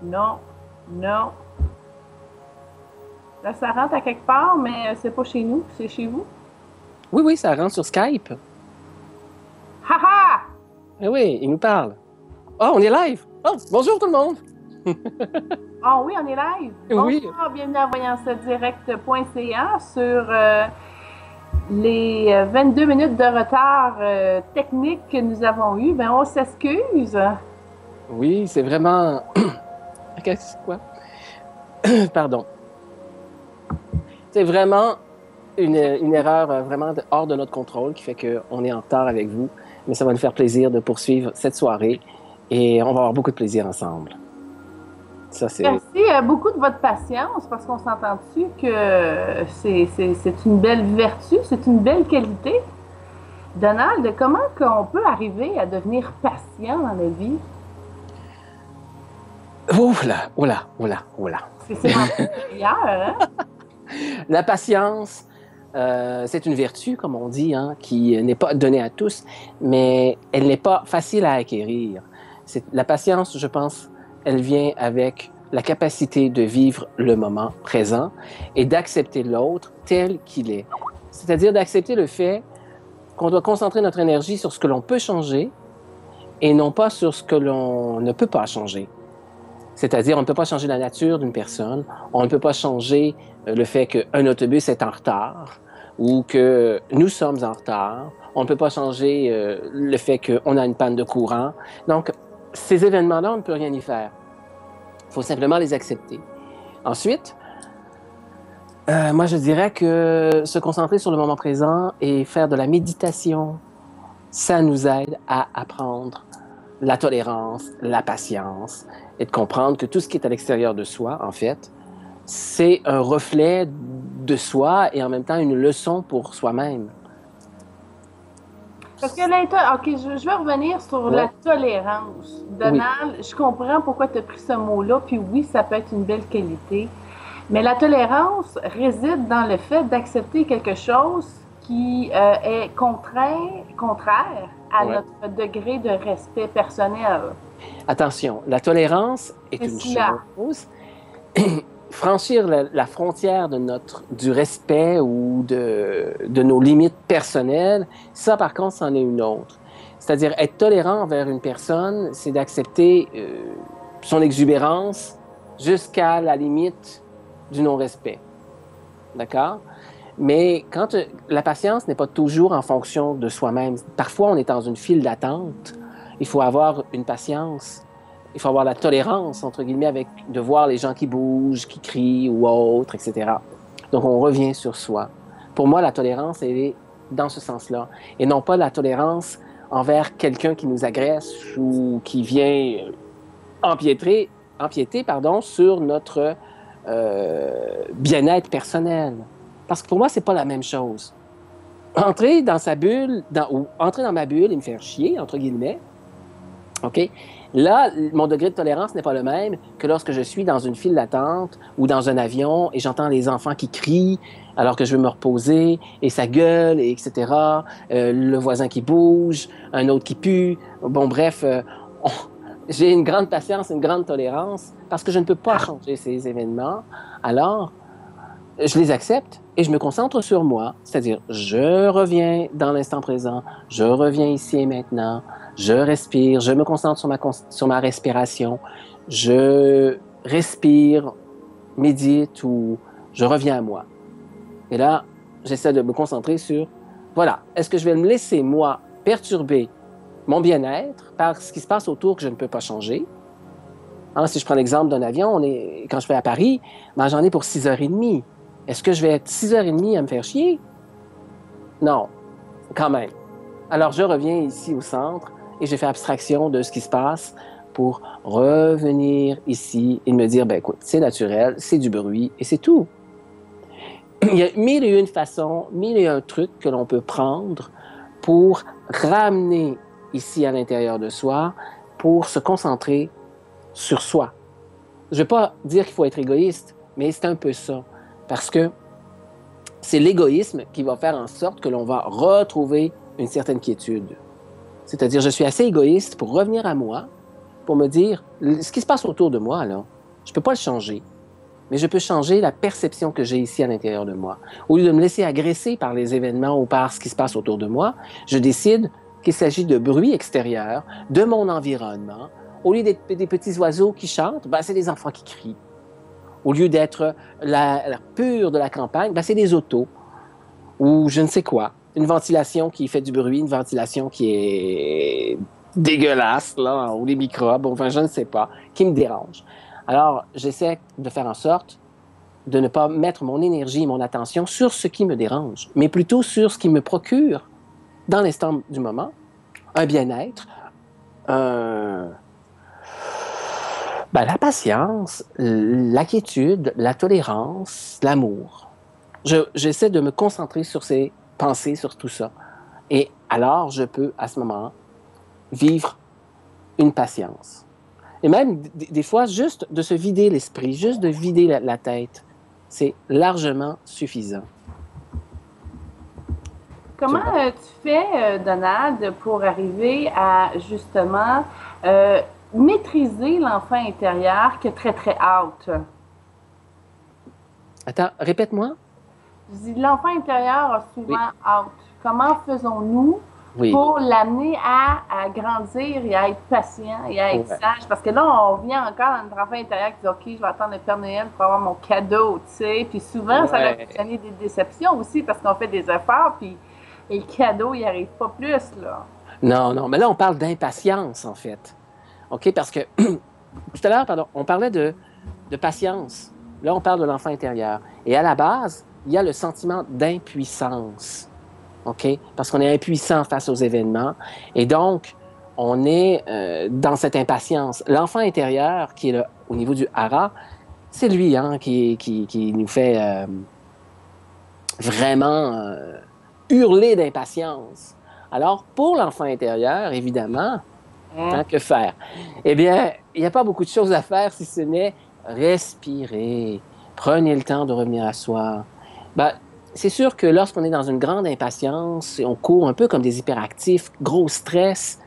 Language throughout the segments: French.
Non, non. Là, ça rentre à quelque part, mais c'est pas chez nous, c'est chez vous. Oui, oui, ça rentre sur Skype. Ha ha! Eh oui, il nous parle. Oh, on est live. Oh, bonjour tout le monde. Ah oui, on est live. Oui, Bonsoir, bienvenue à voyancedirect.ca sur les 22 minutes de retard technique que nous avons eu. Ben, on s'excuse. oui, c'est vraiment... Qu'est-ce quoi? Pardon. C'est vraiment une erreur vraiment hors de notre contrôle qui fait qu'on est en retard avec vous. Mais ça va nous faire plaisir de poursuivre cette soirée et on va avoir beaucoup de plaisir ensemble. Ça, c'est... Merci beaucoup de votre patience parce qu'on s'entend dessus que c'est une belle vertu, c'est une belle qualité. Donald, comment on peut arriver à devenir patient dans la vie? Oula, oula, oula, oula. C'est intérieur, hein? La patience, c'est une vertu, comme on dit, hein, qui n'est pas donnée à tous, mais elle n'est pas facile à acquérir. La patience, je pense, elle vient avec la capacité de vivre le moment présent et d'accepter l'autre tel qu'il est. C'est-à-dire d'accepter le fait qu'on doit concentrer notre énergie sur ce que l'on peut changer et non pas sur ce que l'on ne peut pas changer. C'est-à-dire, on ne peut pas changer la nature d'une personne, on ne peut pas changer le fait qu'un autobus est en retard ou que nous sommes en retard, on ne peut pas changer le fait qu'on a une panne de courant. Donc, ces événements-là, on ne peut rien y faire. Il faut simplement les accepter. Ensuite, moi, je dirais que se concentrer sur le moment présent et faire de la méditation, ça nous aide à apprendre la tolérance, la patience, et de comprendre que tout ce qui est à l'extérieur de soi, en fait, c'est un reflet de soi et en même temps une leçon pour soi-même. Parce que OK, je vais revenir sur Ouais. la tolérance. Oui. Donald, je comprends pourquoi tu as pris ce mot-là, puis oui, ça peut être une belle qualité. Mais la tolérance réside dans le fait d'accepter quelque chose qui est contraire à Ouais. notre degré de respect personnel. Attention, la tolérance est C'est une cela. chose. Franchir la frontière du respect ou de nos limites personnelles, ça, par contre, c'en est une autre. C'est-à-dire, être tolérant envers une personne, c'est d'accepter son exubérance jusqu'à la limite du non-respect. D'accord? Mais quand la patience n'est pas toujours en fonction de soi-même. Parfois, on est dans une file d'attente. Il faut avoir une patience. Il faut avoir la tolérance, entre guillemets, de voir les gens qui bougent, qui crient ou autres, etc. Donc, on revient sur soi. Pour moi, la tolérance, elle est dans ce sens-là. Et non pas la tolérance envers quelqu'un qui nous agresse ou qui vient empiéter, sur notre bien-être personnel. Parce que pour moi, c'est pas la même chose. Entrer dans sa bulle, ou entrer dans ma bulle et me faire chier, entre guillemets, OK? Là, mon degré de tolérance n'est pas le même que lorsque je suis dans une file d'attente ou dans un avion et j'entends les enfants qui crient alors que je veux me reposer et ça gueule, et etc. Le voisin qui bouge, un autre qui pue. Bon, bref, j'ai une grande patience, une grande tolérance parce que je ne peux pas changer ces événements. Alors, je les accepte et je me concentre sur moi, c'est-à-dire je reviens dans l'instant présent, je reviens ici et maintenant, je respire, je me concentre sur ma respiration, je respire, médite ou je reviens à moi. Et là, j'essaie de me concentrer sur, voilà, est-ce que je vais me laisser, moi, perturber mon bien-être par ce qui se passe autour que je ne peux pas changer? Hein, si je prends l'exemple d'un avion, quand je vais à Paris, ben, j'en ai pour 6h30. Est-ce que je vais être 6h30 à me faire chier? Non, quand même. Alors, je reviens ici au centre et je fais abstraction de ce qui se passe pour revenir ici et me dire, ben écoute, c'est naturel, c'est du bruit et c'est tout. Il y a mille et une façons, mille et un trucs que l'on peut prendre pour ramener ici à l'intérieur de soi, pour se concentrer sur soi. Je ne vais pas dire qu'il faut être égoïste, mais c'est un peu ça. Parce que c'est l'égoïsme qui va faire en sorte que l'on va retrouver une certaine quiétude. C'est-à-dire, je suis assez égoïste pour revenir à moi pour me dire, ce qui se passe autour de moi, là, je ne peux pas le changer, mais je peux changer la perception que j'ai ici à l'intérieur de moi. Au lieu de me laisser agresser par les événements ou par ce qui se passe autour de moi, je décide qu'il s'agit de bruit extérieur, de mon environnement. Au lieu d'être des petits oiseaux qui chantent, ben, c'est des enfants qui crient. Au lieu d'être l'air pur de la campagne, ben, c'est des autos ou je ne sais quoi. Une ventilation qui fait du bruit, une ventilation qui est dégueulasse, là, ou les microbes, enfin, je ne sais pas, qui me dérange. Alors, j'essaie de faire en sorte de ne pas mettre mon énergie et mon attention sur ce qui me dérange, mais plutôt sur ce qui me procure, dans l'instant du moment, un bien-être, la patience, la quiétude, la tolérance, l'amour. J'essaie de me concentrer sur ces pensées, sur tout ça. Et alors, je peux, à ce moment, vivre une patience. Et même, des fois, juste de se vider l'esprit, juste de vider la tête, c'est largement suffisant. Comment tu fais, Donald, pour arriver à, justement, maîtriser l'enfant intérieur qui est très, très out? Attends, répète-moi. Je dis, l'enfant intérieur a souvent out. Comment faisons-nous pour l'amener à grandir et à être patient et à être sage? Parce que là, on revient encore à notre enfant intérieur qui dit, OK, je vais attendre le Père Noël pour avoir mon cadeau, tu sais. Puis souvent, ça va occasionner des déceptions aussi parce qu'on fait des efforts, puis et le cadeau, il n'y arrive pas plus, là. Non, mais là, on parle d'impatience, en fait. OK, parce que tout à l'heure, on parlait de patience. Là, on parle de l'enfant intérieur. Et à la base, il y a le sentiment d'impuissance. OK? Parce qu'on est impuissant face aux événements. Et donc, on est dans cette impatience. L'enfant intérieur, qui est au niveau du hara, c'est lui qui nous fait vraiment hurler d'impatience. Alors, pour l'enfant intérieur, évidemment, que faire? Eh bien, il n'y a pas beaucoup de choses à faire si ce n'est respirer. Prenez le temps de revenir à soi. C'est sûr que lorsqu'on est dans une grande impatience, on court un peu comme des hyperactifs, gros stress,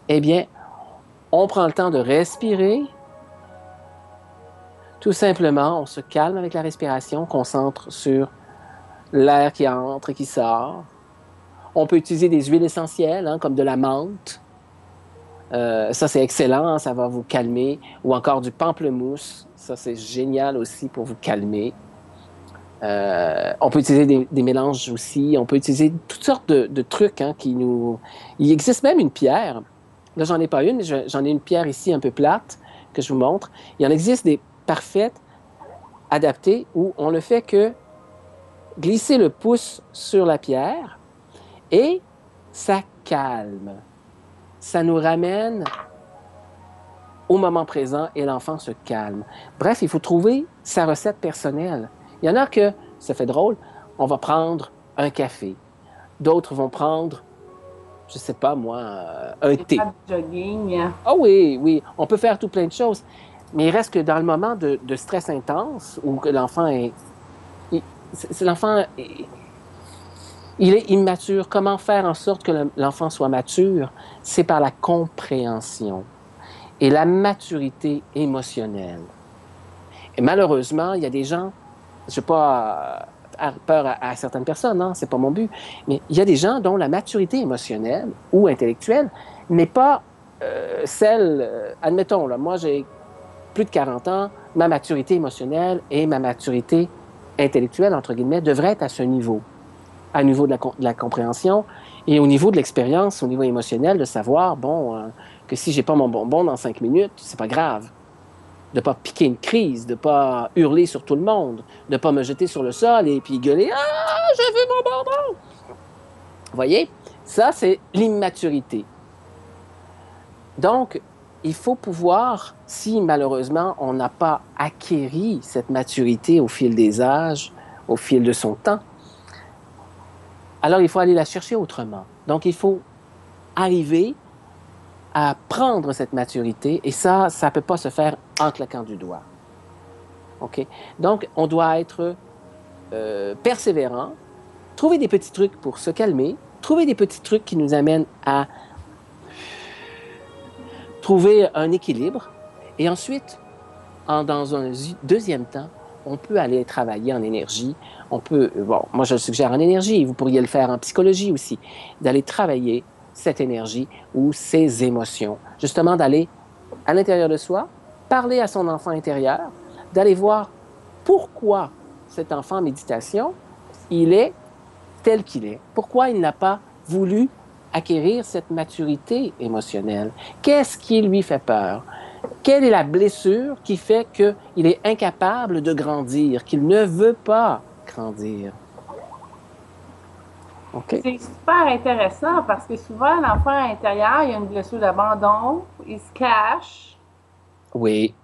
eh bien, on prend le temps de respirer. Tout simplement, on se calme avec la respiration, on concentre sur l'air qui entre et qui sort. On peut utiliser des huiles essentielles, comme de la menthe. Ça, c'est excellent, ça va vous calmer. Ou encore du pamplemousse. Ça, c'est génial aussi pour vous calmer. On peut utiliser des mélanges aussi. On peut utiliser toutes sortes de trucs qui nous... Il existe même une pierre. Là, j'en ai pas une, mais j'en ai une pierre ici un peu plate que je vous montre. Il en existe des parfaites, adaptées, où on ne fait que glisser le pouce sur la pierre et ça calme. Ça nous ramène au moment présent et l'enfant se calme. Bref, il faut trouver sa recette personnelle. Il y en a que, ça fait drôle, on va prendre un café. D'autres vont prendre, je sais pas moi, un thé. Jogging. Ah oui, on peut faire tout plein de choses. Mais il reste que dans le moment de stress intense, où que l'enfant est... Il est immature. Comment faire en sorte que l'enfant soit mature? C'est par la compréhension et la maturité émotionnelle. Et malheureusement, il y a des gens, je n'ai pas peur à certaines personnes, c'est pas mon but, mais il y a des gens dont la maturité émotionnelle ou intellectuelle n'est pas celle, admettons, là, moi j'ai plus de 40 ans, ma maturité émotionnelle et ma maturité intellectuelle, entre guillemets, devraient être à ce niveau. À niveau de la compréhension et au niveau de l'expérience, au niveau émotionnel, de savoir, que si j'ai pas mon bonbon dans 5 minutes, c'est pas grave. De pas piquer une crise, de pas hurler sur tout le monde, de pas me jeter sur le sol et puis gueuler « Ah, je veux mon bonbon! » Vous voyez? Ça, c'est l'immaturité. Donc, il faut pouvoir, si malheureusement on n'a pas acquéri cette maturité au fil des âges, au fil de son temps, alors il faut aller la chercher autrement. Donc, il faut arriver à prendre cette maturité et ça ne peut pas se faire en claquant du doigt. OK? Donc, on doit être persévérant, trouver des petits trucs pour se calmer, trouver des petits trucs qui nous amènent à trouver un équilibre. Et ensuite, dans un deuxième temps, on peut aller travailler en énergie. On peut, bon, moi je le suggère en énergie, vous pourriez le faire en psychologie aussi, d'aller travailler cette énergie ou ces émotions. Justement, d'aller à l'intérieur de soi, parler à son enfant intérieur, d'aller voir pourquoi cet enfant en méditation, il est tel qu'il est. Pourquoi il n'a pas voulu acquérir cette maturité émotionnelle? Qu'est-ce qui lui fait peur? Quelle est la blessure qui fait qu'il est incapable de grandir, qu'il ne veut pas grandir? Okay. C'est super intéressant parce que souvent, l'enfant intérieur, il y a une blessure d'abandon, il se cache. Oui.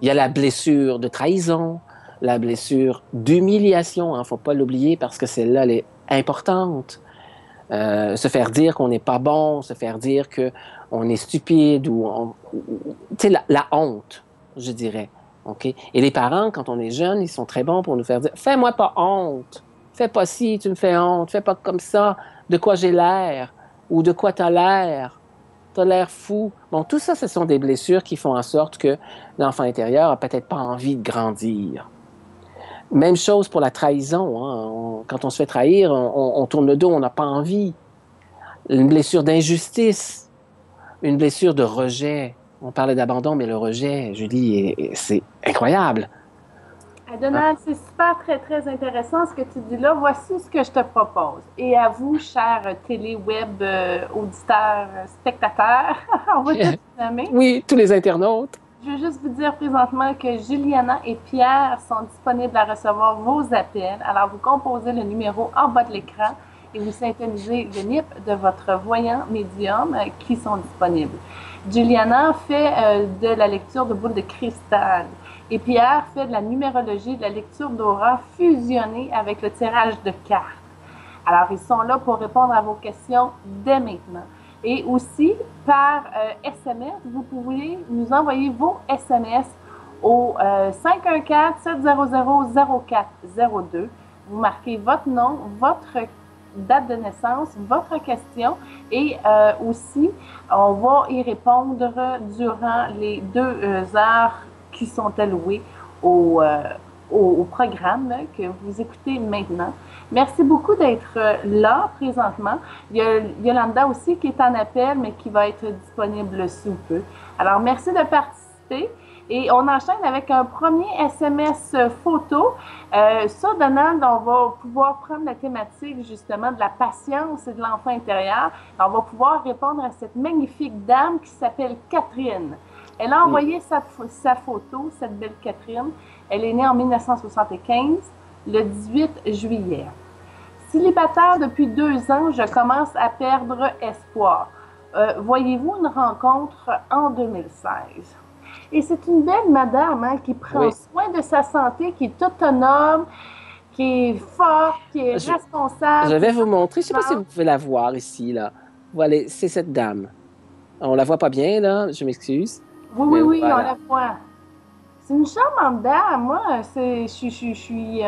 Il y a la blessure de trahison, la blessure d'humiliation, il ne faut pas l'oublier parce que celle-là, elle est importante. Se faire dire qu'on n'est pas bon, se faire dire qu'on est stupide ou tu sais, la honte, je dirais. Okay? Et les parents, quand on est jeune, ils sont très bons pour nous faire dire « Fais-moi pas honte, fais pas ci, tu me fais honte, fais pas comme ça, de quoi j'ai l'air ou de quoi t'as l'air, t'as l'air fou. » Bon, tout ça, ce sont des blessures qui font en sorte que l'enfant intérieur n'a peut-être pas envie de grandir. Même chose pour la trahison. Hein. Quand on se fait trahir, on tourne le dos, on n'a pas envie. Une blessure d'injustice, une blessure de rejet. On parlait d'abandon, mais le rejet, Julie, c'est incroyable. Donald, c'est super, très, très intéressant ce que tu dis là. Voici ce que je te propose. Et à vous, chers télé-web auditeurs, spectateurs, on va te nommer. Oui, tous les internautes. Je veux juste vous dire présentement que Juliana et Pierre sont disponibles à recevoir vos appels. Alors, vous composez le numéro en bas de l'écran et vous syntonisez le NIP de votre voyant médium qui sont disponibles. Juliana fait de la lecture de boules de cristal et Pierre fait de la numérologie, de la lecture d'aura fusionnée avec le tirage de cartes. Alors, ils sont là pour répondre à vos questions dès maintenant. Et aussi, par SMS, vous pouvez nous envoyer vos SMS au 514-700-0402. Vous marquez votre nom, votre date de naissance, votre question et aussi, on va y répondre durant les 2 heures qui sont allouées au programme que vous écoutez maintenant. Merci beaucoup d'être là présentement. Il y a Yolanda aussi qui est en appel, mais qui va être disponible sous peu. Alors, merci de participer. Et on enchaîne avec un premier SMS photo. Ça, Donald, on va pouvoir prendre la thématique justement de la patience et de l'enfant intérieur. On va pouvoir répondre à cette magnifique dame qui s'appelle Catherine. Elle a envoyé sa photo, cette belle Catherine. Elle est née en 1975, le 18 juillet. Célibataire depuis 2 ans, je commence à perdre espoir. Voyez-vous une rencontre en 2016? Et c'est une belle madame hein, qui prend soin de sa santé, qui est autonome, qui est forte, qui est responsable. Je vais vous montrer, je ne sais pas si vous pouvez la voir ici. Là. Voilà, c'est cette dame. On la voit pas bien, là, je m'excuse. Oui, voilà. On la voit. C'est une charmante dame. Moi, je suis...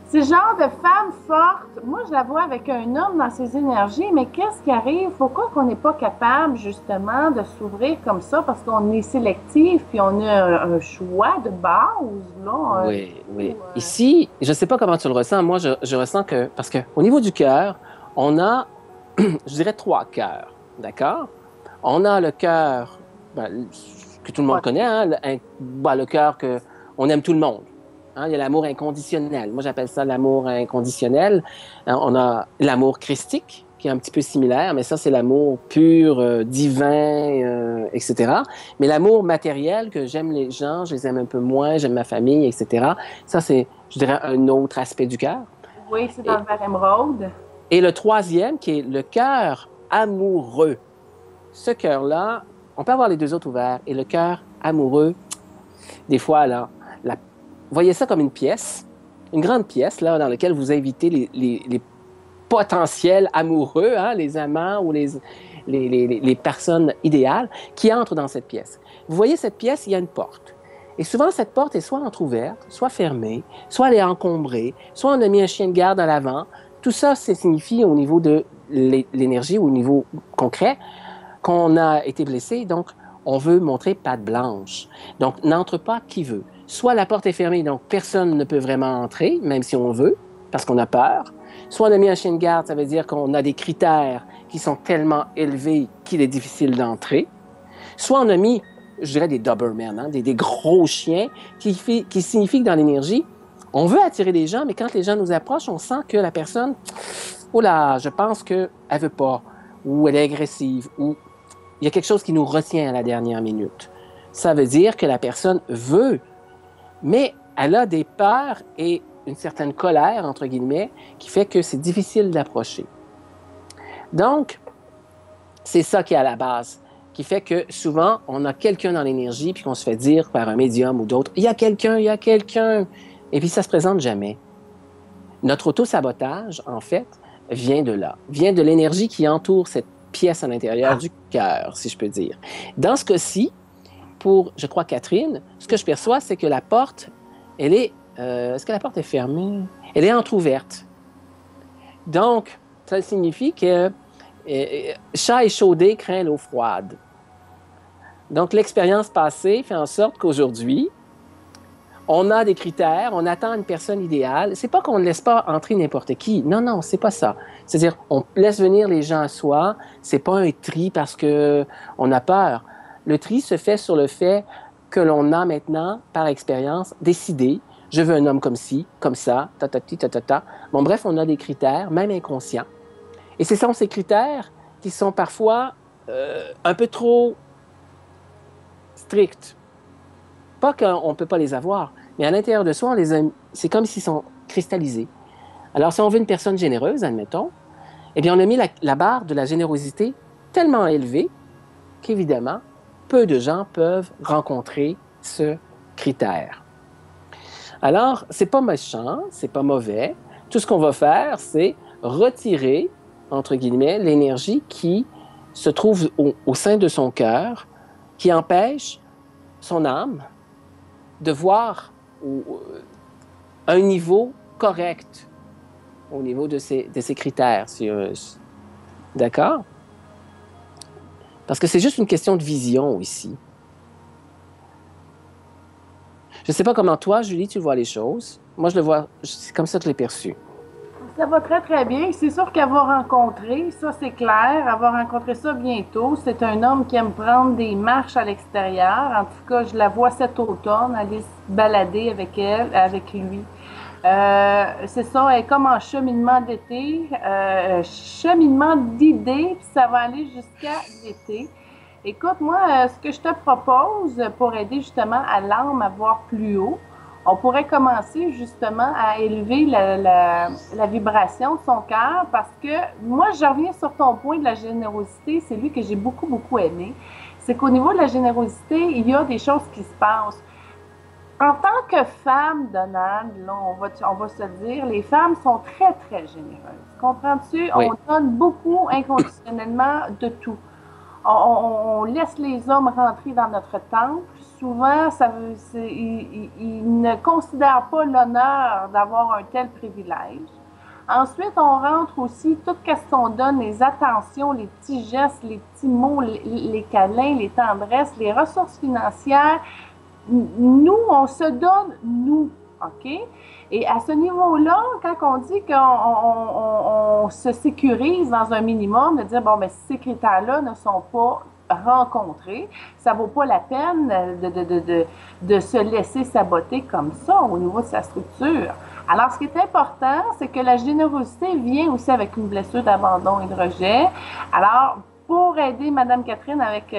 C'est le genre de femme forte. Moi, je la vois avec un homme dans ses énergies, mais qu'est-ce qui arrive? Pourquoi qu'on n'est pas capable, justement, de s'ouvrir comme ça? Parce qu'on est sélectif, puis on a un choix de base, là. Oui. Ici, je ne sais pas comment tu le ressens. Moi, je ressens que... Parce qu'au niveau du cœur, on a, je dirais, 3 cœurs, d'accord? On a le cœur que tout le monde connaît, hein? Le cœur qu'on aime tout le monde. Hein, il y a l'amour inconditionnel. Moi, j'appelle ça l'amour inconditionnel. On a l'amour christique, qui est un petit peu similaire, mais ça, c'est l'amour pur, divin, etc. Mais l'amour matériel, que j'aime les gens, je les aime un peu moins, j'aime ma famille, etc. Ça, c'est, je dirais, un autre aspect du cœur. Oui, c'est dans le verre émeraude. Et le troisième, qui est le cœur amoureux. Ce cœur-là, on peut avoir les 2 autres ouverts. Et le cœur amoureux, des fois, là, voyez ça comme une pièce, une grande pièce là, dans laquelle vous invitez les potentiels amoureux, hein, les amants ou les personnes idéales qui entrent dans cette pièce. Vous voyez cette pièce, il y a une porte. Et souvent, cette porte est soit entrouverte, soit fermée, soit elle est encombrée, soit on a mis un chien de garde à l'avant. Tout ça, ça signifie au niveau de l'énergie, au niveau concret, qu'on a été blessé, donc on veut montrer patte blanche. Donc, n'entre pas qui veut. Soit la porte est fermée, donc personne ne peut vraiment entrer, même si on veut, parce qu'on a peur. Soit on a mis un chien de garde, ça veut dire qu'on a des critères qui sont tellement élevés qu'il est difficile d'entrer. Soit on a mis, je dirais, des Doberman, hein, des gros chiens, qui signifie que dans l'énergie, on veut attirer les gens, mais quand les gens nous approchent, on sent que la personne, oh là, je pense qu'elle ne veut pas, ou elle est agressive, ou il y a quelque chose qui nous retient à la dernière minute. Ça veut dire que la personne veut, mais elle a des peurs et une certaine colère, entre guillemets, qui fait que c'est difficile d'approcher. Donc, c'est ça qui est à la base, qui fait que souvent, on a quelqu'un dans l'énergie, puis qu'on se fait dire par un médium ou d'autres, il y a quelqu'un, et puis ça se présente jamais. Notre auto-sabotage, en fait, vient de là, vient de l'énergie qui entoure cette pièce à l'intérieur du cœur, si je peux dire. Dans ce cas-ci, pour, je crois, Catherine, ce que je perçois, c'est que la porte, elle est... est-ce que la porte est fermée? Elle est entrouverte. Donc, ça signifie que chat échaudé craint l'eau froide. Donc, l'expérience passée fait en sorte qu'aujourd'hui, on a des critères, on attend une personne idéale. C'est pas qu'on ne laisse pas entrer n'importe qui. Non, non, c'est pas ça. C'est-à-dire, on laisse venir les gens à soi. C'est pas un tri parce que on a peur. Le tri se fait sur le fait que l'on a maintenant, par expérience, décidé, je veux un homme comme ci, comme ça, ta. Bon, bref, on a des critères, même inconscients. Et ce sont ces critères qui sont parfois un peu trop stricts. Pas qu'on ne peut pas les avoir, mais à l'intérieur de soi, c'est comme s'ils sont cristallisés. Alors, si on veut une personne généreuse, admettons, eh bien, on a mis la barre de la générosité tellement élevée qu'évidemment, peu de gens peuvent rencontrer ce critère. Alors, c'est pas méchant, c'est pas mauvais. Tout ce qu'on va faire, c'est retirer, entre guillemets, l'énergie qui se trouve au sein de son cœur, qui empêche son âme de voir un niveau correct au niveau de ses critères. D'accord? Parce que c'est juste une question de vision ici. Je ne sais pas comment toi, Julie, tu vois les choses. Moi, je le vois, c'est comme ça que je l'ai perçu. Ça va très, très bien. C'est sûr qu'avoir rencontré, ça c'est clair, avoir rencontré ça bientôt, c'est un homme qui aime prendre des marches à l'extérieur. En tout cas, je la vois cet automne aller se balader avec elle, avec lui. C'est ça, elle est comme en cheminement d'été, cheminement d'idées, puis ça va aller jusqu'à l'été. Écoute, moi, ce que je te propose pour aider justement à l'âme à voir plus haut, on pourrait commencer justement à élever la vibration de son cœur parce que moi, je reviens sur ton point de la générosité, c'est lui que j'ai beaucoup, beaucoup aimé. C'est qu'au niveau de la générosité, il y a des choses qui se passent. En tant que femme, Donald, là, on va se le dire, les femmes sont très, très généreuses. Comprends-tu? Oui. On donne beaucoup inconditionnellement de tout. On laisse les hommes rentrer dans notre temple. Souvent, ils ne considèrent pas l'honneur d'avoir un tel privilège. Ensuite, on rentre aussi tout ce qu'on donne, les attentions, les petits gestes, les petits mots, les câlins, les tendresses, les ressources financières. Nous, on se donne, nous, OK? Et à ce niveau-là, quand on dit qu'on se sécurise dans un minimum, de dire, bon, ben, ces critères-là ne sont pas rencontrés, ça ne vaut pas la peine de se laisser saboter comme ça au niveau de sa structure. Alors, ce qui est important, c'est que la générosité vient aussi avec une blessure d'abandon et de rejet. Alors, pour aider Mme Catherine avec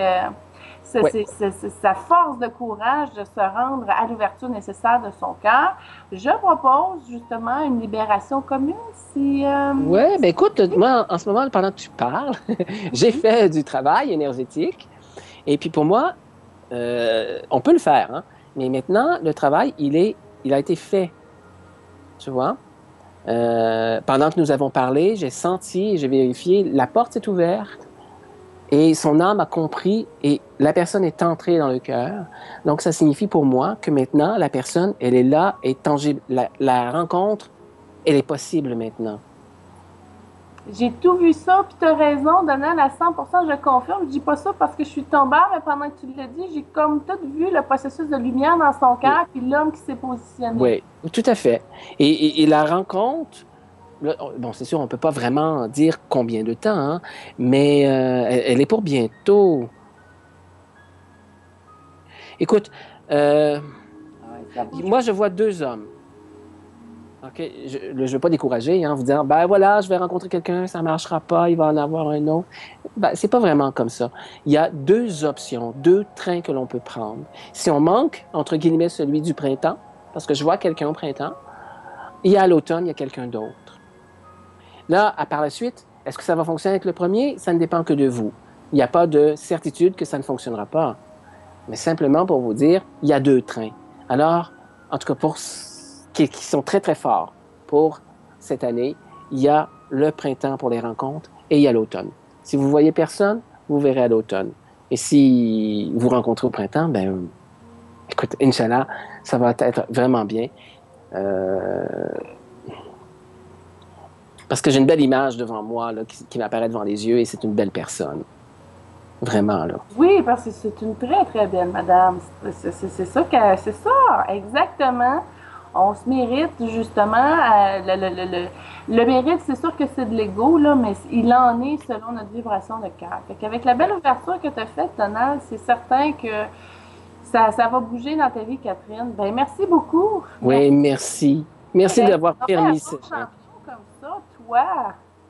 sa force de courage de se rendre à l'ouverture nécessaire de son cœur, je propose justement une libération commune. Oui, ben écoute, moi, en ce moment, pendant que tu parles, j'ai fait du travail énergétique. Et puis pour moi, on peut le faire, hein, mais maintenant, le travail, il a été fait. Tu vois? Pendant que nous avons parlé, j'ai senti, j'ai vérifié, la porte s'est ouverte. Et son âme a compris et la personne est entrée dans le cœur. Donc, ça signifie pour moi que maintenant, la personne, elle est là, est tangible. La rencontre, elle est possible maintenant. J'ai tout vu ça, puis tu as raison, Donald, à 100%, je confirme. Je dis pas ça parce que je suis tombeur, mais pendant que tu l'as dit, j'ai comme tout vu le processus de lumière dans son Oui, cœur, puis l'homme qui s'est positionné. oui, tout à fait. Et la rencontre, là, bon, c'est sûr, on ne peut pas vraiment dire combien de temps, hein, mais elle est pour bientôt. Écoute, euh, Ah ouais, ça bouge. moi, je vois deux hommes. OK? Je ne veux pas décourager, hein, en vous disant, ben voilà, je vais rencontrer quelqu'un, ça ne marchera pas, il va en avoir un autre. Ben, c'est pas vraiment comme ça. Il y a deux options, deux trains que l'on peut prendre. Si on manque, entre guillemets, celui du printemps, parce que je vois quelqu'un au printemps, il y a à l'automne, il y a quelqu'un d'autre. Là, par la suite, est-ce que ça va fonctionner avec le premier? Ça ne dépend que de vous. Il n'y a pas de certitude que ça ne fonctionnera pas. Mais simplement pour vous dire, il y a deux trains. Alors, en tout cas, qui sont très, très forts pour cette année, il y a le printemps pour les rencontres et il y a l'automne. Si vous voyez personne, vous verrez à l'automne. Et si vous rencontrez au printemps, ben, écoute, Inch'Allah, ça va être vraiment bien. Euh, parce que j'ai une belle image devant moi là, qui m'apparaît devant les yeux et c'est une belle personne. Vraiment, là. Oui, parce que c'est une très, très belle madame. C'est ça c'est ça, exactement. On se mérite justement le mérite, c'est sûr que c'est de l'ego, là, mais il en est selon notre vibration de cœur. Fait qu'avec la belle ouverture que tu as faite, Donald, c'est certain que ça va bouger dans ta vie, Catherine. Ben merci beaucoup. Merci. Oui, merci. Merci Ben, d'avoir on fait un permis beau ça. champion comme ça, toi.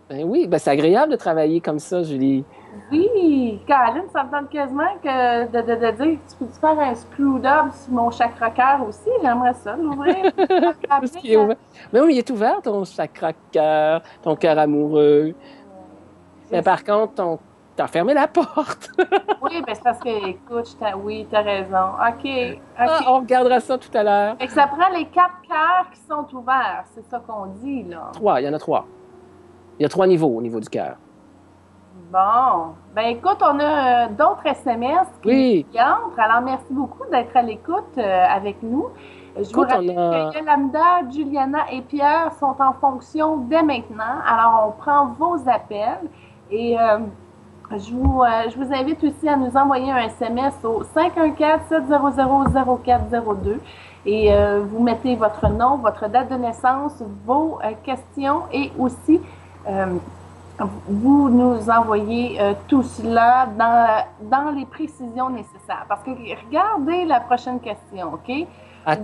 Ben oui, ben c'est agréable de travailler comme ça, Julie. Oui, Caroline, ça me tente quasiment que de dire tu peux faire un screw-up sur mon chakra cœur aussi? J'aimerais ça, l'ouvrir. Tout ce qui est ouvert. Mais oui, il est ouvert ton chakra cœur, ton cœur amoureux. Je Mais sais. par contre, t'as fermé la porte. Oui, ben c'est parce que, écoute, oui, t'as raison. OK, Ah, OK. on regardera ça tout à l'heure. Fait que ça prend les quatre cœurs qui sont ouverts, c'est ça qu'on dit, là. Trois, il y en a trois. Il y a trois niveaux au niveau du cœur. Bon, ben écoute, on a d'autres SMS Oui, qui entrent. Alors, merci beaucoup d'être à l'écoute avec nous. Je vous écoute, on rappelle que a... Yolanda, Juliana et Pierre sont en fonction dès maintenant. Alors, on prend vos appels et je vous invite aussi à nous envoyer un SMS au 514-700-0402 et vous mettez votre nom, votre date de naissance, vos questions et aussi euh, vous nous envoyez tout cela dans les précisions nécessaires. Parce que regardez la prochaine question, OK?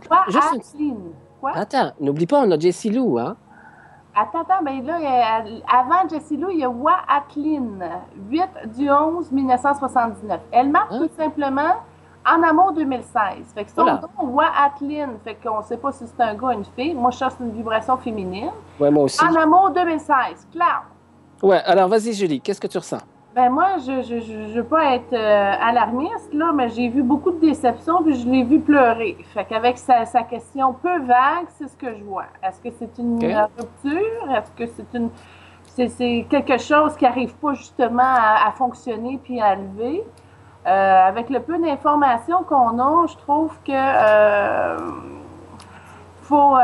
Quoi Juste à une... clean? Quoi? Attends, n'oublie pas, on a Jessie Lou, hein? Attends, ben là, avant Jessie Lou, il y a Wa Atlin, 8 du 11 1979. Elle marque Hein? tout simplement en amour 2016. Fait que son Voilà. nom, Wa Atlin, fait qu'on ne sait pas si c'est un gars ou une fille. Moi, je cherche une vibration féminine. Ouais, moi En aussi. amour 2016, clair. Ouais, alors vas-y, Julie, qu'est-ce que tu ressens? Ben moi, je veux pas être alarmiste, là, mais j'ai vu beaucoup de déceptions, puis je l'ai vu pleurer. Fait qu'avec sa question peu vague, c'est ce que je vois. Est-ce que c'est une OK? rupture? Est-ce que c'est quelque chose qui n'arrive pas justement à fonctionner puis à lever? Avec le peu d'informations qu'on a, je trouve que faut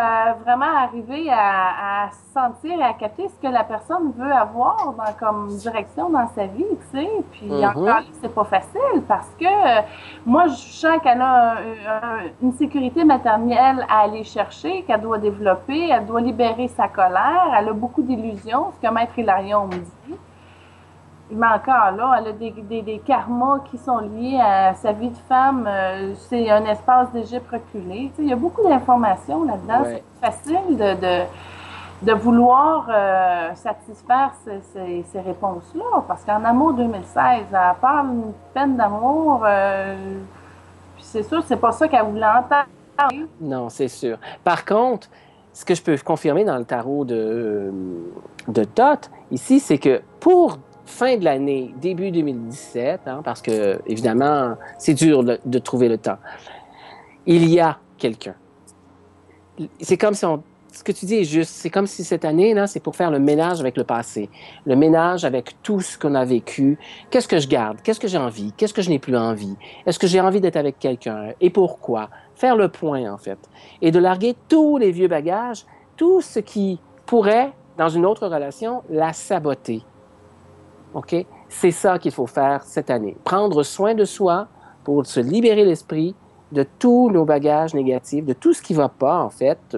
vraiment arriver à sentir et à capter ce que la personne veut avoir comme direction dans sa vie, tu sais. Puis encore là, Mhm. c'est pas facile parce que moi, je sens qu'elle a une sécurité matérielle à aller chercher, qu'elle doit développer, elle doit libérer sa colère, elle a beaucoup d'illusions, ce que Maître Hilarion me dit. Mais encore là, elle a des karmas qui sont liés à sa vie de femme. C'est un espace d'Égypte reculé. Tu sais, il y a beaucoup d'informations là-dedans. Ouais. C'est facile de vouloir satisfaire ces réponses-là. Parce qu'en amour 2016, elle parle une peine d'amour. Puis c'est sûr, c'est pas ça qu'elle voulait entendre. Non, c'est sûr. Par contre, ce que je peux confirmer dans le tarot de Thoth, ici, c'est que pour fin de l'année, début 2017, hein, parce que, évidemment, c'est dur de trouver le temps, il y a quelqu'un. C'est comme si ce que tu dis est juste. C'est comme si cette année, là, c'est pour faire le ménage avec le passé, le ménage avec tout ce qu'on a vécu. Qu'est-ce que je garde? Qu'est-ce que j'ai envie? Qu'est-ce que je n'ai plus envie? Est-ce que j'ai envie d'être avec quelqu'un? Et pourquoi? Faire le point, en fait. Et de larguer tous les vieux bagages, tout ce qui pourrait dans une autre relation, la saboter. OK? C'est ça qu'il faut faire cette année. Prendre soin de soi pour se libérer l'esprit de tous nos bagages négatifs, de tout ce qui ne va pas, en fait,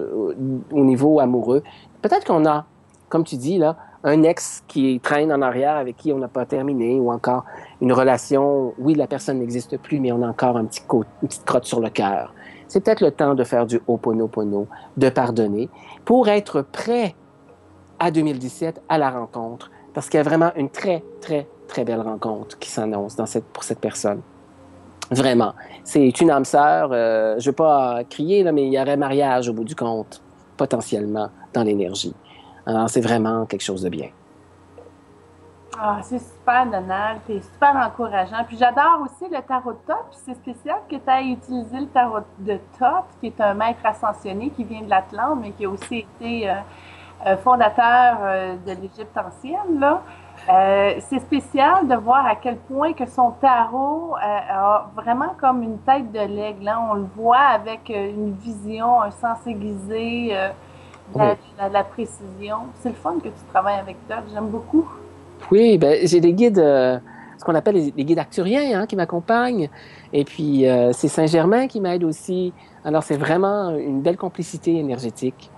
au niveau amoureux. Peut-être qu'on a, comme tu dis, là, un ex qui traîne en arrière avec qui on n'a pas terminé, ou encore une relation, oui, la personne n'existe plus, mais on a encore une petite crotte sur le cœur. C'est peut-être le temps de faire du Ho'oponopono, de pardonner, pour être prêt à 2017, à la rencontre, parce qu'il y a vraiment une très, très, très belle rencontre qui s'annonce pour cette personne. Vraiment. C'est une âme sœur. Je ne veux pas crier, là, mais il y aurait mariage au bout du compte, potentiellement, dans l'énergie. Alors, c'est vraiment quelque chose de bien. Ah, c'est super, Donald. C'est super encourageant. Puis j'adore aussi le tarot de Thoth. C'est spécial que tu aies utilisé le tarot de Thoth, qui est un maître ascensionné qui vient de l'Atlante, mais qui a aussi été fondateur de l'Égypte ancienne, là. C'est spécial de voir à quel point que son tarot a vraiment comme une tête de l'aigle. Hein. On le voit avec une vision, un sens aiguisé, de la précision. C'est le fun que tu travailles avec Thoth. J'aime beaucoup. Oui, ben, j'ai des guides, ce qu'on appelle les guides acturiens, hein, qui m'accompagnent. Et puis, c'est Saint-Germain qui m'aide aussi. Alors, c'est vraiment une belle complicité énergétique.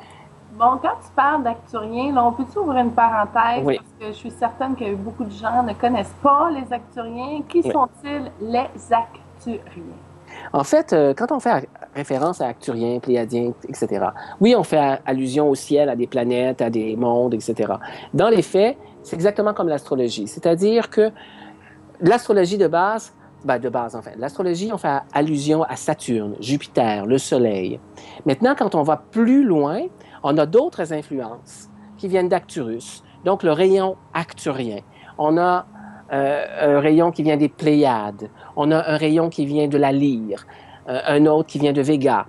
Bon, quand tu parles d'acturiens, là, on peut-tu ouvrir une parenthèse? Oui. Parce que je suis certaine que beaucoup de gens ne connaissent pas les acturiens. Qui sont-ils, les acturiens? En fait, quand on fait référence à acturiens, pléiadiens, etc., oui, on fait allusion au ciel, à des planètes, à des mondes, etc. Dans les faits, c'est exactement comme l'astrologie. C'est-à-dire que l'astrologie de base, en fait, l'astrologie, on fait allusion à Saturne, Jupiter, le Soleil. Maintenant, quand on va plus loin, on a d'autres influences qui viennent d'Acturus, donc le rayon acturien. On a un rayon qui vient des Pléiades, on a un rayon qui vient de la Lyre, un autre qui vient de Véga,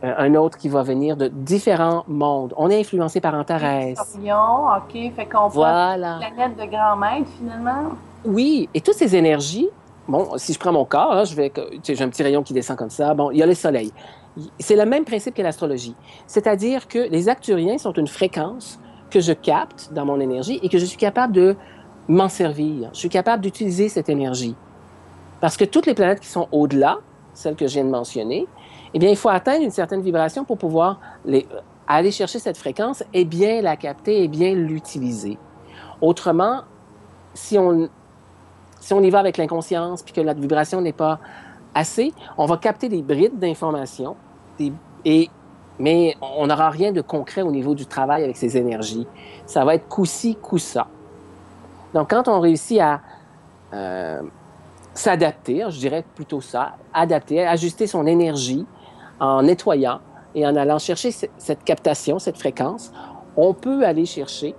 un autre qui va venir de différents mondes. On est influencé par Antares. Orion, OK, fait qu'on voilà. parle de planète de grand maître, finalement. Oui, et toutes ces énergies, bon, si je prends mon corps, hein, j'ai un petit rayon qui descend comme ça, bon, il y a le soleil. C'est le même principe que l'astrologie. C'est-à-dire que les acturiens sont une fréquence que je capte dans mon énergie et que je suis capable de m'en servir. Je suis capable d'utiliser cette énergie. Parce que toutes les planètes qui sont au-delà, celles que je viens de mentionner, eh bien, il faut atteindre une certaine vibration pour pouvoir aller chercher cette fréquence et bien la capter et bien l'utiliser. Autrement, si on y va avec l'inconscience puis que la vibration n'est pas assez, on va capter des brides d'informations, mais on n'aura rien de concret au niveau du travail avec ces énergies. Ça va être coup-ci, coup-ça. Donc, quand on réussit à s'adapter, je dirais plutôt ça, adapter, ajuster son énergie en nettoyant et en allant chercher cette captation, cette fréquence, on peut aller chercher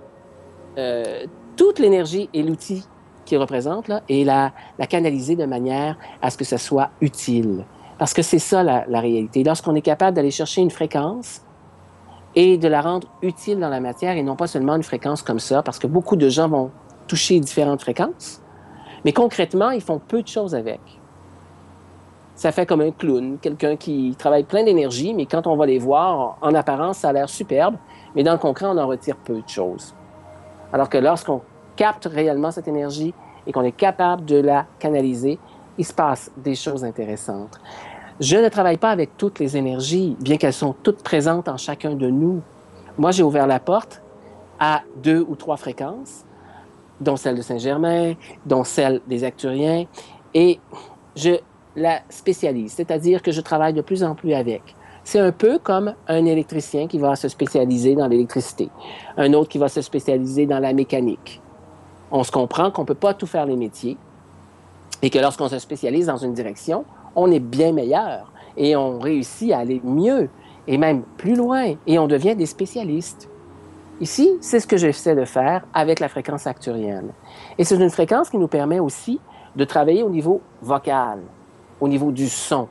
toute l'énergie et l'outil qu'il représente là, et la canaliser de manière à ce que ça soit utile. Parce que c'est ça la réalité. Lorsqu'on est capable d'aller chercher une fréquence et de la rendre utile dans la matière et non pas seulement une fréquence comme ça, parce que beaucoup de gens vont toucher différentes fréquences, mais concrètement, ils font peu de choses avec. Ça fait comme un clown, quelqu'un qui travaille plein d'énergie, mais quand on va les voir, en apparence, ça a l'air superbe, mais dans le concret, on en retire peu de choses. Alors que lorsqu'on capte réellement cette énergie et qu'on est capable de la canaliser, il se passe des choses intéressantes. Je ne travaille pas avec toutes les énergies, bien qu'elles sont toutes présentes en chacun de nous. Moi, j'ai ouvert la porte à 2 ou 3 fréquences, dont celle de Saint-Germain, dont celle des acturiens, et je la spécialise, c'est-à-dire que je travaille de plus en plus avec. C'est un peu comme un électricien qui va se spécialiser dans l'électricité, un autre qui va se spécialiser dans la mécanique. On se comprend qu'on ne peut pas tout faire les métiers et que lorsqu'on se spécialise dans une direction, on est bien meilleur et on réussit à aller mieux et même plus loin et on devient des spécialistes. Ici, c'est ce que j'essaie de faire avec la fréquence acturienne. Et c'est une fréquence qui nous permet aussi de travailler au niveau vocal, au niveau du son.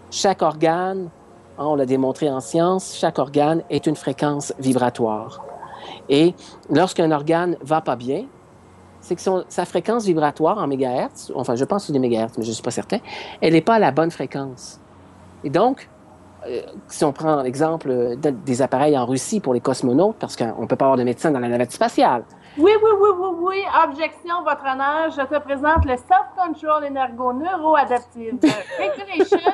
Chaque organe, on l'a démontré en science, chaque organe est une fréquence vibratoire. Et lorsqu'un organe ne va pas bien, c'est que sa fréquence vibratoire en mégahertz, enfin je pense que c'est des mégahertz, mais je ne suis pas certain, elle n'est pas à la bonne fréquence. Et donc, si on prend l'exemple des appareils en Russie pour les cosmonautes, parce qu'on ne peut pas avoir de médecin dans la navette spatiale. Oui, oui, oui, oui, oui. Objection, votre honneur. Je te présente le Self-Control Energo-Neuroadaptive Regulation,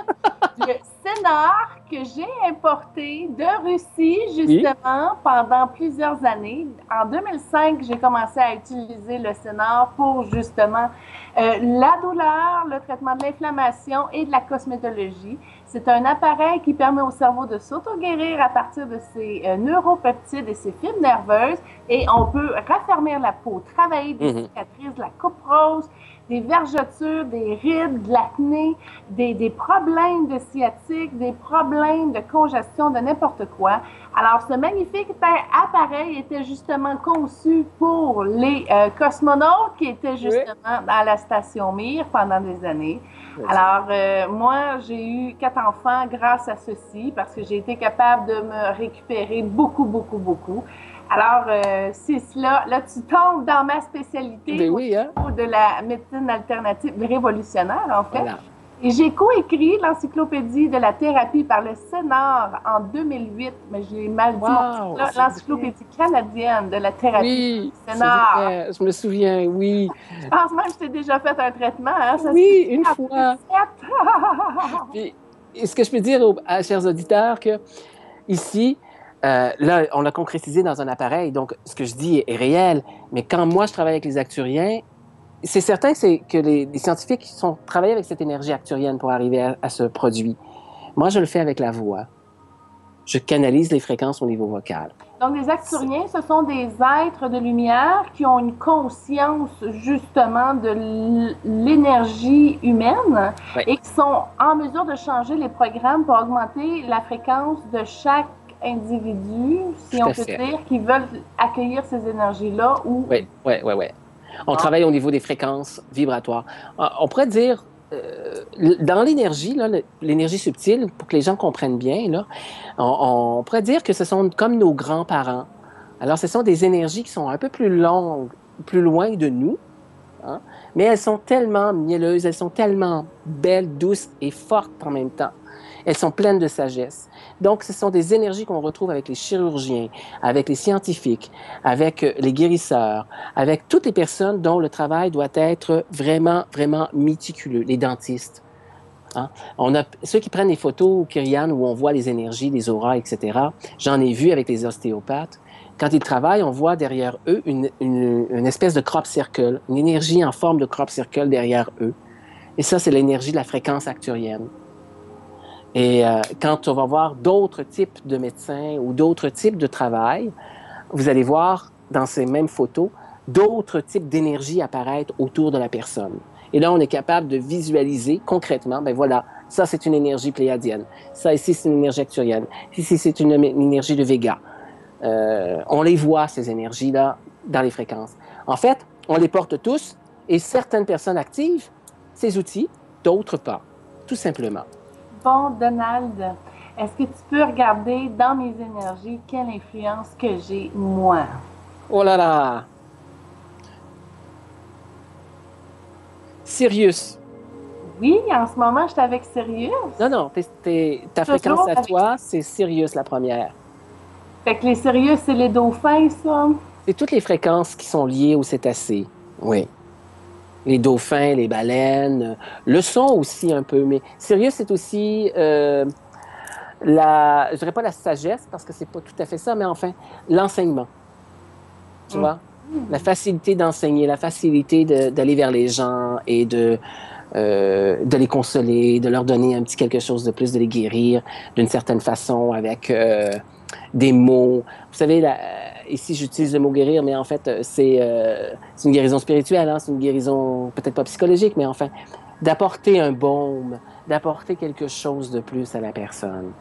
le CENAR, que j'ai importé de Russie, justement, pendant plusieurs années. En 2005, j'ai commencé à utiliser le CENAR pour, justement, la douleur, le traitement de l'inflammation et de la cosmétologie. C'est un appareil qui permet au cerveau de s'auto-guérir à partir de ses neuropeptides et ses fibres nerveuses, et on peut raffermir la peau, travailler des cicatrices, de la coupe rose, des vergetures, des rides, de l'acné, des problèmes de sciatique, des problèmes de congestion, de n'importe quoi. Alors, ce magnifique appareil était justement conçu pour les cosmonautes qui étaient justement à la station Mir pendant des années. Alors, moi, j'ai eu 4 enfants grâce à ceci parce que j'ai été capable de me récupérer beaucoup, beaucoup, beaucoup. Alors, c'est cela. Là, tu tombes dans ma spécialité de la médecine alternative révolutionnaire, en fait. Voilà. Et j'ai coécrit l'encyclopédie de la thérapie par le CENAR en 2008, mais j'ai mal dit l'encyclopédie canadienne de la thérapie CENAR. Je me souviens, oui. Je pense même que je t'ai déjà fait un traitement. Hein? Ça une fois. Puis, est-ce que je peux dire à chers auditeurs que ici, là, on l'a concrétisé dans un appareil, donc ce que je dis est réel, mais quand moi je travaille avec les acturiens, c'est certain que les scientifiques travaillent avec cette énergie acturienne pour arriver à ce produit. Moi, je le fais avec la voix. Je canalise les fréquences au niveau vocal. Donc, les acturiens, ce sont des êtres de lumière qui ont une conscience, justement, de l'énergie humaine et qui sont en mesure de changer les programmes pour augmenter la fréquence de chaque individu, si on peut dire, qui veulent accueillir ces énergies-là. Oui. On travaille au niveau des fréquences vibratoires. On pourrait dire, dans l'énergie, l'énergie subtile, pour que les gens comprennent bien, là, on pourrait dire que ce sont comme nos grands-parents. Alors, ce sont des énergies qui sont un peu plus longues, plus loin de nous, hein, mais elles sont tellement mielleuses, elles sont tellement belles, douces et fortes en même temps. Elles sont pleines de sagesse. Donc, ce sont des énergies qu'on retrouve avec les chirurgiens, avec les scientifiques, avec les guérisseurs, avec toutes les personnes dont le travail doit être vraiment, vraiment méticuleux, les dentistes. Hein? On a ceux qui prennent des photos, Kyrian, où on voit les énergies, les auras, etc. J'en ai vu avec les ostéopathes. Quand ils travaillent, on voit derrière eux une espèce de crop circle, une énergie en forme de crop circle derrière eux. Et ça, c'est l'énergie de la fréquence acturienne. Et quand on va voir d'autres types de médecins ou d'autres types de travail, vous allez voir dans ces mêmes photos d'autres types d'énergie apparaître autour de la personne. Et là, on est capable de visualiser concrètement, ben voilà, ça c'est une énergie pléiadienne, ça ici c'est une énergie acturienne, ici c'est une énergie de Vega. On les voit, ces énergies-là, dans les fréquences. En fait, on les porte tous et certaines personnes activent ces outils, d'autres pas, tout simplement. Bon, Donald, est-ce que tu peux regarder dans mes énergies quelle influence que j'ai, moi? Oh là là! Sirius. Oui, en ce moment, je suis avec Sirius. Non, ta fréquence à toi, c'est Sirius, la première. Fait que les Sirius, c'est les dauphins, ça? C'est toutes les fréquences qui sont liées aux cétacés, oui. Les dauphins, les baleines, le son aussi un peu, mais Sirius, c'est aussi je dirais pas la sagesse, parce que c'est pas tout à fait ça, mais enfin, l'enseignement. Tu vois? La facilité d'enseigner, la facilité d'aller vers les gens et de les consoler, de leur donner un petit quelque chose de plus, de les guérir d'une certaine façon avec des mots. Vous savez, ici, j'utilise le mot guérir, mais en fait, c'est une guérison spirituelle, hein? C'est une guérison peut-être pas psychologique, mais enfin, d'apporter un baume, d'apporter quelque chose de plus à la personne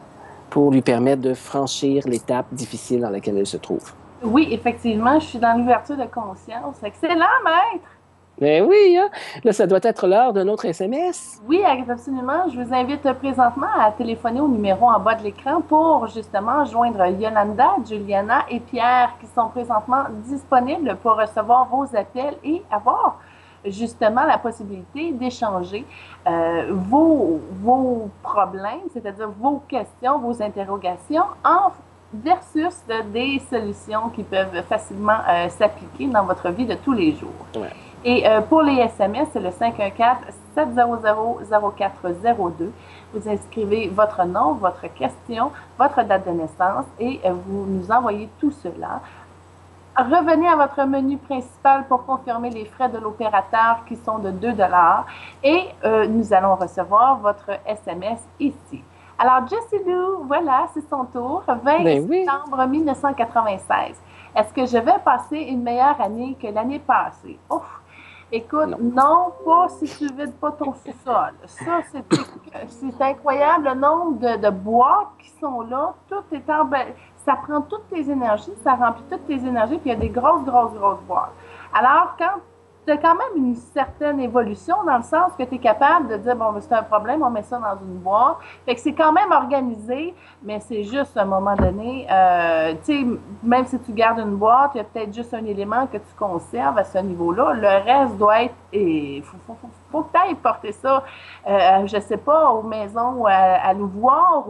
pour lui permettre de franchir l'étape difficile dans laquelle elle se trouve. Oui, effectivement, je suis dans l'ouverture de conscience. Excellent, maître! Ben oui, hein? Là, ça doit être l'heure d'un autre SMS. Oui, absolument. Je vous invite présentement à téléphoner au numéro en bas de l'écran pour justement joindre Yolanda, Juliana et Pierre qui sont présentement disponibles pour recevoir vos appels et avoir justement la possibilité d'échanger vos problèmes, c'est-à-dire vos questions, vos interrogations, versus des solutions qui peuvent facilement s'appliquer dans votre vie de tous les jours. Ouais. Et pour les SMS, c'est le 514-700-0402. Vous inscrivez votre nom, votre question, votre date de naissance et vous nous envoyez tout cela. Revenez à votre menu principal pour confirmer les frais de l'opérateur qui sont de 2 $ et nous allons recevoir votre SMS ici. Alors, Jessie Lou, voilà, c'est son tour. 20 septembre 1996. Est-ce que je vais passer une meilleure année que l'année passée? Ouf! Écoute, non, pas si tu vides pas ton sous-sol. Ça, c'est incroyable, le nombre de boîtes qui sont là. Tout est ça prend toutes tes énergies, ça remplit toutes tes énergies, puis il y a des grosses boîtes. Alors, quand tu as quand même une certaine évolution dans le sens que tu es capable de dire, bon, c'est un problème, on met ça dans une boîte. Fait que c'est quand même organisé, mais c'est juste à un moment donné, tu sais, même si tu gardes une boîte, il y a peut-être juste un élément que tu conserves à ce niveau-là. Le reste doit être, faut que tu ailles porter ça, je sais pas, aux maisons, à l'ouvroir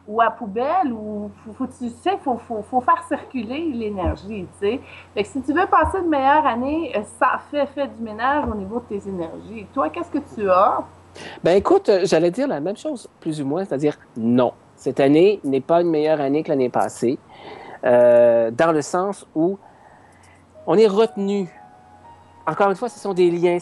ou à poubelle, ou tu sais, faut faire circuler l'énergie, tu sais. Fait que si tu veux passer une meilleure année, ça fait du ménage au niveau de tes énergies. Toi, qu'est-ce que tu as? Ben écoute, j'allais dire la même chose, plus ou moins, c'est-à-dire non. Cette année n'est pas une meilleure année que l'année passée, dans le sens où on est retenu. Encore une fois, ce sont des liens,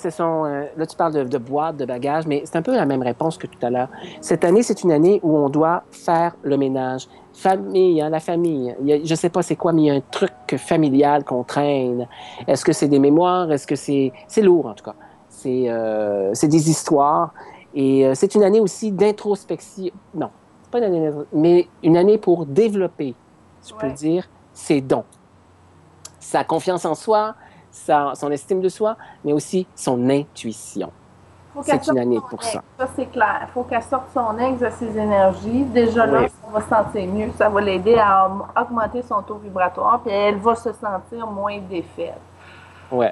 là tu parles de boîtes, de bagages, mais c'est un peu la même réponse que tout à l'heure. Cette année, c'est une année où on doit faire le ménage. Famille, hein, la famille. Je ne sais pas c'est quoi, mais il y a un truc familial qu'on traîne. Est-ce que c'est des mémoires? Est-ce que c'est lourd, en tout cas. C'est des histoires. Et c'est une année aussi d'introspection. Non, c'est pas une année mais une année pour développer, je peux dire, ses dons. Sa confiance en soi, son estime de soi, mais aussi son intuition. C'est une année pour ça. Ça, c'est clair. Il faut qu'elle sorte son ex de ses énergies. Déjà là, ça va se sentir mieux. Ça va l'aider à augmenter son taux vibratoire, puis elle va se sentir moins défaite. Oui.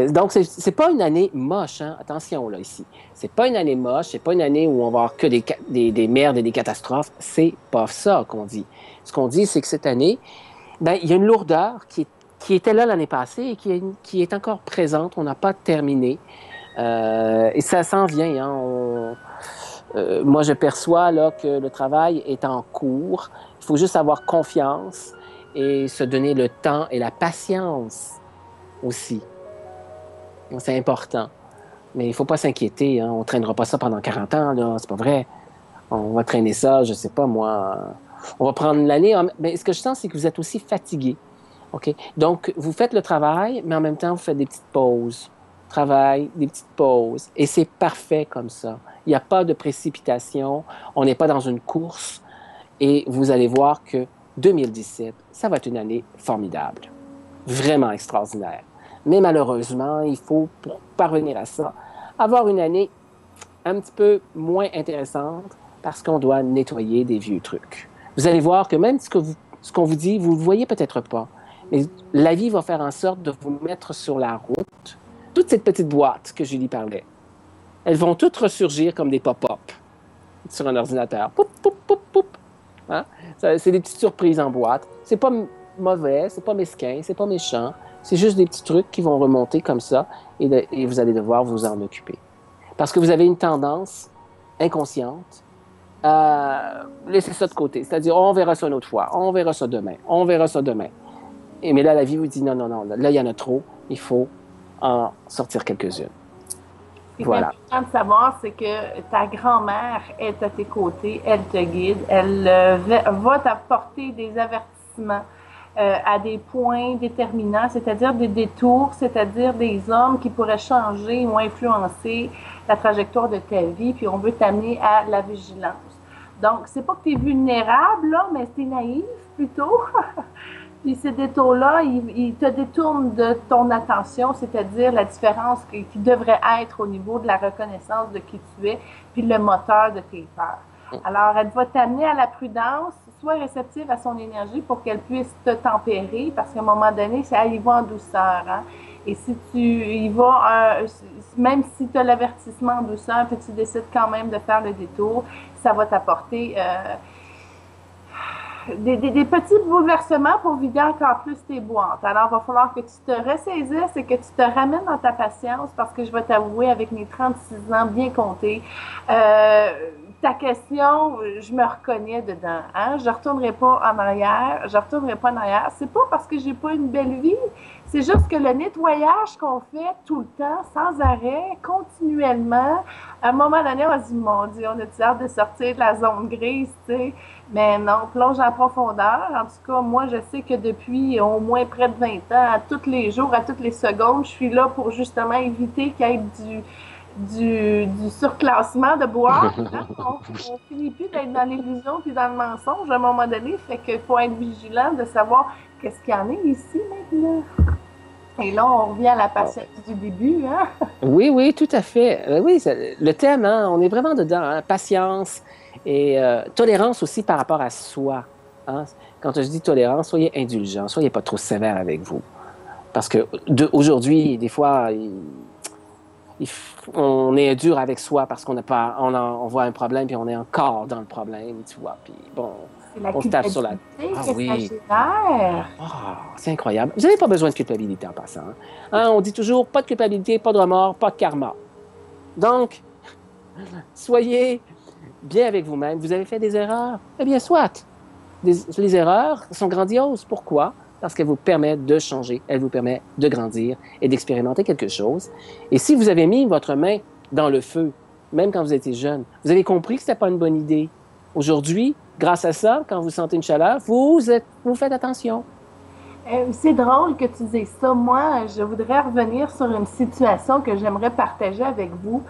Donc, c'est pas une année moche, hein? Attention, là, ici. C'est pas une année moche, c'est pas une année où on va avoir que des merdes et des catastrophes. C'est pas ça qu'on dit. Ce qu'on dit, c'est que cette année, ben, il y a une lourdeur qui était là l'année passée et qui est encore présente. On n'a pas terminé. Et ça s'en vient. Hein? Moi, je perçois là, que le travail est en cours. Il faut juste avoir confiance et se donner le temps et la patience aussi. C'est important. Mais il ne faut pas s'inquiéter. Hein? On ne traînera pas ça pendant 40 ans. Là. C'est pas vrai. On va traîner ça, je ne sais pas moi. On va prendre l'année. Mais ce que je sens, c'est que vous êtes aussi fatigué. OK? Donc, vous faites le travail, mais en même temps, vous faites des petites pauses. Travail, des petites pauses. Et c'est parfait comme ça. Il n'y a pas de précipitation. On n'est pas dans une course. Et vous allez voir que 2017, ça va être une année formidable. Vraiment extraordinaire. Mais malheureusement, il faut, pour parvenir à ça, avoir une année un petit peu moins intéressante parce qu'on doit nettoyer des vieux trucs. Vous allez voir que même ce qu'on vous dit, vous ne le voyez peut-être pas. Mais la vie va faire en sorte de vous mettre sur la route. Toutes ces petites boîtes que Julie parlait, elles vont toutes ressurgir comme des pop-up sur un ordinateur. Poup, poup, poup, poup. Hein? C'est des petites surprises en boîte. C'est pas mauvais, c'est pas mesquin, c'est pas méchant. C'est juste des petits trucs qui vont remonter comme ça et vous allez devoir vous en occuper. Parce que vous avez une tendance inconsciente à laisser ça de côté. C'est-à-dire, on verra ça une autre fois, on verra ça demain, on verra ça demain. Mais là, la vie vous dit non, là, il y en a trop, il faut en sortir quelques-unes. Ce qui est important de savoir, c'est que ta grand-mère est à tes côtés, elle te guide, elle va t'apporter des avertissements à des points déterminants, c'est-à-dire des détours, c'est-à-dire des hommes qui pourraient changer ou influencer la trajectoire de ta vie, puis on veut t'amener à la vigilance. Donc, c'est pas que tu es vulnérable, là, mais tu es naïf plutôt. Puis ces détours-là, ils te détournent de ton attention, c'est-à-dire la différence qui devrait être au niveau de la reconnaissance de qui tu es, puis le moteur de tes peurs. Alors, elle va t'amener à la prudence, sois réceptive à son énergie pour qu'elle puisse te tempérer, parce qu'à un moment donné, ça y va en douceur. Hein? Et si tu y vas, même si tu as l'avertissement en douceur, puis tu décides quand même de faire le détour, ça va t'apporter des petits bouleversements pour vider encore plus tes boîtes. Alors, il va falloir que tu te ressaisisses et que tu te ramènes dans ta patience parce que je vais t'avouer, avec mes 36 ans bien comptés, ta question, je me reconnais dedans. Hein? Je ne retournerai pas en arrière. Je retournerai pas en arrière. C'est pas parce que j'ai pas une belle vie. C'est juste que le nettoyage qu'on fait tout le temps, sans arrêt, continuellement, à un moment donné, on se dit, mon Dieu, on a hâte de sortir de la zone grise, tu sais. Mais non, plonge en profondeur. En tout cas, moi, je sais que depuis au moins près de 20 ans, à tous les jours, à toutes les secondes, je suis là pour justement éviter qu'il y ait du surclassement de boire. On finit plus d'être dans l'illusion puis dans le mensonge à un moment donné. Fait qu'il faut être vigilant de savoir qu'est-ce qu'il y en a ici maintenant. Et là, on revient à la patience du début. Hein? Oui, oui, tout à fait. Oui, le thème, hein, on est vraiment dedans. Hein, patience et tolérance aussi par rapport à soi. Hein. Quand je dis tolérance, soyez indulgents, soyez pas trop sévères avec vous. Parce que aujourd'hui, des fois, on est dur avec soi parce qu'on n'a pas, on voit un problème puis on est encore dans le problème, tu vois. Puis bon, on se tape sur la. Ah oui. Oh, c'est incroyable. Vous n'avez pas besoin de culpabilité en passant. Hein, on dit toujours pas de culpabilité, pas de remords, pas de karma. Donc, soyez bien avec vous-même. Vous avez fait des erreurs. Eh bien, soit. Les erreurs sont grandioses. Pourquoi? Parce qu'elles vous permettent de changer, elles vous permettent de grandir et d'expérimenter quelque chose. Et si vous avez mis votre main dans le feu, même quand vous étiez jeune, vous avez compris que ce n'était pas une bonne idée. Aujourd'hui, grâce à ça, quand vous sentez une chaleur, vous faites attention. C'est drôle que tu dises ça. Moi, je voudrais revenir sur une situation que j'aimerais partager avec vous.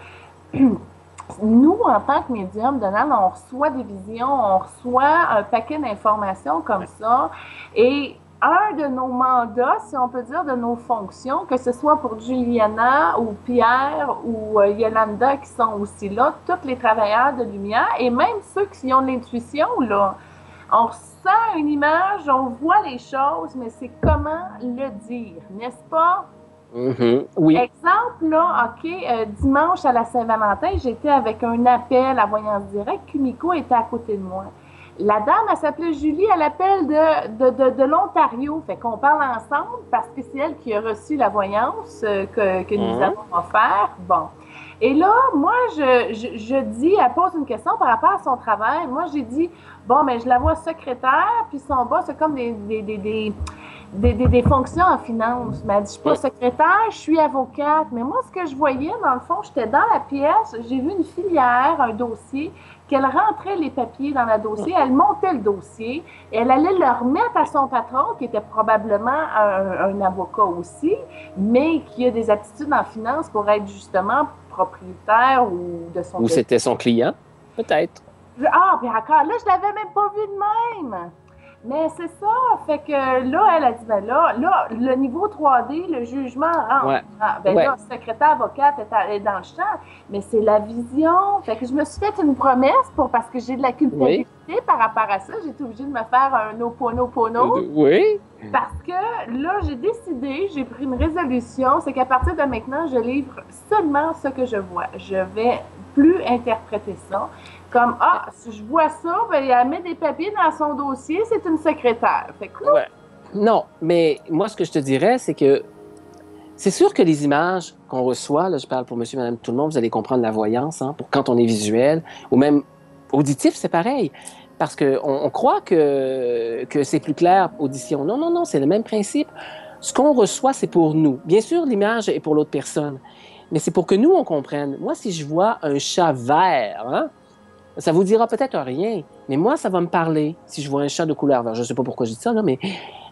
Nous, en tant que médium, Donald, on reçoit des visions, on reçoit un paquet d'informations comme ça. Et un de nos mandats, si on peut dire, de nos fonctions, que ce soit pour Juliana ou Pierre ou Yolanda qui sont aussi là, tous les travailleurs de lumière et même ceux qui ont de l'intuition, là, on ressent une image, on voit les choses, mais c'est comment le dire, n'est-ce pas? Mm-hmm. Oui. Exemple, là, OK, dimanche à la Saint-Valentin, j'étais avec un appel à Voyance Directe. Kumiko était à côté de moi. La dame, elle s'appelait Julie, elle appelle de l'Ontario. Fait qu'on parle ensemble parce que c'est elle qui a reçu la voyance que nous avons offert. Bon. Et là, moi, je dis, elle pose une question par rapport à son travail. Moi, j'ai dit, bon, mais je la vois secrétaire, puis son boss, c'est comme des fonctions en finance. Mais elle dit, je suis pas secrétaire, je suis avocate. Mais moi, ce que je voyais, dans le fond, j'étais dans la pièce, j'ai vu une filière, un dossier, qu'elle rentrait les papiers dans le dossier, elle montait le dossier, et elle allait le remettre à son patron, qui était probablement un avocat aussi, mais qui a des aptitudes en finance pour être justement propriétaire ou de son... Ou c'était son client, peut-être. Ah, puis encore, là, je l'avais même pas vu de même. Mais c'est ça, fait que là, elle a dit, ben là, le niveau 3D, le jugement rentre. Ouais. Ah, ben là, secrétaire avocate est dans le champ, mais c'est la vision. Fait que je me suis fait une promesse parce que j'ai de la culpabilité par rapport à ça. J'ai été obligée de me faire un oponopono. Oui. Parce que là, j'ai décidé, j'ai pris une résolution, c'est qu'à partir de maintenant, je livre seulement ce que je vois. Je vais plus interpréter ça comme, ah, si je vois ça, ben, elle met des papiers dans son dossier, c'est une secrétaire. Fait que, non, mais moi, ce que je te dirais, c'est que c'est sûr que les images qu'on reçoit, là, je parle pour monsieur, madame, tout le monde, vous allez comprendre la voyance, hein, pour quand on est visuel, ou même auditif, c'est pareil. Parce qu'on croit que c'est plus clair, audition. Non, non, non, c'est le même principe. Ce qu'on reçoit, c'est pour nous. Bien sûr, l'image est pour l'autre personne, mais c'est pour que nous, on comprenne. Moi, si je vois un chat vert, hein, ça vous dira peut-être rien, mais moi, ça va me parler si je vois un chat de couleur vert. Je ne sais pas pourquoi je dis ça, là, mais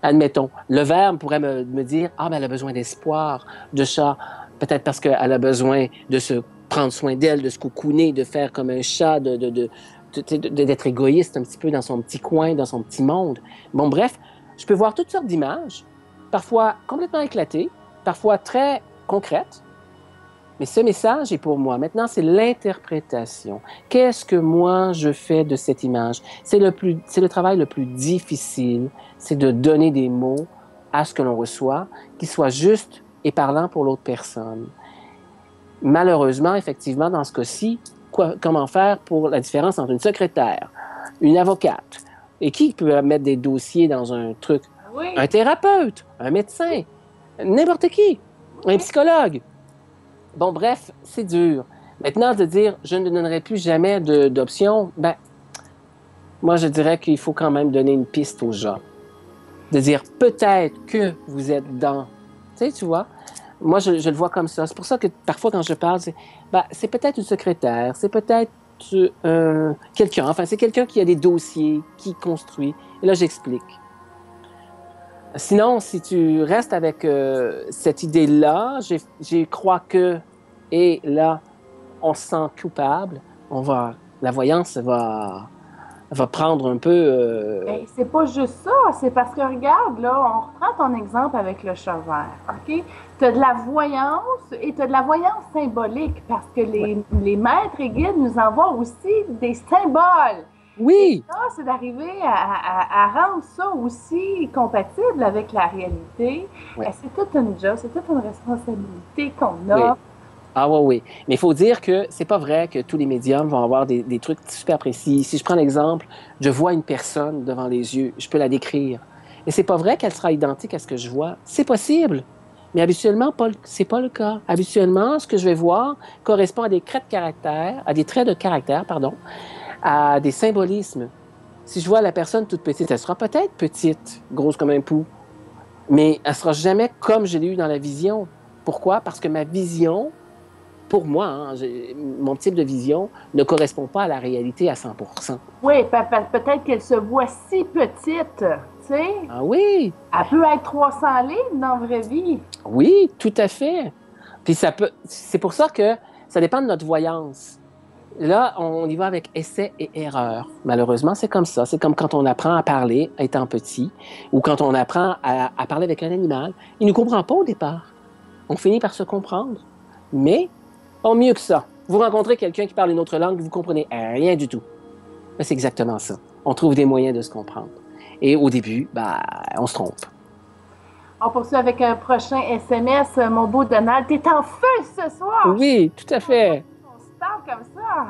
admettons. Le vert pourrait me dire, ah, ben elle a besoin d'espoir, de chat. Peut-être parce qu'elle a besoin de se prendre soin d'elle, de se cocooner, de faire comme un chat, d'être égoïste un petit peu dans son petit coin, dans son petit monde. Bon, bref, je peux voir toutes sortes d'images, parfois complètement éclatées, parfois très concrètes. Mais ce message est pour moi. Maintenant, c'est l'interprétation. Qu'est-ce que moi, je fais de cette image? C'est le travail le plus difficile, c'est de donner des mots à ce que l'on reçoit, qui soient justes est parlant pour l'autre personne. Malheureusement, effectivement, dans ce cas-ci, comment faire pour la différence entre une secrétaire, une avocate, et qui peut mettre des dossiers dans un truc? Oui. Un thérapeute, un médecin, n'importe qui, un psychologue. Bon, bref, c'est dur. Maintenant, de dire « je ne donnerai plus jamais d'option », ben, moi, je dirais qu'il faut quand même donner une piste aux gens. De dire « peut-être que vous êtes dans… » Tu vois? Moi, je le vois comme ça. C'est pour ça que parfois, quand je parle, c'est peut-être une secrétaire, c'est peut-être quelqu'un. Enfin, c'est quelqu'un qui a des dossiers, qui construit. Et là, j'explique. Sinon, si tu restes avec cette idée-là, j'y crois que… Et là, on se sent coupable, la voyance va prendre un peu… Ben, c'est pas juste ça, c'est parce que regarde, là, on reprend ton exemple avec le chat vert, OK? Tu as de la voyance et tu as de la voyance symbolique parce que les maîtres et guides nous envoient aussi des symboles. Oui! Et ça, c'est d'arriver à rendre ça aussi compatible avec la réalité. Oui. C'est toute une job, c'est toute une responsabilité qu'on a. Oui. Ah oui. Mais il faut dire que c'est pas vrai que tous les médiums vont avoir des trucs super précis. Si je prends l'exemple, je vois une personne devant les yeux, je peux la décrire. Et c'est pas vrai qu'elle sera identique à ce que je vois. C'est possible. Mais habituellement, c'est pas le cas. Habituellement, ce que je vais voir correspond à des traits de caractère, à des symbolismes. Si je vois la personne toute petite, elle sera peut-être petite, grosse comme un pou, mais elle sera jamais comme je l'ai eu dans la vision. Pourquoi? Parce que ma vision, pour moi, mon type de vision ne correspond pas à la réalité à 100%. Oui, peut-être qu'elle se voit si petite, tu sais. Ah oui? Elle peut être 300 livres dans la vraie vie. Oui, tout à fait. Puis c'est pour ça que ça dépend de notre voyance. Là, on y va avec essai et erreur. Malheureusement, c'est comme ça. C'est comme quand on apprend à parler étant petit ou quand on apprend à parler avec un animal. Il ne nous comprend pas au départ. On finit par se comprendre. Mais, mieux que ça. Vous rencontrez quelqu'un qui parle une autre langue, vous comprenez rien du tout. Ben, c'est exactement ça. On trouve des moyens de se comprendre. Et au début, on se trompe. On poursuit avec un prochain SMS. Mon beau Donald, t'es en feu ce soir! Oui, tout à fait. On se parle comme ça.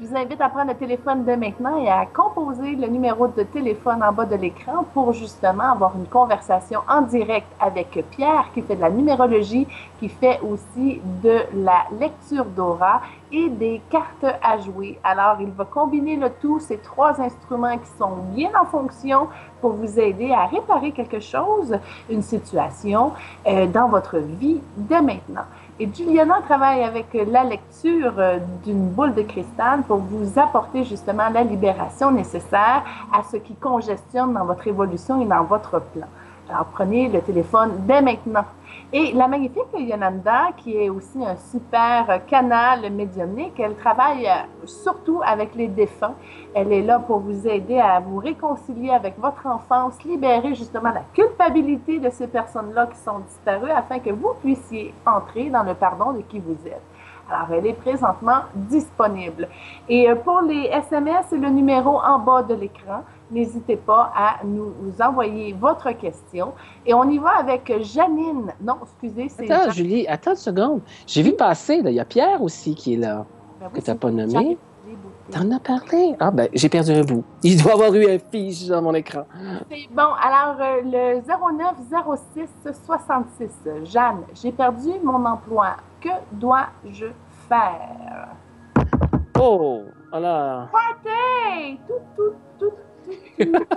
Je vous invite à prendre le téléphone dès maintenant et à composer le numéro de téléphone en bas de l'écran pour justement avoir une conversation en direct avec Pierre qui fait de la numérologie, qui fait aussi de la lecture d'aura et des cartes à jouer. Alors, il va combiner le tout, ces trois instruments qui sont bien en fonction pour vous aider à réparer quelque chose, une situation dans votre vie dès maintenant. Et Juliana travaille avec la lecture d'une boule de cristal pour vous apporter justement la libération nécessaire à ce qui congestionne dans votre évolution et dans votre plan. Alors, prenez le téléphone dès maintenant. Et la magnifique Yolanda, qui est aussi un super canal médiumnique, elle travaille surtout avec les défunts. Elle est là pour vous aider à vous réconcilier avec votre enfance, libérer justement la culpabilité de ces personnes-là qui sont disparues afin que vous puissiez entrer dans le pardon de qui vous êtes. Alors, elle est présentement disponible. Et pour les SMS, c'est le numéro en bas de l'écran. N'hésitez pas à nous envoyer votre question. Et on y va avec Janine. Non, excusez, c'est... Attends, Julie, attends une seconde. J'ai vu passer, là, il y a Pierre aussi qui est là, que tu n'as pas nommé. T'en as parlé? Ah, j'ai perdu un bout. Il doit avoir eu un fiche dans mon écran. C'est bon. Alors, le 090666. Jeanne, j'ai perdu mon emploi. Que dois-je faire? Oh, alors... Party! Tout.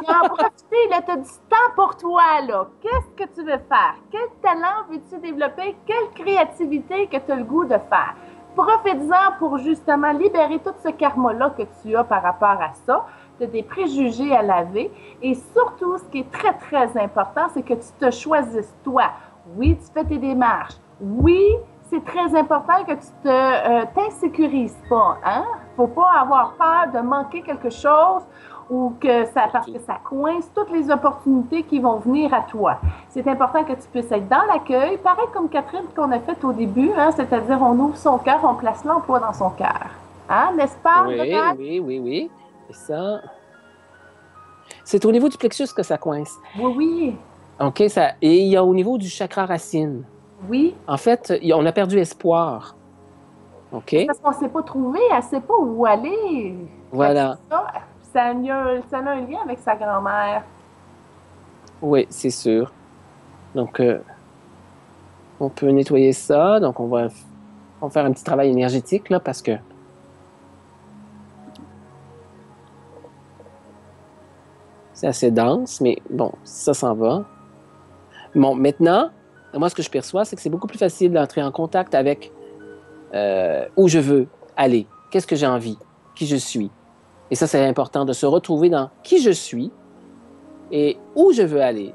En profiter, là, tu as du temps pour toi, là. Qu'est-ce que tu veux faire? Quel talent veux-tu développer? Quelle créativité que tu as le goût de faire? Profite-en pour justement libérer tout ce karma-là que tu as par rapport à ça. Tu as des préjugés à laver. Et surtout, ce qui est très, très important, c'est que tu te choisisses toi. Oui, tu fais tes démarches. Oui, c'est très important que tu t'insécurises pas. Hein? Faut pas avoir peur de manquer quelque chose ou parce que ça coince toutes les opportunités qui vont venir à toi. C'est important que tu puisses être dans l'accueil, pareil comme Catherine qu'on a fait au début, hein, c'est-à-dire on ouvre son cœur, on place l'emploi dans son cœur. Hein, n'est-ce pas? Oui. C'est ça. C'est au niveau du plexus que ça coince. Oui. OK, et il y a au niveau du chakra racine. Oui. En fait, on a perdu espoir. OK? C'est parce qu'on ne s'est pas trouvé, elle ne sait pas où aller. Fait que Voilà. ça a un lien avec sa grand-mère. Oui, c'est sûr. Donc, on peut nettoyer ça. Donc, on va faire un petit travail énergétique, là, parce que c'est assez dense, mais bon, ça s'en va. Bon, maintenant, moi, ce que je perçois, c'est que c'est beaucoup plus facile d'entrer en contact avec où je veux aller, qu'est-ce que j'ai envie, qui je suis. Et ça, c'est important de se retrouver dans qui je suis et où je veux aller.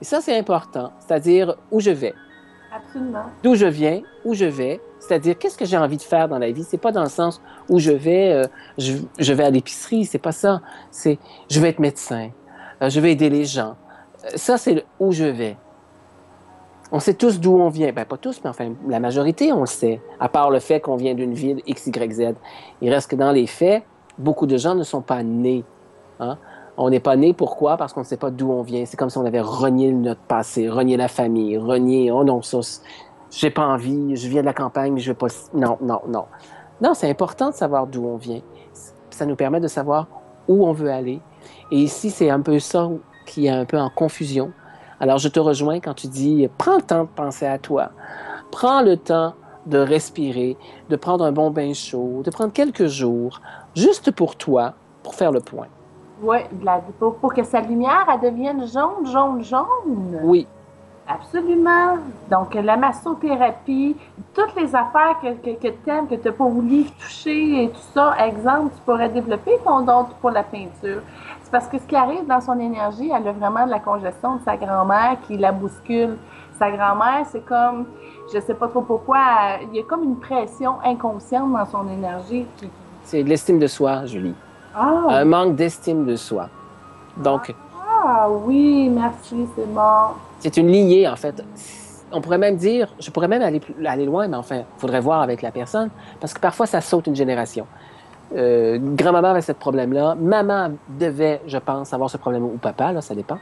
Et ça, c'est important, c'est-à-dire où je vais, Absolument. d'où je viens, où je vais, c'est-à-dire qu'est-ce que j'ai envie de faire dans la vie. C'est pas dans le sens où je vais, je vais à l'épicerie, c'est pas ça. C'est je vais être médecin, je vais aider les gens. Ça, c'est où je vais. On sait tous d'où on vient. Ben, pas tous, mais enfin, la majorité, on le sait. À part le fait qu'on vient d'une ville X, Y, Z. Il reste que dans les faits, beaucoup de gens ne sont pas nés. Hein? On n'est pas né, pourquoi? Parce qu'on ne sait pas d'où on vient. C'est comme si on avait renié notre passé, renié la famille, renié, oh non, ça, j'ai pas envie, je viens de la campagne, mais je veux pas. Non, non, non. Non, c'est important de savoir d'où on vient. Ça nous permet de savoir où on veut aller. Et ici, c'est un peu ça qui est un peu en confusion. Alors, je te rejoins quand tu dis, prends le temps de penser à toi. Prends le temps de respirer, de prendre un bon bain chaud, de prendre quelques jours, juste pour toi, pour faire le point. Oui, pour que sa lumière, elle devienne jaune, jaune, jaune. Oui, Absolument. Donc, la massothérapie, toutes les affaires que tu aimes, que tu n'as pas voulu toucher et tout ça, exemple, tu pourrais développer ton don pour la peinture. C'est parce que ce qui arrive dans son énergie, elle a vraiment de la congestion de sa grand-mère qui la bouscule. Sa grand-mère, c'est comme, je ne sais pas trop pourquoi, il y a comme une pression inconsciente dans son énergie. c'est de l'estime de soi, Julie. Ah, Un manque d'estime de soi. Donc, ah oui, merci, c'est bon. c'est une lignée, en fait. On pourrait même dire, je pourrais même aller loin, mais enfin, il faudrait voir avec la personne, parce que parfois, ça saute une génération. Grand-maman avait ce problème-là. Maman devait, je pense, avoir ce problème, ou papa, là, ça dépend.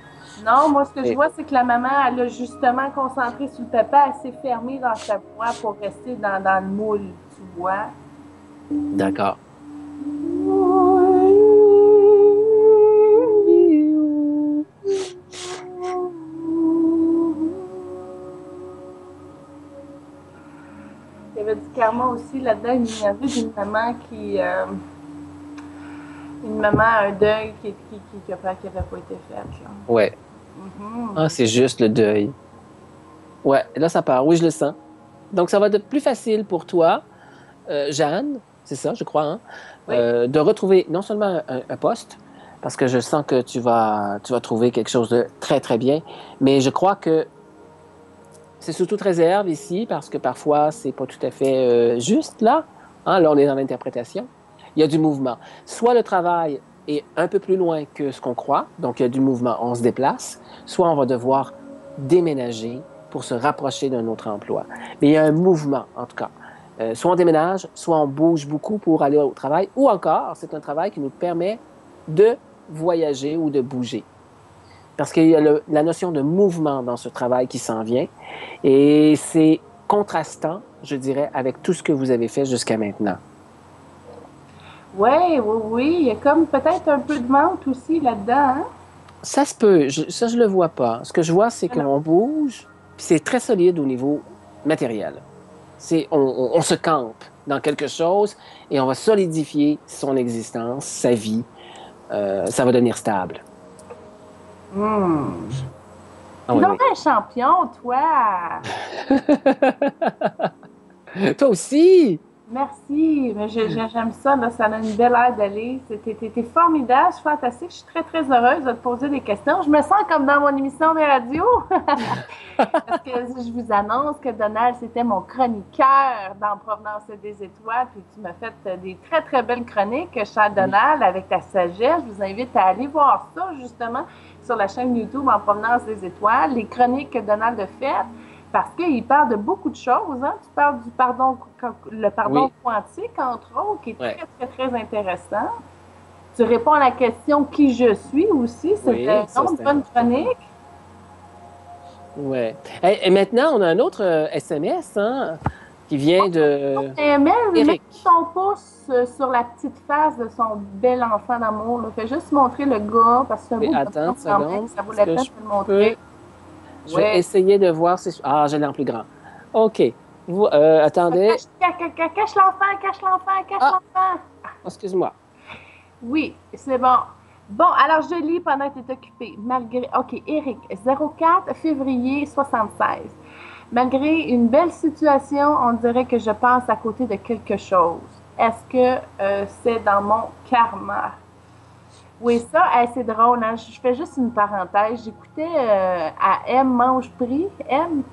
Non, moi, ce que je Et, vois, c'est que la maman, elle a justement concentré sur le papa, elle s'est fermée dans sa voix pour rester dans le moule, tu vois. d'accord. Il y avait du karma aussi là-dedans, une énergie d'une maman une maman, un deuil qui n'avait pas été fait, là. Ouais. Ah, c'est juste le deuil. Ouais, là, ça part. Oui, je le sens. Donc, ça va être plus facile pour toi, Jeanne, c'est ça, je crois, hein, Oui. de retrouver non seulement un poste, parce que je sens que tu vas trouver quelque chose de très, très bien, mais je crois que c'est sous toute réserve ici, parce que parfois, c'est pas tout à fait juste, là. Hein, là, on est dans l'interprétation. Il y a du mouvement. Soit le travail est un peu plus loin que ce qu'on croit, donc il y a du mouvement, on se déplace, soit on va devoir déménager pour se rapprocher d'un autre emploi. Mais il y a un mouvement, en tout cas. Soit on déménage, soit on bouge beaucoup pour aller au travail, ou encore, c'est un travail qui nous permet de voyager ou de bouger. Parce qu'il y a la notion de mouvement dans ce travail qui s'en vient, et c'est contrastant, je dirais, avec tout ce que vous avez fait jusqu'à maintenant. Oui, oui, oui. Il y a comme peut-être un peu de vente aussi là-dedans, hein? Ça se peut, ça je le vois pas. Ce que je vois, c'est qu'on bouge, puis c'est très solide au niveau matériel. On se campe dans quelque chose et on va solidifier son existence, sa vie. Ça va devenir stable. Ah Tu es oui, donc un champion, toi! oui. Toi aussi! Merci, mais j'aime ça, là, ça a une belle air d'aller. T'es formidable, je suis fantastique, je suis très, très heureuse de te poser des questions. Je me sens comme dans mon émission de radio. Parce que je vous annonce que Donald, c'était mon chroniqueur dans Provenance des étoiles, puis tu m'as fait des très, très belles chroniques, cher Donald, avec ta sagesse. Je vous invite à aller voir ça, justement, sur la chaîne YouTube En Provenance des étoiles, les chroniques que Donald a faites. Parce qu'il parle de beaucoup de choses. Hein? Tu parles du le pardon quantique, entre autres, qui est très, très, très intéressant. Tu réponds à la question « Qui je suis » aussi. C'est une bonne chronique. Ouais. Et maintenant, on a un autre SMS hein, qui vient de Mel met Eric. son pouce sur la petite face de son bel enfant d'amour. Là. Fait juste montrer le gars, parce que c'est un beau Attends bonhomme une quand même, seconde. ça vaut Est-ce la que peine je de le peux... montrer. Je vais Ouais. essayer de voir si... Ah, je l'ai en plus grand. OK. Attendez. Cache l'enfant, cache l'enfant, cache Ah, l'enfant. excuse-moi. Oui, c'est bon. Bon, alors je lis pendant que tu es occupé. Malgré. OK, Eric, 04 février 76. Malgré une belle situation, on dirait que je passe à côté de quelque chose. Est-ce que c'est dans mon karma? Oui, ça, hey, c'est drôle. Hein? Je fais juste une parenthèse. J'écoutais à M Mange Prix. M?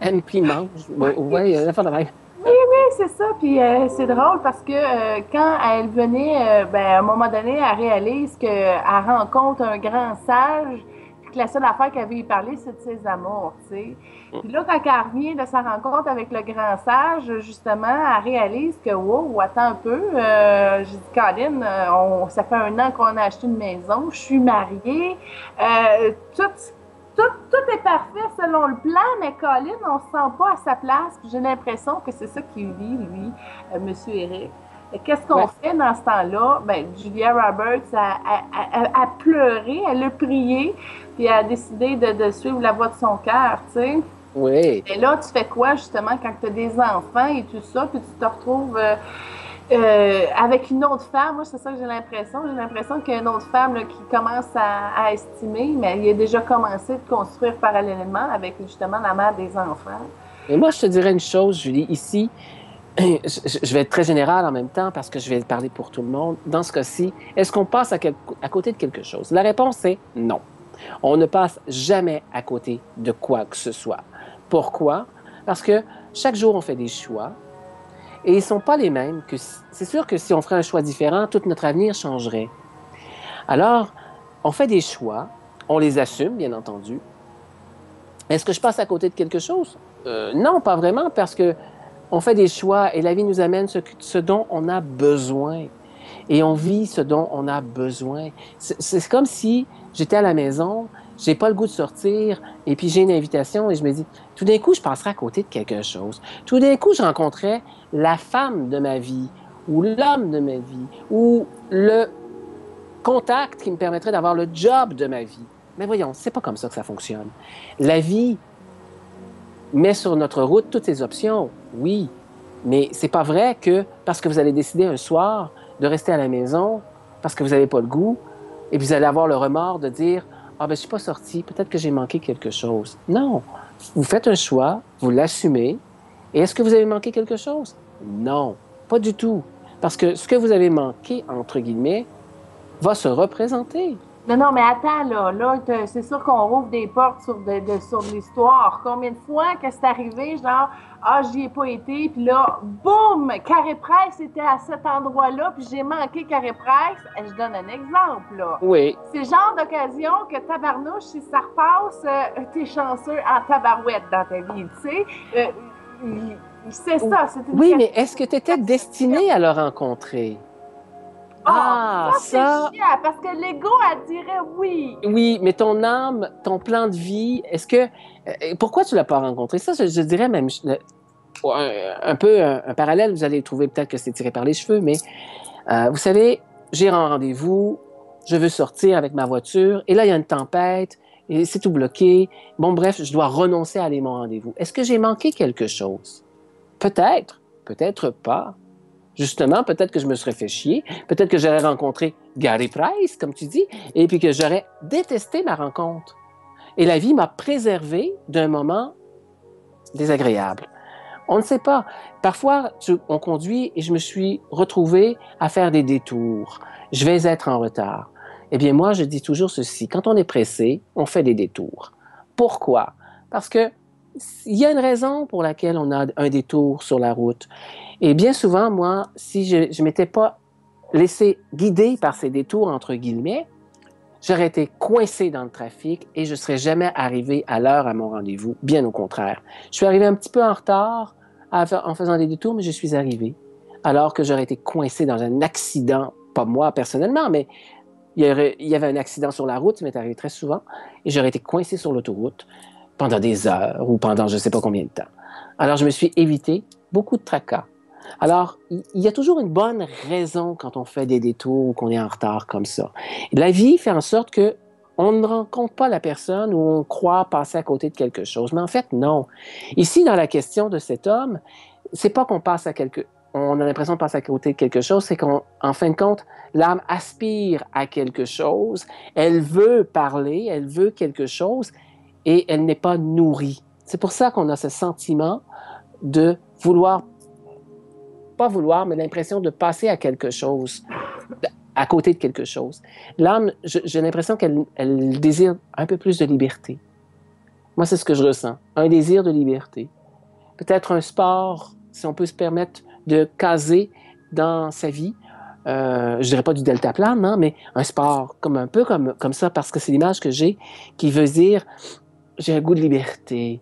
MP mange. Ouais, la fin de même. Oui, oui, c'est ça. Puis c'est drôle parce que quand elle venait, ben, à un moment donné, elle réalise qu'elle rencontre un grand sage, puis que la seule affaire qu'elle veut lui parler, c'est de ses amours, tu sais. Puis là, quand elle revient de sa rencontre avec le grand sage, justement, elle réalise que, wow, attends un peu, j'ai dit, Colin, ça fait 1 an qu'on a acheté une maison, je suis mariée, tout tout est parfait selon le plan, mais Colin, on ne se sent pas à sa place. J'ai l'impression que c'est ça qu'il vit, lui, Monsieur Eric. Qu'est-ce qu'on Ouais. fait dans ce temps-là? Ben, Julia Roberts a pleuré, elle a prié, puis elle a décidé de suivre la voie de son cœur, tu sais. Oui. Et là, tu fais quoi, justement, quand tu as des enfants et tout ça, puis tu te retrouves avec une autre femme, moi, c'est ça que j'ai l'impression. J'ai l'impression qu'il y a une autre femme là, qui commence à estimer, mais il a déjà commencé de construire parallèlement avec justement la mère des enfants. Et moi, je te dirais une chose, Julie. Ici, je vais être très général en même temps parce que je vais parler pour tout le monde. Dans ce cas-ci, est-ce qu'on passe à côté de quelque chose? La réponse est non. On ne passe jamais à côté de quoi que ce soit. Pourquoi? Parce que chaque jour, on fait des choix et ils ne sont pas les mêmes. C'est sûr que si on ferait un choix différent, tout notre avenir changerait. Alors, on fait des choix, on les assume, bien entendu. Est-ce que je passe à côté de quelque chose? Non, pas vraiment, parce que on fait des choix et la vie nous amène ce dont on a besoin. Et on vit ce dont on a besoin. C'est comme si j'étais à la maison, j'ai pas le goût de sortir, et puis j'ai une invitation et je me dis, tout d'un coup, je passerai à côté de quelque chose. Tout d'un coup, je rencontrais la femme de ma vie, ou l'homme de ma vie, ou le contact qui me permettrait d'avoir le job de ma vie. Mais voyons, c'est pas comme ça que ça fonctionne. La vie met sur notre route toutes ces options, oui, mais c'est pas vrai que parce que vous allez décider un soir de rester à la maison, parce que vous n'avez pas le goût, et vous allez avoir le remords de dire ah ben je suis pas sorti, peut-être que j'ai manqué quelque chose. Non, vous faites un choix, vous l'assumez, et est-ce que vous avez manqué quelque chose? Non, pas du tout, parce que ce que vous avez manqué entre guillemets va se représenter. Non, non, mais attends, c'est sûr qu'on rouvre des portes sur l'histoire. Combien de fois que c'est arrivé, genre, ah, j'y ai pas été, puis là, boum, Carré Price était à cet endroit-là, puis j'ai manqué Carré Price. Je donne un exemple, là. Oui, C'est le genre d'occasion que tabarnouche, si ça repasse, t'es chanceux en tabarouette dans ta vie, tu sais. C'est ça, c'est une oui, question. mais est-ce que tu étais destiné à le rencontrer? Ah, C'est ça, chiant, parce que l'ego, elle dirait oui. oui, mais ton âme, ton plan de vie, est-ce que... pourquoi tu l'as pas rencontré? Ça, je dirais même un peu un parallèle, vous allez trouver peut-être que c'est tiré par les cheveux, mais vous savez, j'ai un rendez-vous, je veux sortir avec ma voiture, et là, il y a une tempête, et c'est tout bloqué. Bon, bref, je dois renoncer à aller à mon rendez-vous. Est-ce que j'ai manqué quelque chose? Peut-être, peut-être pas. Justement, peut-être que je me serais fait chier, peut-être que j'aurais rencontré Gary Price, comme tu dis, et puis que j'aurais détesté ma rencontre. Et la vie m'a préservé d'un moment désagréable. On ne sait pas. Parfois, on conduit et je me suis retrouvé à faire des détours. Je vais être en retard. Eh bien, moi, je dis toujours ceci. Quand on est pressé, on fait des détours. Pourquoi? Parce que il y a une raison pour laquelle on a un détour sur la route. Et bien souvent, moi, si je ne m'étais pas laissé guider par ces détours, entre guillemets, j'aurais été coincé dans le trafic et je ne serais jamais arrivé à l'heure à mon rendez-vous. Bien au contraire. Je suis arrivé un petit peu en retard en faisant des détours, mais je suis arrivé. Alors que j'aurais été coincé dans un accident, pas moi personnellement, mais il y avait un accident sur la route, ça m'est arrivé très souvent, et j'aurais été coincé sur l'autoroute pendant des heures ou pendant je ne sais pas combien de temps. Alors, je me suis évité beaucoup de tracas. Alors, il y a toujours une bonne raison quand on fait des détours ou qu'on est en retard comme ça. La vie fait en sorte que on ne rencontre pas la personne ou on croit passer à côté de quelque chose. Mais en fait, non. Ici, dans la question de cet homme, c'est pas qu'on passe à on a l'impression de passer à côté de quelque chose, c'est qu'en fin de compte, l'âme aspire à quelque chose, elle veut parler, elle veut quelque chose et elle n'est pas nourrie. C'est pour ça qu'on a ce sentiment de vouloir, pas vouloir, mais l'impression de passer à quelque chose, à côté de quelque chose. L'âme, j'ai l'impression qu'elle désire un peu plus de liberté. Moi, c'est ce que je ressens, un désir de liberté. Peut-être un sport, si on peut se permettre de caser dans sa vie, je dirais pas du deltaplane, non, mais un sport, un peu comme ça, parce que c'est l'image que j'ai, qui veut dire, j'ai un goût de liberté,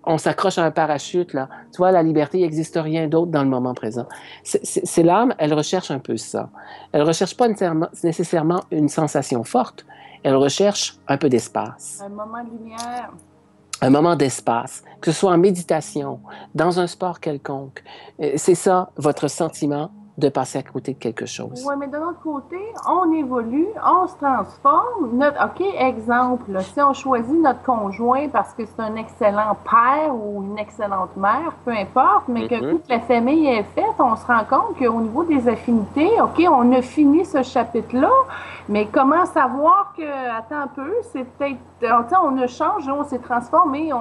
on s'accroche à un parachute, là. Tu vois, la liberté, il n'existe rien d'autre dans le moment présent. C'est l'âme, elle recherche un peu ça. Elle ne recherche pas nécessairement une sensation forte, elle recherche un peu d'espace. Un moment de lumière. Un moment d'espace, que ce soit en méditation, dans un sport quelconque. C'est ça, votre sentiment de passer à côté de quelque chose. Oui, mais de l'autre côté, on évolue, on se transforme. OK, exemple, là, si on choisit notre conjoint parce que c'est un excellent père ou une excellente mère, peu importe, mais que toute la famille est faite, on se rend compte qu'au niveau des affinités, OK, on a fini ce chapitre-là, mais comment savoir que, attends un peu, c'est peut-être, on a changé, on s'est transformé,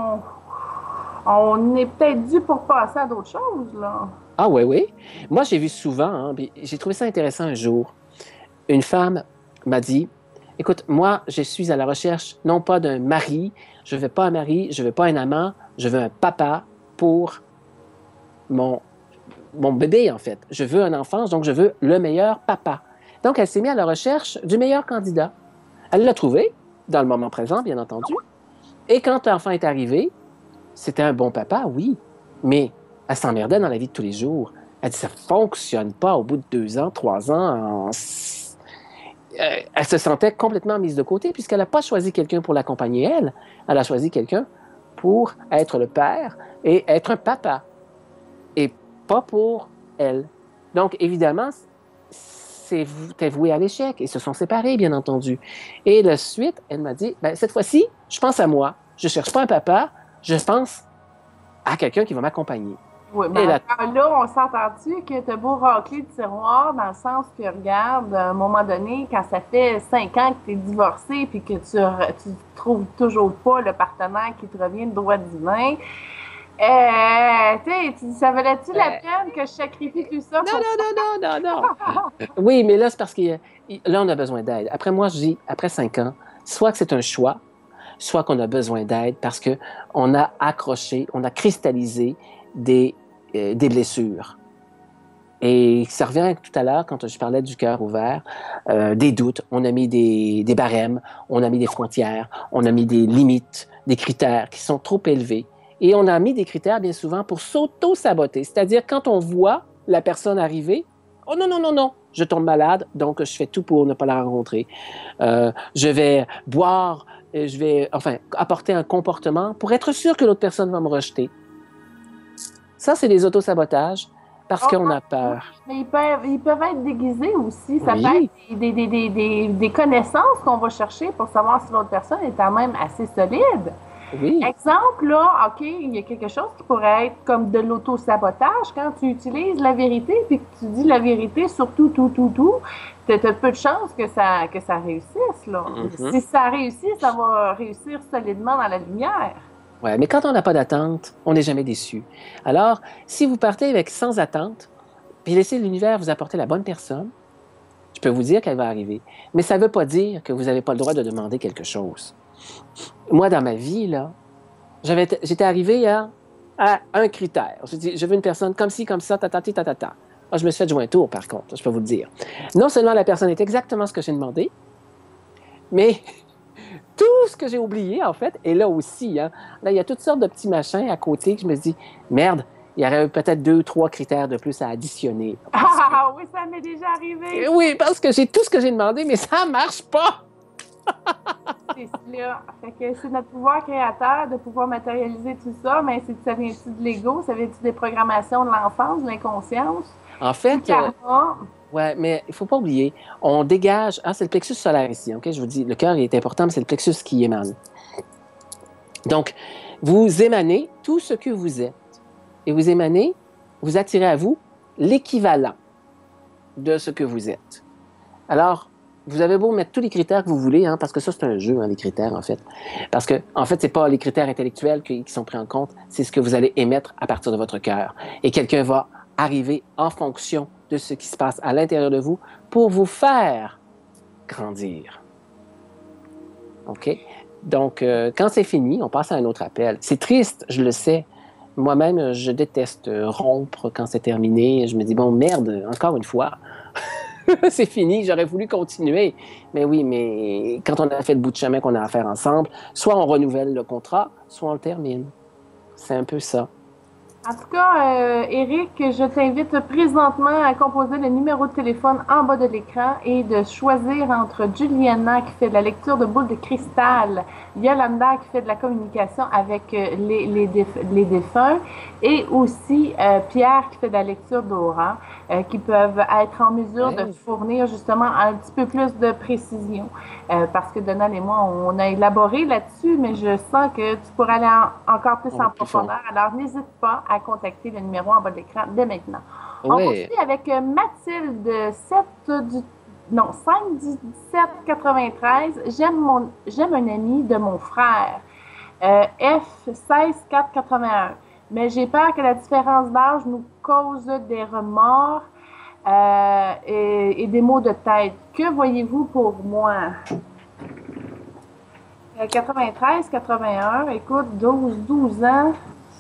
on est peut-être dû pour passer à d'autres choses, là. Ah oui, oui. Moi, j'ai vu souvent, hein, j'ai trouvé ça intéressant un jour. Une femme m'a dit, écoute, moi, je suis à la recherche non pas d'un mari, je ne veux pas un mari, je ne veux pas un amant, je veux un papa pour mon bébé, en fait. Je veux un enfant, donc je veux le meilleur papa. Donc, elle s'est mise à la recherche du meilleur candidat. Elle l'a trouvé, dans le moment présent, bien entendu. Et quand l'enfant est arrivé, c'était un bon papa, oui, mais elle s'emmerdait dans la vie de tous les jours. Elle dit, ça ne fonctionne pas au bout de 2 ans, 3 ans. Elle se sentait complètement mise de côté puisqu'elle n'a pas choisi quelqu'un pour l'accompagner, elle. Elle a choisi quelqu'un pour être le père et être un papa. Et pas pour elle. Donc, évidemment, c'était voué à l'échec. Ils se sont séparés, bien entendu. Et la suite, elle m'a dit, cette fois-ci, je pense à moi. Je ne cherche pas un papa, je pense à quelqu'un qui va m'accompagner. Oui, mais là, on s'entend-tu que tu as beau racler le tiroir dans le sens que, regarde, à un moment donné, quand ça fait 5 ans que tu es divorcé puis que tu trouves toujours pas le partenaire qui te revient de droit divin, ça valait-tu la peine que je sacrifie tout ça? Non. Oui, mais là, c'est parce que là, on a besoin d'aide. Après, moi, je dis, après 5 ans, soit que c'est un choix, soit qu'on a besoin d'aide parce qu'on a accroché, on a cristallisé des blessures. Et ça revient tout à l'heure, quand je parlais du cœur ouvert, des doutes. On a mis des barèmes, on a mis des frontières, on a mis des limites, des critères qui sont trop élevés. Et on a mis des critères, bien souvent, pour s'auto-saboter. C'est-à-dire, quand on voit la personne arriver, « Oh non, je tombe malade, donc je fais tout pour ne pas la rencontrer. Je vais boire, je vais, apporter un comportement pour être sûr que l'autre personne va me rejeter. » Ça, c'est des autosabotages parce qu'on a peur. Mais ils peuvent être déguisés aussi. Ça peut être des connaissances qu'on va chercher pour savoir si l'autre personne est quand même assez solide. Oui. Exemple, là, OK, il y a quelque chose qui pourrait être comme de l'autosabotage. Quand tu utilises la vérité puis que tu dis la vérité sur tout, tu as peu de chances que ça réussisse, là. Si ça réussit, ça va réussir solidement dans la lumière. Oui, mais quand on n'a pas d'attente, on n'est jamais déçu. Alors, si vous partez avec sans attente, puis laissez l'univers vous apporter la bonne personne, je peux vous dire qu'elle va arriver. Mais ça ne veut pas dire que vous n'avez pas le droit de demander quelque chose. Moi, dans ma vie, là, j'étais arrivé à un critère. Je dis, je veux une personne comme ci, comme ça, tatati, tatata. Ah, je me suis fait jouer un tour, par contre, je peux vous le dire. Non seulement la personne est exactement ce que j'ai demandé, mais tout ce que j'ai oublié, en fait, est là aussi. Hein. Là, il y a toutes sortes de petits machins à côté que je me dis, merde, il y aurait peut-être 2 ou 3 critères de plus à additionner. Oui, ça m'est déjà arrivé. Oui, parce que j'ai tout ce que j'ai demandé, mais ça marche pas. C'est cela. Fait que c'est notre pouvoir créateur de pouvoir matérialiser tout ça, mais ça vient-tu de l'ego, ça vient-tu des programmations de l'enfance, de l'inconscience, En du fait, karma? ouais, mais il ne faut pas oublier, on dégage. Ah, c'est le plexus solaire ici, OK? Je vous dis, le cœur est important, mais c'est le plexus qui émane. Donc, vous émanez tout ce que vous êtes. Et vous émanez, vous attirez à vous l'équivalent de ce que vous êtes. Alors, vous avez beau mettre tous les critères que vous voulez, hein, parce que ça, c'est un jeu, hein, les critères, en fait. Parce que, en fait, c'est pas les critères intellectuels qui sont pris en compte, c'est ce que vous allez émettre à partir de votre cœur. Et quelqu'un va arriver en fonction de ce qui se passe à l'intérieur de vous pour vous faire grandir. OK? Donc, quand c'est fini, on passe à un autre appel. C'est triste, je le sais. Moi-même, je déteste rompre quand c'est terminé. Je me dis, bon, merde, encore une fois. C'est fini, j'aurais voulu continuer. Mais oui, mais quand on a fait le bout de chemin qu'on a à faire ensemble, soit on renouvelle le contrat, soit on le termine. C'est un peu ça. En tout cas, Eric, je t'invite présentement à composer le numéro de téléphone en bas de l'écran et de choisir entre Juliana qui fait de la lecture de boules de cristal, Yolanda qui fait de la communication avec les défunts et aussi Pierre qui fait de la lecture d'aura, qui peuvent être en mesure de fournir justement un petit peu plus de précision. Parce que Donald et moi, on a élaboré là-dessus, mais je sens que tu pourrais aller encore plus en profondeur. Alors, n'hésite pas à contacter le numéro en bas de l'écran dès maintenant. On poursuit avec Mathilde 5 du 17 93. J'aime un ami de mon frère. F 16 4 81. Mais j'ai peur que la différence d'âge nous cause des remords et des maux de tête. Que voyez-vous pour moi? 93, 81, écoute, 12 ans.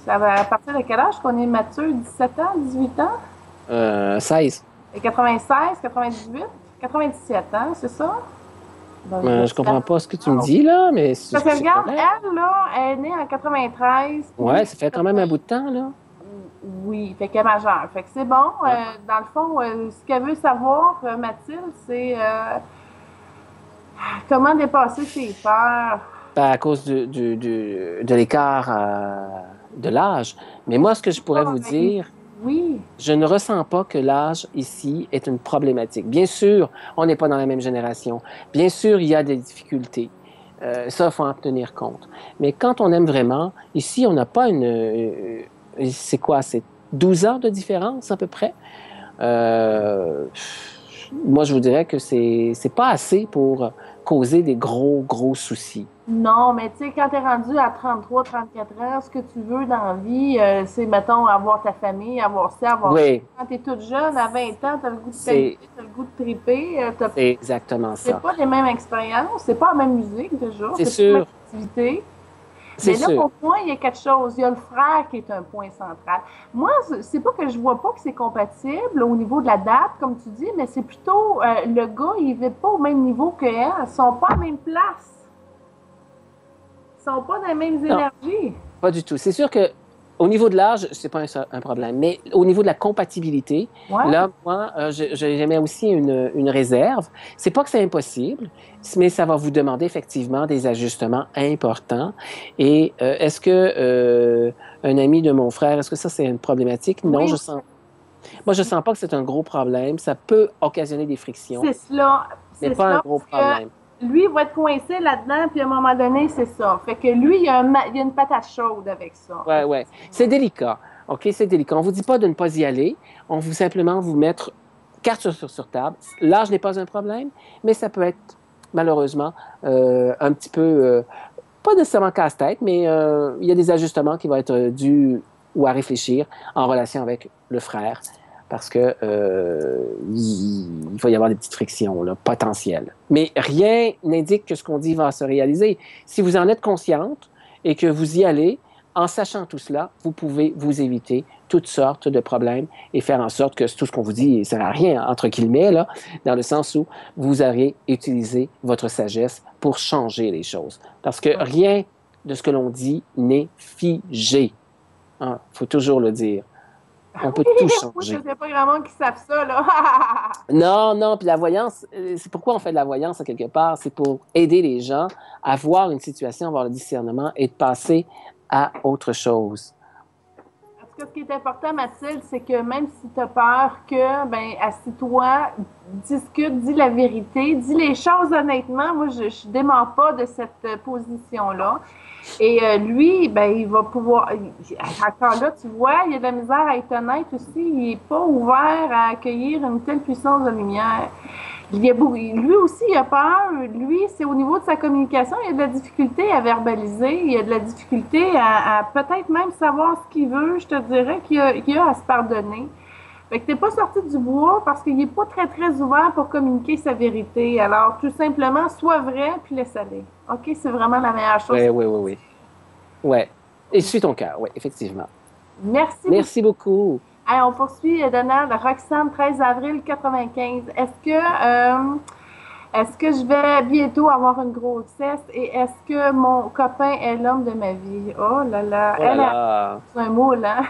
Ça va à partir de quel âge qu'on est mature? 17 ans, 18 ans? 16. Et 96, 98, 97 ans, c'est ça? Je comprends pas ce que tu me dis, là, mais... Parce que regarde, elle, là, elle est née en 93. Ouais, ça fait quand même un bout de temps, là. Oui, fait qu'elle est majeure. Fait que c'est bon. Dans le fond, ce qu'elle veut savoir, Mathilde, c'est comment dépasser ses peurs. À cause de l'écart de l'âge. Mais moi, ce que je pourrais vous dire, oui. Je ne ressens pas que l'âge ici est une problématique. Bien sûr, on n'est pas dans la même génération. Bien sûr, il y a des difficultés. Ça, il faut en tenir compte. Mais quand on aime vraiment, ici, on n'a pas c'est quoi? C'est 12 ans de différence à peu près? Moi, je vous dirais que c'est pas assez pour causer des gros soucis. Non, mais tu sais, quand tu es rendu à 33, 34 ans, ce que tu veux dans la vie, c'est, mettons, avoir ta famille, avoir ça, avoir oui. ça. Quand tu es toute jeune, à 20 ans, tu as le goût de t'amuser, tu as le goût de triper. C'est exactement ça. C'est pas les mêmes expériences, c'est pas la même musique, déjà. C'est sûr. Pas la même activité. Mais là, pour moi, il y a quelque chose. Il y a le frère qui est un point central. Moi, c'est pas que je vois pas que c'est compatible au niveau de la date, comme tu dis, mais c'est plutôt le gars, il vit pas au même niveau qu'elle. Ils sont pas à la même place. Ils sont pas dans les mêmes énergies. Pas du tout. C'est sûr que au niveau de l'âge, c'est pas un problème, mais au niveau de la compatibilité, là, moi, j'émets aussi une réserve. C'est pas que c'est impossible, mais ça va vous demander effectivement des ajustements importants. Et est-ce que un ami de mon frère, est-ce que ça, c'est une problématique? Non, oui. Moi, je sens pas que c'est un gros problème. Ça peut occasionner des frictions. C'est cela. C'est pas un gros problème. Lui, il va être coincé là-dedans, puis à un moment donné, c'est ça. Fait que lui, il y a une patate chaude avec ça. Ouais. C'est délicat. OK, c'est délicat. On ne vous dit pas de ne pas y aller. On vous simplement vous mettre carte sur table. L'âge n'est pas un problème, mais ça peut être, malheureusement, un petit peu, pas nécessairement casse-tête, mais il y a des ajustements qui vont être dus ou à réfléchir en relation avec le frère. Parce que il va y avoir des petites frictions là, potentielles. Mais rien n'indique que ce qu'on dit va se réaliser. Si vous en êtes consciente et que vous y allez, en sachant tout cela, vous pouvez vous éviter toutes sortes de problèmes et faire en sorte que tout ce qu'on vous dit ne sert à rien, entre guillemets, là, dans le sens où vous aurez utilisé votre sagesse pour changer les choses. Parce que rien de ce que l'on dit n'est figé. Il faut toujours le dire. On peut tout Oui, changer. ça, c'est pas grand monde qui savent ça, là. Non, non, puis la voyance, c'est pourquoi on fait de la voyance à quelque part, c'est pour aider les gens à voir une situation, à avoir le discernement et de passer à autre chose. En tout cas, ce qui est important, Mathilde, c'est que même si tu as peur, que, ben, assis-toi, discute, dis la vérité, dis les choses honnêtement. Moi, je ne dément pas de cette position-là. Et lui, ben, il va pouvoir. Encore là, tu vois, il a de la misère à être honnête aussi. Il n'est pas ouvert à accueillir une telle puissance de lumière. Lui aussi, il a peur. Lui, c'est au niveau de sa communication, il a de la difficulté à verbaliser, il a de la difficulté à peut-être même savoir ce qu'il veut. Je te dirais qu'il a à se pardonner. Fait que t'es pas sorti du bois parce qu'il est pas très, très ouvert pour communiquer sa vérité. Alors, tout simplement, sois vrai puis laisse aller. OK? C'est vraiment la meilleure chose. Oui, oui, oui, oui. Ouais. Et suis ton cœur, oui, effectivement. Merci beaucoup. Merci beaucoup. Hey, on poursuit, Donald. Roxane, 13 avril 95. Est-ce que je vais bientôt avoir une grossesse et est-ce que mon copain est l'homme de ma vie? Oh là là, Oh là elle a là. un moule, hein?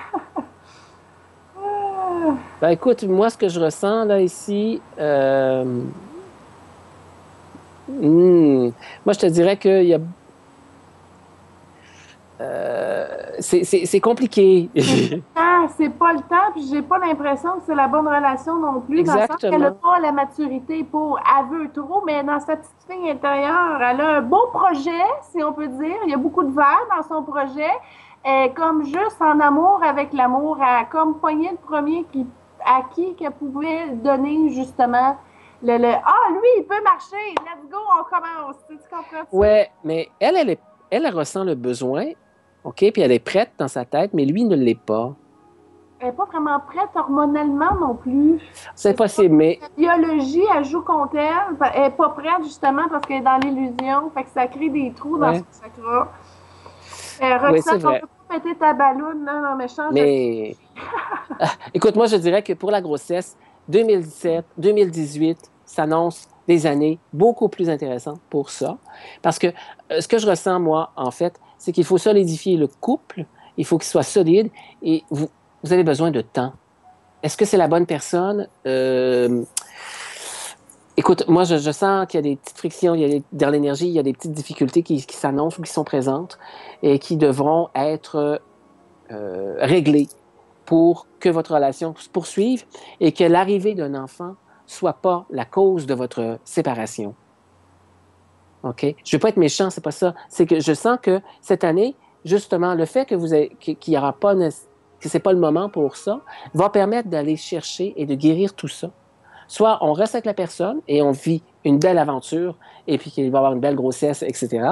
Ben, écoute, moi, ce que je ressens là ici, moi, je te dirais qu'il y a c'est compliqué. C'est pas le temps, puis j'ai pas l'impression que c'est la bonne relation non plus, dans le sens qu'elle n'a Exactement. pas la maturité pour, elle veut trop, mais dans sa petite fille intérieure, elle a un beau projet, si on peut dire. Il y a beaucoup de verre dans son projet. Elle est comme juste en amour avec l'amour. Elle a comme poigné le premier à qui qu'elle pouvait donner justement Ah, lui, il peut marcher, let's go, on commence. Tu comprends ça? Ouais, mais elle ressent le besoin, OK, puis elle est prête dans sa tête, mais lui ne l'est pas. Elle n'est pas vraiment prête hormonalement non plus. C'est possible, mais La biologie, elle joue contre elle. Elle n'est pas prête justement parce qu'elle est dans l'illusion. Fait que ça crée des trous dans son ouais, chakra. oui, c'est Roxane, on vrai. peut pas péter ta balloune, là, non, mais change de... Mais écoute, moi, je dirais que pour la grossesse, 2017, 2018 s'annonce des années beaucoup plus intéressantes pour ça. Parce que ce que je ressens, moi, en fait, c'est qu'il faut solidifier le couple, il faut qu'il soit solide et vous avez besoin de temps. Est-ce que c'est la bonne personne? Écoute, moi, je sens qu'il y a des petites frictions, dans l'énergie, il y a des petites difficultés qui s'annoncent ou qui sont présentes et qui devront être réglées pour que votre relation se poursuive et que l'arrivée d'un enfant soit pas la cause de votre séparation. OK? Je ne veux pas être méchant, c'est pas ça. C'est que je sens que cette année, justement, le fait que qu'il y aura pas, que c'est pas le moment pour ça, va permettre d'aller chercher et de guérir tout ça. Soit on reste avec la personne et on vit une belle aventure et puis qu'il va y avoir une belle grossesse, etc.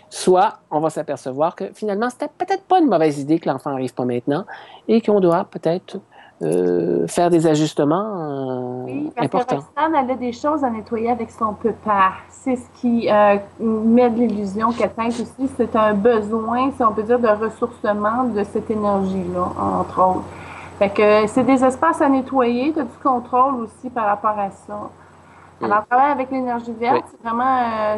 Soit on va s'apercevoir que finalement, c'était peut-être pas une mauvaise idée que l'enfant n'arrive pas maintenant et qu'on doit peut-être faire des ajustements Oui, parce que importants. Roxane, elle a des choses à nettoyer avec son papa. C'est ce qui met de l'illusion qu'elle teinte aussi. C'est un besoin, si on peut dire, de ressourcement de cette énergie-là, entre autres. Fait que c'est des espaces à nettoyer. Tu as du contrôle aussi par rapport à ça. Mm. Alors, travailler avec l'énergie Oui. verte,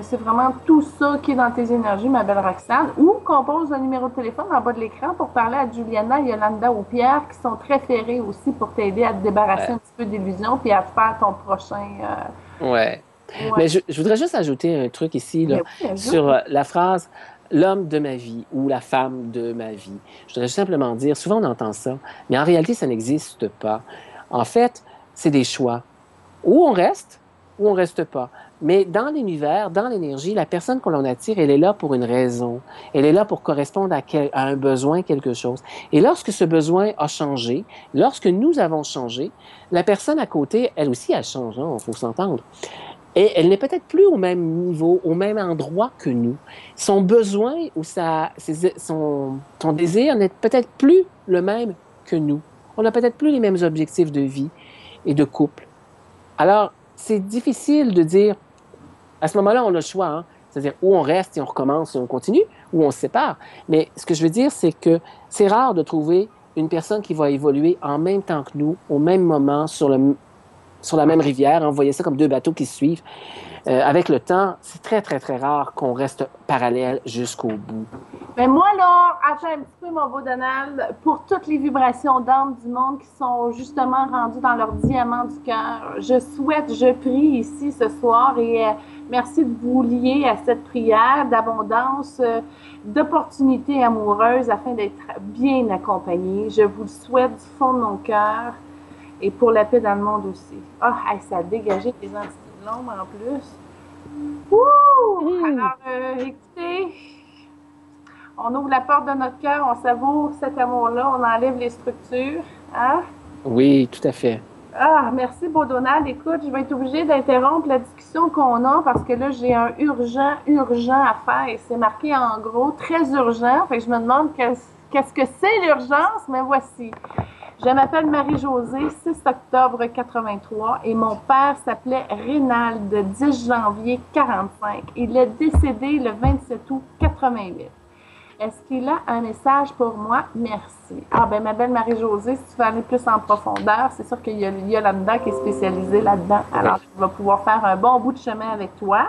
c'est vraiment tout ça qui est dans tes énergies, ma belle Roxane. Ou compose un numéro de téléphone en bas de l'écran pour parler à Juliana, Yolanda ou Pierre, qui sont très ferrés aussi pour t'aider à te débarrasser Ouais. un petit peu d'illusions puis à faire ton prochain. Ouais. Ouais. Mais je voudrais juste ajouter un truc ici là, Mais oui, ajoute. sur la phrase l'homme de ma vie ou la femme de ma vie. Je voudrais simplement dire, souvent on entend ça, mais en réalité, ça n'existe pas. En fait, c'est des choix. Ou on reste pas. Mais dans l'univers, dans l'énergie, la personne que l'on attire, elle est là pour une raison. Elle est là pour correspondre à un besoin, quelque chose. Et lorsque ce besoin a changé, lorsque nous avons changé, la personne à côté, elle aussi, elle change, il faut s'entendre. Et elle n'est peut-être plus au même niveau, au même endroit que nous. Son besoin ou son désir n'est peut-être plus le même que nous. On n'a peut-être plus les mêmes objectifs de vie et de couple. Alors, c'est difficile de dire, à ce moment-là, on a le choix, hein? C'est-à-dire où on reste et on recommence et on continue, ou on se sépare. Mais ce que je veux dire, c'est que c'est rare de trouver une personne qui va évoluer en même temps que nous, au même moment, sur la même rivière. Hein, vous voyez ça comme deux bateaux qui se suivent. Avec le temps, c'est très, très, très rare qu'on reste parallèle jusqu'au bout. Mais moi, là, attends un petit peu, mon beau Donald, pour toutes les vibrations d'âme du monde qui sont justement rendues dans leur diamant du cœur, je prie ici ce soir et merci de vous lier à cette prière d'abondance, d'opportunités amoureuses afin d'être bien accompagnés. Je vous le souhaite du fond de mon cœur et pour la paix dans le monde aussi. Ah, ça a dégagé des entités de l'ombre en plus. Ouh! Alors, écoutez... On ouvre la porte de notre cœur, on savoure cet amour-là, on enlève les structures. Hein? Oui, tout à fait. Ah, merci, beau Donald. Écoute, je vais être obligée d'interrompre la discussion qu'on a parce que là, j'ai un urgent à faire. C'est marqué en gros, très urgent. Fait que je me demande qu'est-ce que c'est l'urgence, mais voici. Je m'appelle Marie-Josée, 6 octobre 83, et mon père s'appelait Rénald, 10 janvier 45. Il est décédé le 27 août 88. Est-ce qu'il a un message pour moi? Merci. Ah, ben, ma belle Marie-Josée, si tu veux aller plus en profondeur, c'est sûr qu'il y a là-dedans qui est spécialisé là-dedans. Alors, je vais pouvoir faire un bon bout de chemin avec toi.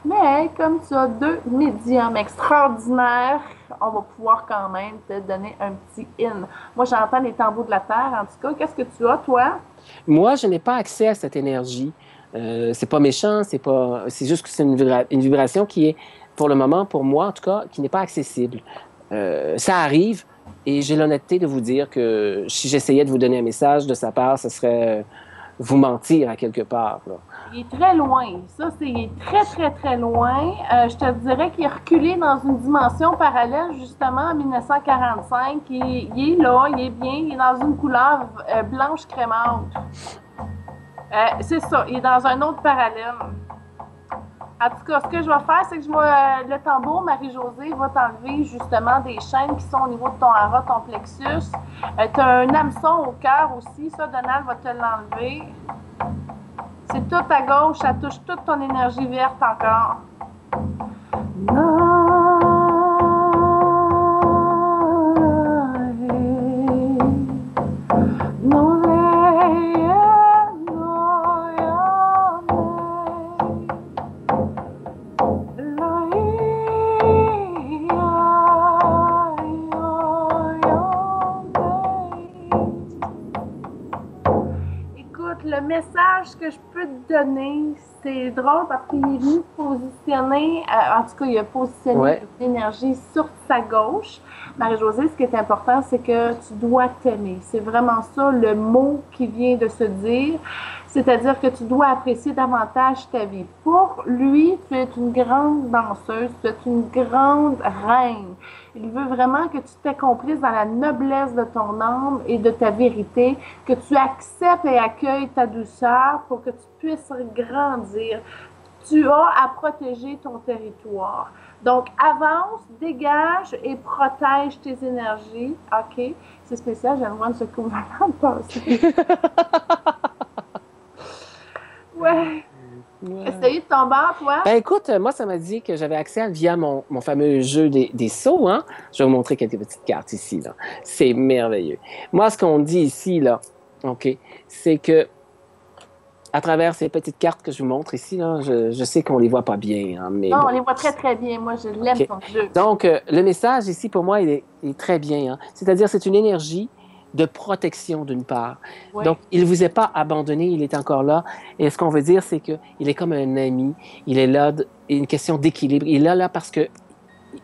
Mais comme tu as 2 médiums extraordinaires, on va pouvoir quand même te donner un petit in. Moi, j'entends les tambours de la terre. En tout cas, qu'est-ce que tu as, toi? Moi, je n'ai pas accès à cette énergie. C'est pas méchant, c'est juste que c'est une vibration qui est, pour le moment, pour moi en tout cas, qui n'est pas accessible. Ça arrive et j'ai l'honnêteté de vous dire que si j'essayais de vous donner un message de sa part, ce serait vous mentir à quelque part. Là. Il est très loin. Ça, il est très, très, très loin. Je te dirais qu'il est reculé dans une dimension parallèle, justement, en 1945. Il est là, il est bien, il est dans une couleur blanche crémante. C'est ça, il est dans un autre parallèle. En tout cas, ce que je vais faire, c'est que le tambour, Marie-Josée, va t'enlever justement des chaînes qui sont au niveau de ton hara, ton plexus. Tu as un hameçon au cœur aussi. Ça, Donald va te l'enlever. C'est tout à gauche, ça touche toute ton énergie verte encore. Le message que je peux te donner, c'est drôle parce qu'il est venu positionner, en tout cas, il a positionné l'énergie sur sa gauche. Marie-Josée, ce qui est important, c'est que tu dois t'aimer. C'est vraiment ça le mot qui vient de se dire. C'est-à-dire que tu dois apprécier davantage ta vie. Pour lui, tu es une grande danseuse, tu es une grande reine. Il veut vraiment que tu t'accomplisses dans la noblesse de ton âme et de ta vérité, que tu acceptes et accueilles ta douceur pour que tu puisses grandir. Tu as à protéger ton territoire. Donc, avance, dégage et protège tes énergies. OK? C'est spécial, j'ai le droit de se couvrir de passer. Ouais. Essayez de tomber, toi? Ben écoute, moi, ça m'a dit que j'avais accès via mon fameux jeu des sauts. Hein? Je vais vous montrer quelques petites cartes ici. Là. C'est merveilleux. Moi, ce qu'on dit ici, là, OK, c'est que à travers ces petites cartes que je vous montre ici, là, je sais qu'on les voit pas bien. Hein, mais non, bon. On les voit très, très bien. Moi, je l'aime, ton jeu. Donc, le message ici, pour moi, il est très bien. Hein? C'est-à-dire, c'est une énergie de protection d'une part. Oui. Donc, il ne vous est pas abandonné, il est encore là. Et ce qu'on veut dire, c'est qu'il est comme un ami. Il est là, une question d'équilibre. Il est là parce que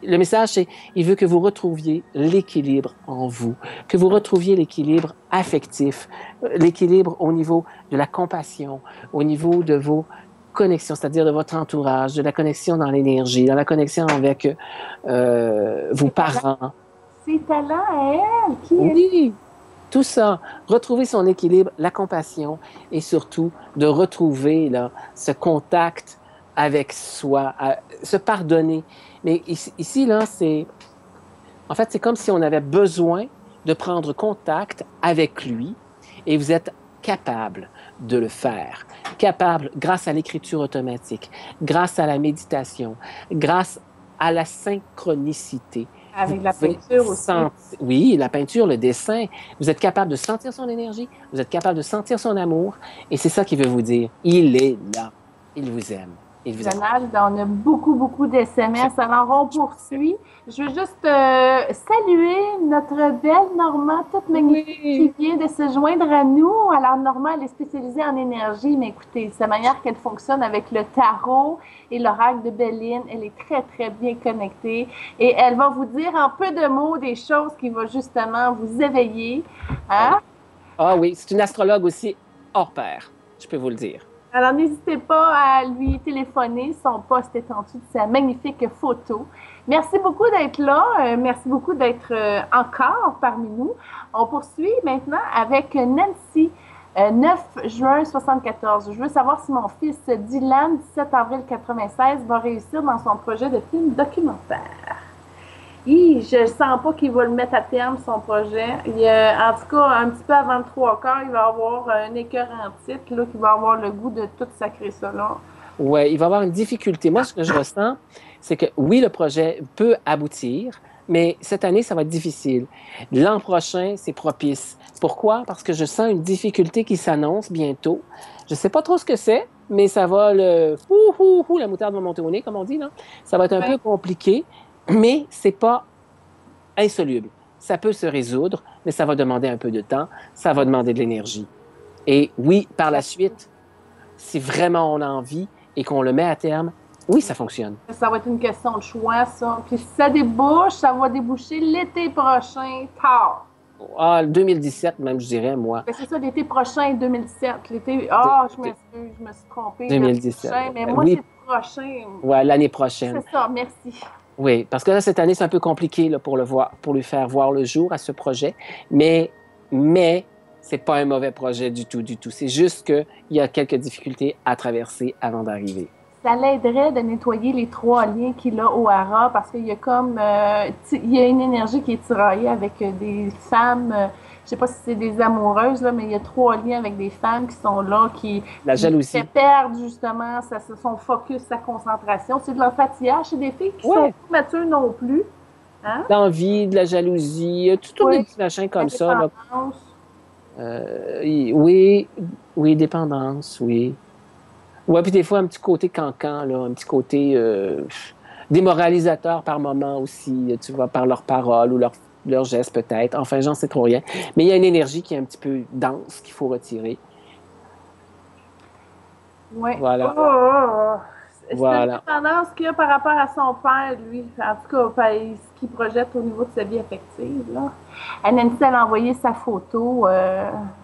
le message, c'est il veut que vous retrouviez l'équilibre en vous, que vous retrouviez l'équilibre affectif, l'équilibre au niveau de la compassion, au niveau de vos connexions, c'est-à-dire de votre entourage, de la connexion dans l'énergie, dans la connexion avec vos parents. Ses talents à elle, qui oui. Tout ça, retrouver son équilibre, la compassion et surtout de retrouver là, ce contact avec soi, se pardonner. Mais ici, là, c'est comme si on avait besoin de prendre contact avec lui et vous êtes capable de le faire. Capable grâce à l'écriture automatique, grâce à la méditation, grâce à la synchronicité. Avec la peinture aussi. Oui, la peinture, le dessin. Vous êtes capable de sentir son énergie, vous êtes capable de sentir son amour, et c'est ça qu'il veut vous dire. Il est là. Il vous aime. Il vous accompagne. Donald, on a beaucoup, beaucoup d'SMS. Alors, on poursuit. Je veux juste saluer notre belle Normand, toute magnifique, qui Oui. vient de se joindre à nous. Alors, Normand, elle est spécialisée en énergie, mais écoutez, sa manière qu'elle fonctionne avec le tarot et l'oracle de Béline, elle est très, très bien connectée. Et elle va vous dire en peu de mots des choses qui vont justement vous éveiller. Ah Hein? oui. Ah oui, c'est une astrologue aussi hors pair, je peux vous le dire. Alors, n'hésitez pas à lui téléphoner. Son poste est en dessous de sa magnifique photo. Merci beaucoup d'être là. Merci beaucoup d'être encore parmi nous. On poursuit maintenant avec Nancy, 9 juin 74. Je veux savoir si mon fils Dylan, 17 avril 96, va réussir dans son projet de film documentaire. Je sens pas qu'il va le mettre à terme, son projet. En tout cas, un petit peu avant le 3 quarts, il va avoir un écœurant titre là, qui va avoir le goût de tout sacrer ça là. Ouais, il va y avoir une difficulté. Moi, ce que je ressens, c'est que oui, le projet peut aboutir, mais cette année, ça va être difficile. L'an prochain, c'est propice. Pourquoi? Parce que je sens une difficulté qui s'annonce bientôt. Je ne sais pas trop ce que c'est, mais ça va la moutarde va monter au nez, comme on dit, là. Ça va être un Ouais. peu compliqué, mais c'est pas insoluble. Ça peut se résoudre, mais ça va demander un peu de temps, ça va demander de l'énergie. Et oui, par la suite, si vraiment on a envie et qu'on le met à terme, oui, ça fonctionne. Ça va être une question de choix, ça. Puis si ça débouche, ça va déboucher l'été prochain, tard. Ah, 2017 même, je dirais, moi. Ben, c'est ça, l'été prochain, 2017. L'été. Je m'excuse, je me suis trompée. 2017. Prochain, mais moi, Oui, c'est prochain. ouais, l'année prochaine. C'est ça, merci. Oui, parce que là, cette année, c'est un peu compliqué là, pour le voir, pour lui faire voir le jour à ce projet. Mais c'est pas un mauvais projet du tout, du tout. C'est juste qu'il y a quelques difficultés à traverser avant d'arriver. Ça l'aiderait de nettoyer les 3 liens qu'il a au hara parce qu'il y a comme il y a une énergie qui est tiraillée avec des femmes, je sais pas si c'est des amoureuses là, mais il y a 3 liens avec des femmes qui sont là, La qui fait jalousie. perdre justement son focus, sa concentration. C'est de l'enfantillage chez des filles qui sont Ouais, pas matures non plus, hein? l'envie, de la jalousie, tout des Oui, petits machins comme ça. Là. indépendance. Oui, oui, dépendance, oui. Ouais, puis des fois, un petit côté cancan, là, un petit côté démoralisateur par moment aussi, tu vois, par leurs paroles ou leurs gestes peut-être. Enfin, j'en sais trop rien. Mais il y a une énergie qui est un petit peu dense qu'il faut retirer. Oui. Voilà, C'est une voilà. dépendance qu'il a par rapport à son père, lui. En tout cas, ce qu'il projette au niveau de sa vie affective. Là. Nancy, elle a envoyé sa photo.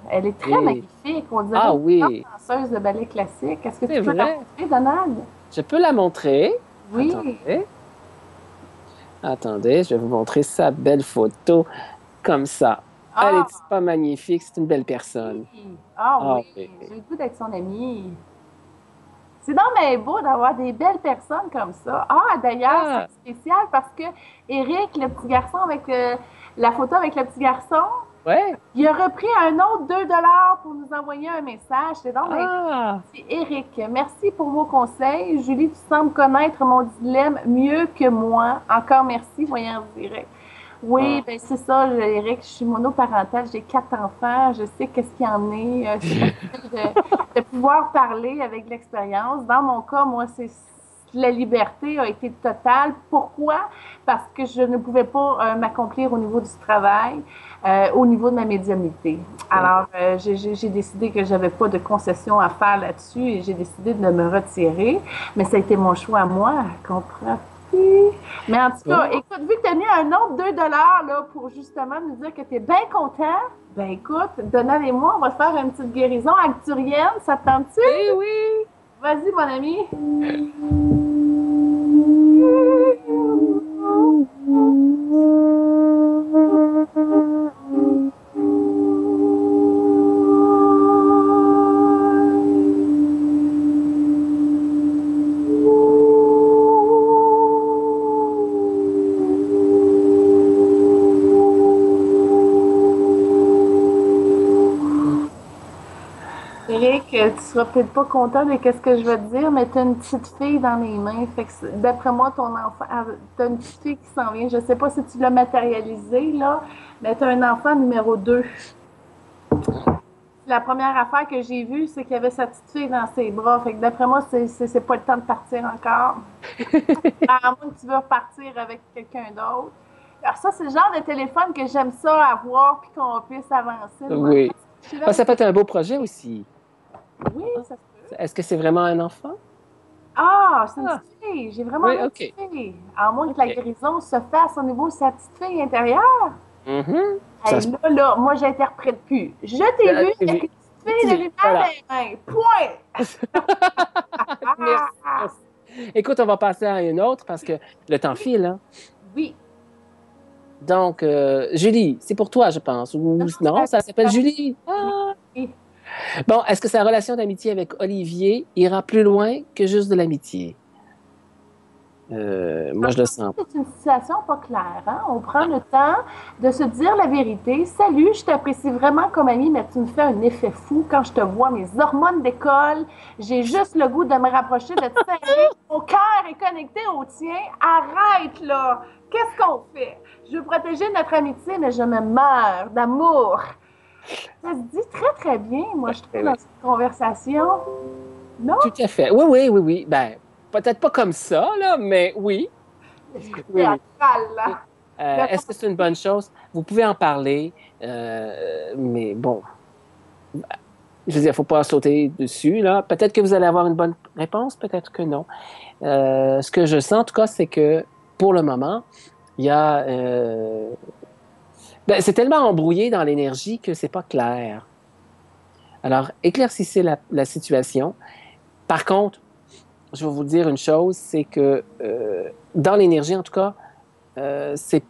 Elle est très Et... magnifique. On dirait Ah une grande oui, danseuse de ballet classique. Est-ce que c'est tu peux la vrai. montrer, Donald? Je peux la montrer. Oui. Attendez, attendez, je vais vous montrer sa belle photo comme ça. Elle Ah, est pas magnifique, c'est une belle personne. oui. Ah Ah oui. oui. J'ai le goût d'être son amie. C'est donc bien beau d'avoir des belles personnes comme ça. Ah, d'ailleurs, Ah, c'est spécial parce que Eric, le petit garçon avec la photo avec le petit garçon, ouais. il a repris un autre 2 $ pour nous envoyer un message. C'est donc bien Ah, c'est Eric. Merci pour vos conseils. Julie, tu sembles connaître mon dilemme mieux que moi. Encore merci, voyons en direct. Oui, ah. ben c'est ça, Eric. Je suis monoparentale, j'ai 4 enfants. Je sais qu'est-ce qu'il y en est. C'est facile de pouvoir parler avec l'expérience. Dans mon cas, moi, c'est la liberté a été totale. Pourquoi? Parce que je ne pouvais pas m'accomplir au niveau du travail, au niveau de ma médiumnité. Alors, j'ai décidé que j'avais pas de concession à faire là-dessus et j'ai décidé de me retirer. Mais ça a été mon choix à moi, comprends-tu? Mais en tout cas, Oh. écoute, vu que tu as mis un autre 2 $ là, pour justement nous dire que tu es bien content, ben écoute, Donald et moi, on va faire une petite guérison acturienne. Ça te tente-tu? Eh oui! Vas-y, mon ami. Eric, tu seras peut-être pas content de ce que je vais te dire, mais tu as une petite fille dans les mains. Fait que d'après moi, ton enfant, tu as une petite fille qui s'en vient. Je sais pas si tu l'as matérialisé, là, mais tu as un enfant numéro 2. la première affaire que j'ai vue, c'est qu'il y avait sa petite fille dans ses bras. Fait que d'après moi, c'est pas le temps de partir encore. À moins que tu veux repartir avec quelqu'un d'autre. Alors ça, c'est le genre de téléphone que j'aime ça avoir puis qu'on puisse avancer. Oui. Ça peut être un beau projet aussi. Oui, ça se peut. Est-ce que c'est vraiment un enfant? Ah, c'est une petite fille. J'ai vraiment une OK. petite fille. À moins que la guérison se fasse au niveau de sa petite fille intérieure. Mm-hmm. Là, moi, j'interprète plus. Je t'ai vu avec une petite fille de lumière dans les mains. Point! Merci. Écoute, on va passer à une autre parce que le temps file. Hein? Oui. Donc, Julie, c'est pour toi, je pense. Ou non, ça s'appelle Julie. Ah! Bon, est-ce que sa relation d'amitié avec Olivier ira plus loin que juste de l'amitié? Moi, je le sens. C'est une situation pas claire. Hein? On prend le temps de se dire la vérité. Salut, je t'apprécie vraiment comme amie, mais tu me fais un effet fou quand je te vois. Mes hormones décollent. J'ai juste le goût de me rapprocher, de te serrer. Mon cœur est connecté au tien. Arrête, là! Qu'est-ce qu'on fait? Je veux protéger notre amitié, mais je me meurs d'amour. Ça se dit très, très bien, moi, je trouve, dans cette conversation. Non? Tout à fait. Oui. Ben, peut-être pas comme ça, là, mais oui. Oui. Est-ce que c'est une bonne chose? Vous pouvez en parler, mais bon, je veux dire, il ne faut pas sauter dessus, là. Peut-être que vous allez avoir une bonne réponse, peut-être que non. Ce que je sens, en tout cas, c'est que, pour le moment, il y a... c'est tellement embrouillé dans l'énergie que c'est pas clair. Alors, éclaircissez la situation. Par contre, je vais vous dire une chose, c'est que dans l'énergie, en tout cas, c'est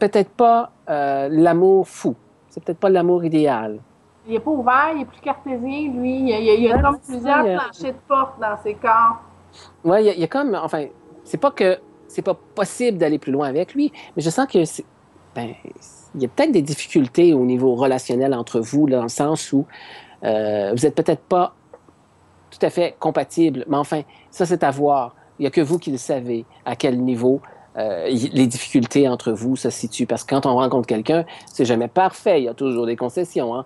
peut-être pas l'amour fou. C'est peut-être pas l'amour idéal. Il n'est pas ouvert, il est plus cartésien, lui. Il y a comme plusieurs planchers de porte dans ses corps. Oui, il y a comme, enfin, c'est pas que c'est pas possible d'aller plus loin avec lui, mais je sens que il y a peut-être des difficultés au niveau relationnel entre vous, là, dans le sens où vous n'êtes peut-être pas tout à fait compatibles, mais enfin, ça, c'est à voir. Il n'y a que vous qui le savez, à quel niveau les difficultés entre vous se situent. Parce que quand on rencontre quelqu'un, c'est jamais parfait. Il y a toujours des concessions. Hein.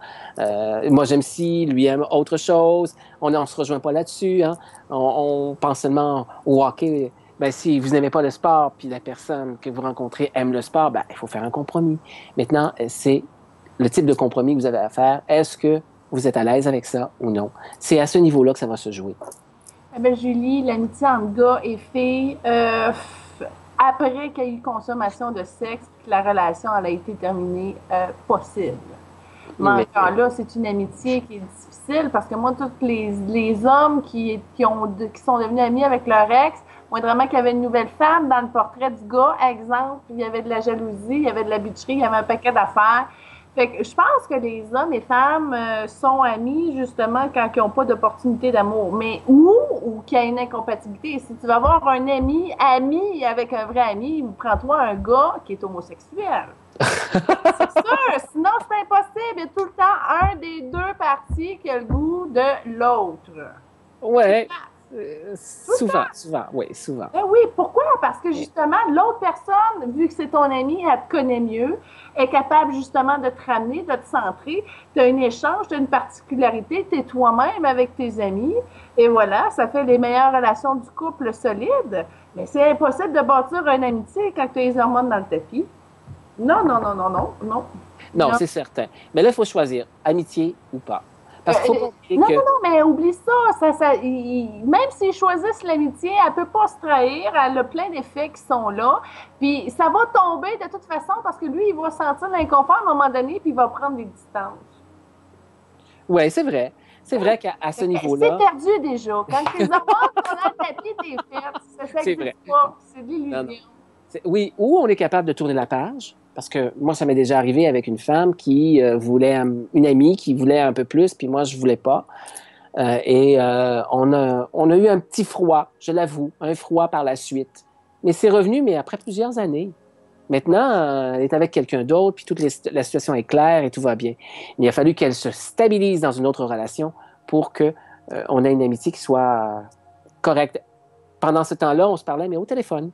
Moi, j'aime ci, lui aime autre chose. On ne se rejoint pas là-dessus. Hein. On pense seulement au hockey. Ben, si vous n'aimez pas le sport, puis la personne que vous rencontrez aime le sport, ben, il faut faire un compromis. Maintenant, c'est le type de compromis que vous avez à faire. Est-ce que vous êtes à l'aise avec ça ou non? C'est à ce niveau-là que ça va se jouer. Eh bien, Julie, l'amitié entre gars et filles, après qu'il y ait eu consommation de sexe, que la relation elle a été terminée, possible. Mais encore là, c'est une amitié qui est difficile parce que moi, tous les hommes qui sont devenus amis avec leur ex, moindrement qu'il y avait une nouvelle femme dans le portrait du gars, exemple, il y avait de la jalousie, il y avait de la bitcherie, il y avait un paquet d'affaires. Fait que je pense que les hommes et femmes sont amis justement quand ils n'ont pas d'opportunité d'amour. Mais ou qu'il y a une incompatibilité. Si tu vas avoir un ami avec un vrai ami, prends-toi un gars qui est homosexuel. C'est sûr, sinon c'est impossible. Il y a tout le temps un des deux parties qui a le goût de l'autre. Ouais. Souvent, oui, souvent. Ben oui, pourquoi? Parce que justement, l'autre personne, vu que c'est ton ami, elle te connaît mieux, est capable justement de te ramener, de te centrer. Tu as un échange, tu as une particularité, tu es toi-même avec tes amis. Et voilà, ça fait les meilleures relations du couple solides. Mais c'est impossible de bâtir une amitié quand tu as les hormones dans le tapis. Non. Non, c'est certain. Mais là, il faut choisir amitié ou pas. Parce qu'il faut non, mais oublie ça. Même s'ils choisissent l'amitié, elle ne peut pas se trahir. Elle a plein d'effets qui sont là. Puis ça va tomber de toute façon parce que lui, il va sentir l'inconfort à un moment donné puis il va prendre des distances. Oui, c'est vrai. C'est vrai qu'à ce niveau-là... C'est perdu déjà. Quand tes hormones sont dans le tapis, t'es faite. Ça n'existe pas. C'est de l'illusion. Oui, ou on est capable de tourner la page. Parce que moi, ça m'est déjà arrivé avec une femme qui voulait, une amie qui voulait un peu plus, puis moi, je voulais pas. On a eu un petit froid, je l'avoue, un froid par la suite. Mais c'est revenu, mais après plusieurs années. Maintenant, elle est avec quelqu'un d'autre, puis la situation est claire et tout va bien. Il a fallu qu'elle se stabilise dans une autre relation pour qu'on ait une amitié qui soit correcte. Pendant ce temps-là, on se parlait, mais au téléphone.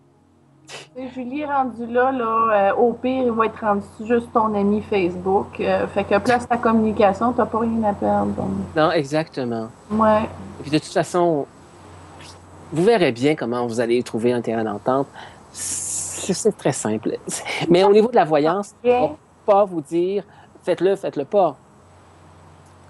Julie est rendue là, au pire, il va être rendu juste ton ami Facebook. Fait que place ta communication, t'as pas rien à perdre. Donc. Non, exactement. Ouais. Et puis de toute façon, vous verrez bien comment vous allez trouver un terrain d'entente. C'est très simple. Mais au niveau de la voyance, on ne Bien. peut pas vous dire faites-le pas.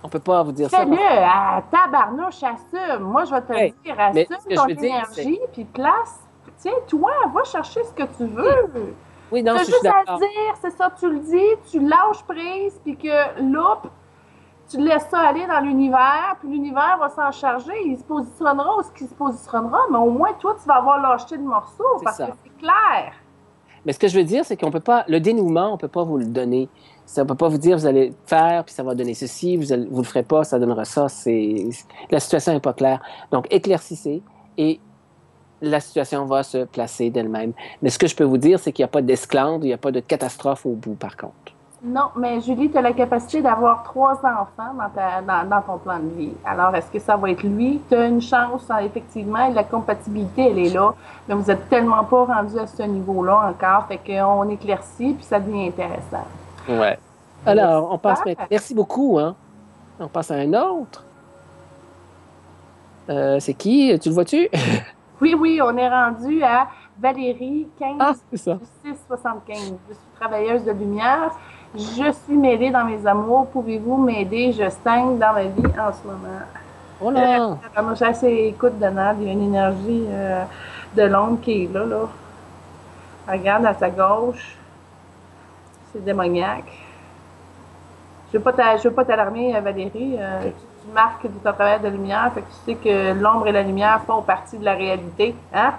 On ne peut pas vous dire ça. Fais-le, à tabarnouche, assume. Moi, je vais te Ouais. dire, Mais ce assume que je ton veux dire, c'est. énergie, puis place. Tiens, toi, va chercher ce que tu veux. Oui, non, T'as je suis juste à d'accord. dire, c'est ça, tu le dis, tu lâches prise, puis que là, tu laisses ça aller dans l'univers, puis l'univers va s'en charger, il se positionnera où ce qu'il se positionnera, mais au moins, toi, tu vas avoir lâché de morceaux, C'est parce que ça. c'est clair. Mais ce que je veux dire, c'est qu'on peut pas. Le dénouement, on ne peut pas vous le donner. Ça, on ne peut pas vous dire vous allez faire, puis ça va donner ceci, vous ne le ferez pas, ça donnera ça. La situation n'est pas claire. Donc, éclaircissez et la situation va se placer d'elle-même. Mais ce que je peux vous dire, c'est qu'il n'y a pas d'esclandre, il n'y a pas de catastrophe au bout, par contre. Non, mais Julie, tu as la capacité d'avoir 3 enfants dans ton plan de vie. Alors, est-ce que ça va être lui? Tu as une chance, hein, effectivement, et la compatibilité, elle est là. Mais vous n'êtes tellement pas rendu à ce niveau-là encore. Fait qu'on éclaircit, puis ça devient intéressant. Ouais. Mais Alors, on passe super. maintenant. Merci beaucoup, hein. On passe à un autre. C'est qui? Tu le vois-tu? Oui, oui, on est rendu à Valérie Ah, 15 c'est ça. du 675. Je suis travailleuse de lumière. Je suis mêlée dans mes amours. Pouvez-vous m'aider? Je stagne dans ma vie en ce moment. Oh là! Moi, j'ai assez écoute de Nad. Il y a une énergie de l'ombre qui est là. Regarde à sa gauche. C'est démoniaque. Je ne veux pas t'alarmer, Valérie. Tu marques de ton travail de lumière. Fait que tu sais que l'ombre et la lumière font partie de la réalité. Hein?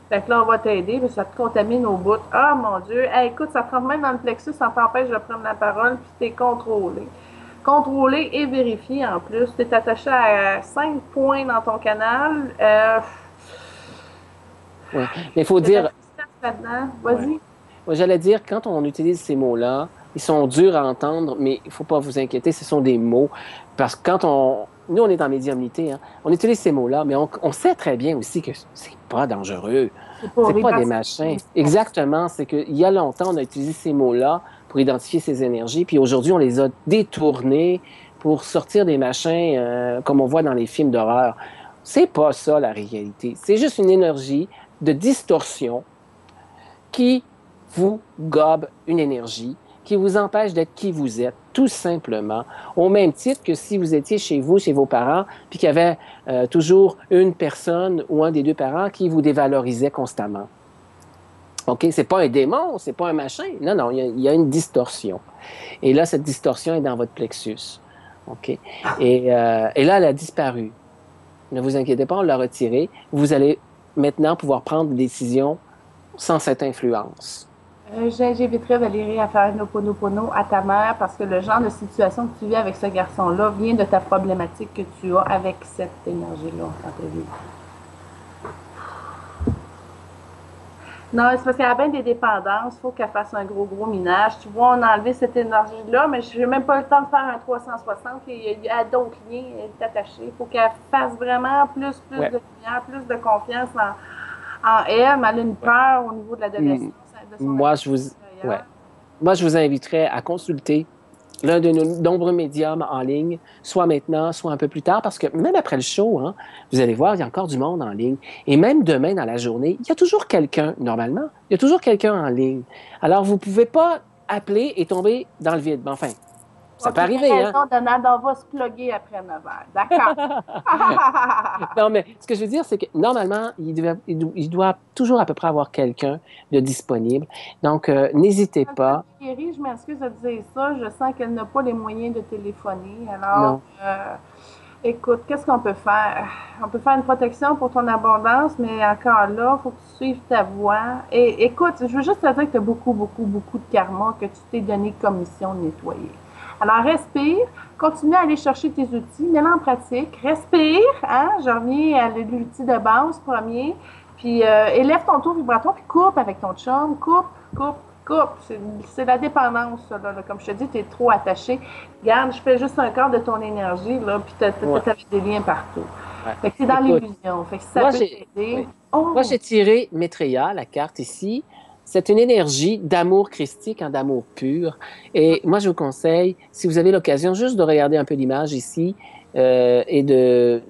Fait que là, on va t'aider, mais ça te contamine au bout. Ah, mon Dieu! Hey, écoute, ça te rentre même dans le plexus, ça t'empêche de prendre la parole, puis t'es contrôlé. Contrôlé et vérifié en plus. T'es attaché à 5 points dans ton canal. Ouais. Mais il faut Il y a de la dire, tristesse là-dedans. ouais. Vas-y. Moi, j'allais dire, quand on utilise ces mots-là, ils sont durs à entendre, mais il ne faut pas vous inquiéter, ce sont des mots. Parce que quand on. Nous, on est en médiumnité, hein, on utilise ces mots-là, mais on sait très bien aussi que c'est pas dangereux. C'est pas C'est horrible. pas des machins. Exactement. C'est qu'il y a longtemps, on a utilisé ces mots-là pour identifier ces énergies, puis aujourd'hui, on les a détournés pour sortir des machins comme on voit dans les films d'horreur. C'est pas ça la réalité. C'est juste une énergie de distorsion qui vous gobe une énergie, qui vous empêche d'être qui vous êtes, tout simplement, au même titre que si vous étiez chez vous, chez vos parents, puis qu'il y avait toujours une personne ou un des deux parents qui vous dévalorisait constamment. OK? C'est pas un démon, c'est pas un machin. Non, non, il y a une distorsion. Et là, cette distorsion est dans votre plexus. OK? Et là, elle a disparu. Ne vous inquiétez pas, on l'a retirée. Vous allez maintenant pouvoir prendre des décisions sans cette influence. J'inviterais Valérie à faire un Ho'oponopono à ta mère parce que le genre de situation que tu vis avec ce garçon-là vient de ta problématique que tu as avec cette énergie-là dans ta vie. Non, c'est parce qu'elle a bien des dépendances. Il faut qu'elle fasse un gros, gros minage. Tu vois, on a enlevé cette énergie-là, mais je n'ai même pas le temps de faire un 360. Il y a d'autres liens, elle est attachée. Il faut qu'elle fasse vraiment plus Ouais. de lumière, plus de confiance en elle. Mais elle a une peur au niveau de l'adolescence. De son Moi, ouais. Moi, je vous inviterais à consulter l'un de nos nombreux médiums en ligne, soit maintenant, soit un peu plus tard, parce que même après le show, hein, vous allez voir, il y a encore du monde en ligne. Et même demain, dans la journée, il y a toujours quelqu'un, normalement, il y a toujours quelqu'un en ligne. Alors, vous ne pouvez pas appeler et tomber dans le vide. Mais enfin, ça peut arriver, hein? Donald, on va se plugger après 9 heures. D'accord. Non, mais ce que je veux dire, c'est que normalement, il doit toujours à peu près avoir quelqu'un de disponible. Donc, n'hésitez pas. Thierry, je m'excuse de dire ça. Je sens qu'elle n'a pas les moyens de téléphoner. Alors, Non. écoute, qu'est-ce qu'on peut faire? On peut faire une protection pour ton abondance, mais encore là, il faut que tu suives ta voie. Et écoute, je veux juste te dire que tu as beaucoup, beaucoup, beaucoup de karma que tu t'es donné comme mission de nettoyer. Alors, respire, continue à aller chercher tes outils, mets-les en pratique, respire, hein? Je reviens à l'outil de base premier, puis élève ton taux vibratoire, puis coupe avec ton chum, coupe. C'est la dépendance, ça, là. Comme je te dis, tu es trop attaché. Regarde, je fais juste un quart de ton énergie, là, puis tu as des liens partout. Ouais. Fait que c'est dans Écoute, l'illusion. Fait que si ça moi, peut t'aider. oui. Oh! Moi, j'ai tiré Maitreya, la carte ici. C'est une énergie d'amour christique, hein, d'amour pur. Et moi, je vous conseille, si vous avez l'occasion, juste de regarder un peu l'image ici et de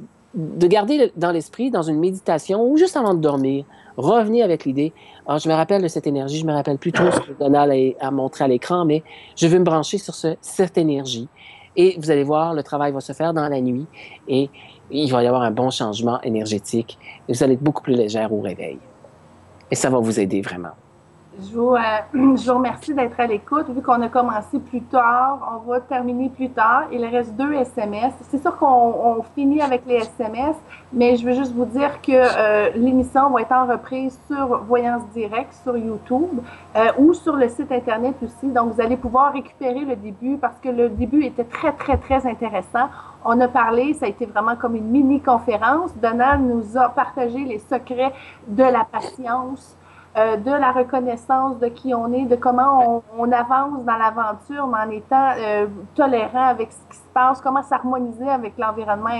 garder dans l'esprit, dans une méditation ou juste avant de dormir, revenez avec l'idée. Ah, je me rappelle de cette énergie, je me rappelle plus trop ce que Donald a montré à l'écran, mais je veux me brancher sur cette énergie. Et vous allez voir, le travail va se faire dans la nuit et il va y avoir un bon changement énergétique et vous allez être beaucoup plus légère au réveil. Et ça va vous aider vraiment. Je vous remercie d'être à l'écoute. Vu qu'on a commencé plus tard, on va terminer plus tard. Il reste 2 SMS. C'est sûr qu'on finit avec les SMS, mais je veux juste vous dire que l'émission va être en reprise sur Voyance Direct, sur YouTube ou sur le site Internet aussi. Donc, vous allez pouvoir récupérer le début parce que le début était très, très, très intéressant. On a parlé, ça a été vraiment comme une mini-conférence. Donald nous a partagé les secrets de la patience, de la reconnaissance de qui on est, de comment on avance dans l'aventure, mais en étant tolérant avec ce qui se passe, comment s'harmoniser avec l'environnement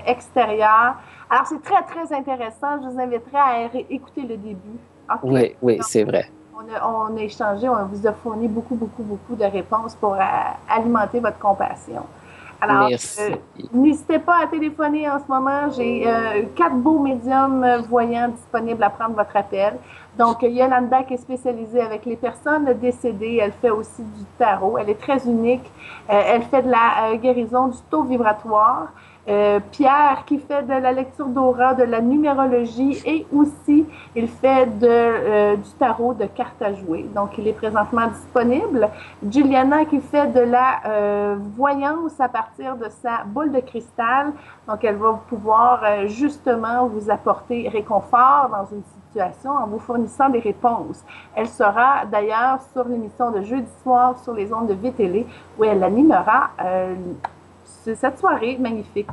extérieur. Alors, c'est très, très intéressant. Je vous inviterai à écouter le début. Okay? Oui, oui, c'est vrai. On a échangé, on vous a fourni beaucoup, beaucoup, beaucoup de réponses pour alimenter votre compassion. Alors, n'hésitez pas à téléphoner en ce moment. J'ai 4 beaux médiums voyants disponibles à prendre votre appel. Donc, Yolanda qui est spécialisée avec les personnes décédées. Elle fait aussi du tarot. Elle est très unique. Elle fait de la guérison du taux vibratoire. Pierre qui fait de la lecture d'aura, de la numérologie et aussi il fait du tarot de cartes à jouer. Donc, il est présentement disponible. Juliana qui fait de la voyance à partir de sa boule de cristal. Donc, elle va pouvoir justement vous apporter réconfort dans une situation en vous fournissant des réponses. Elle sera d'ailleurs sur l'émission de jeudi soir sur les ondes de VTL où elle animera cette soirée magnifique.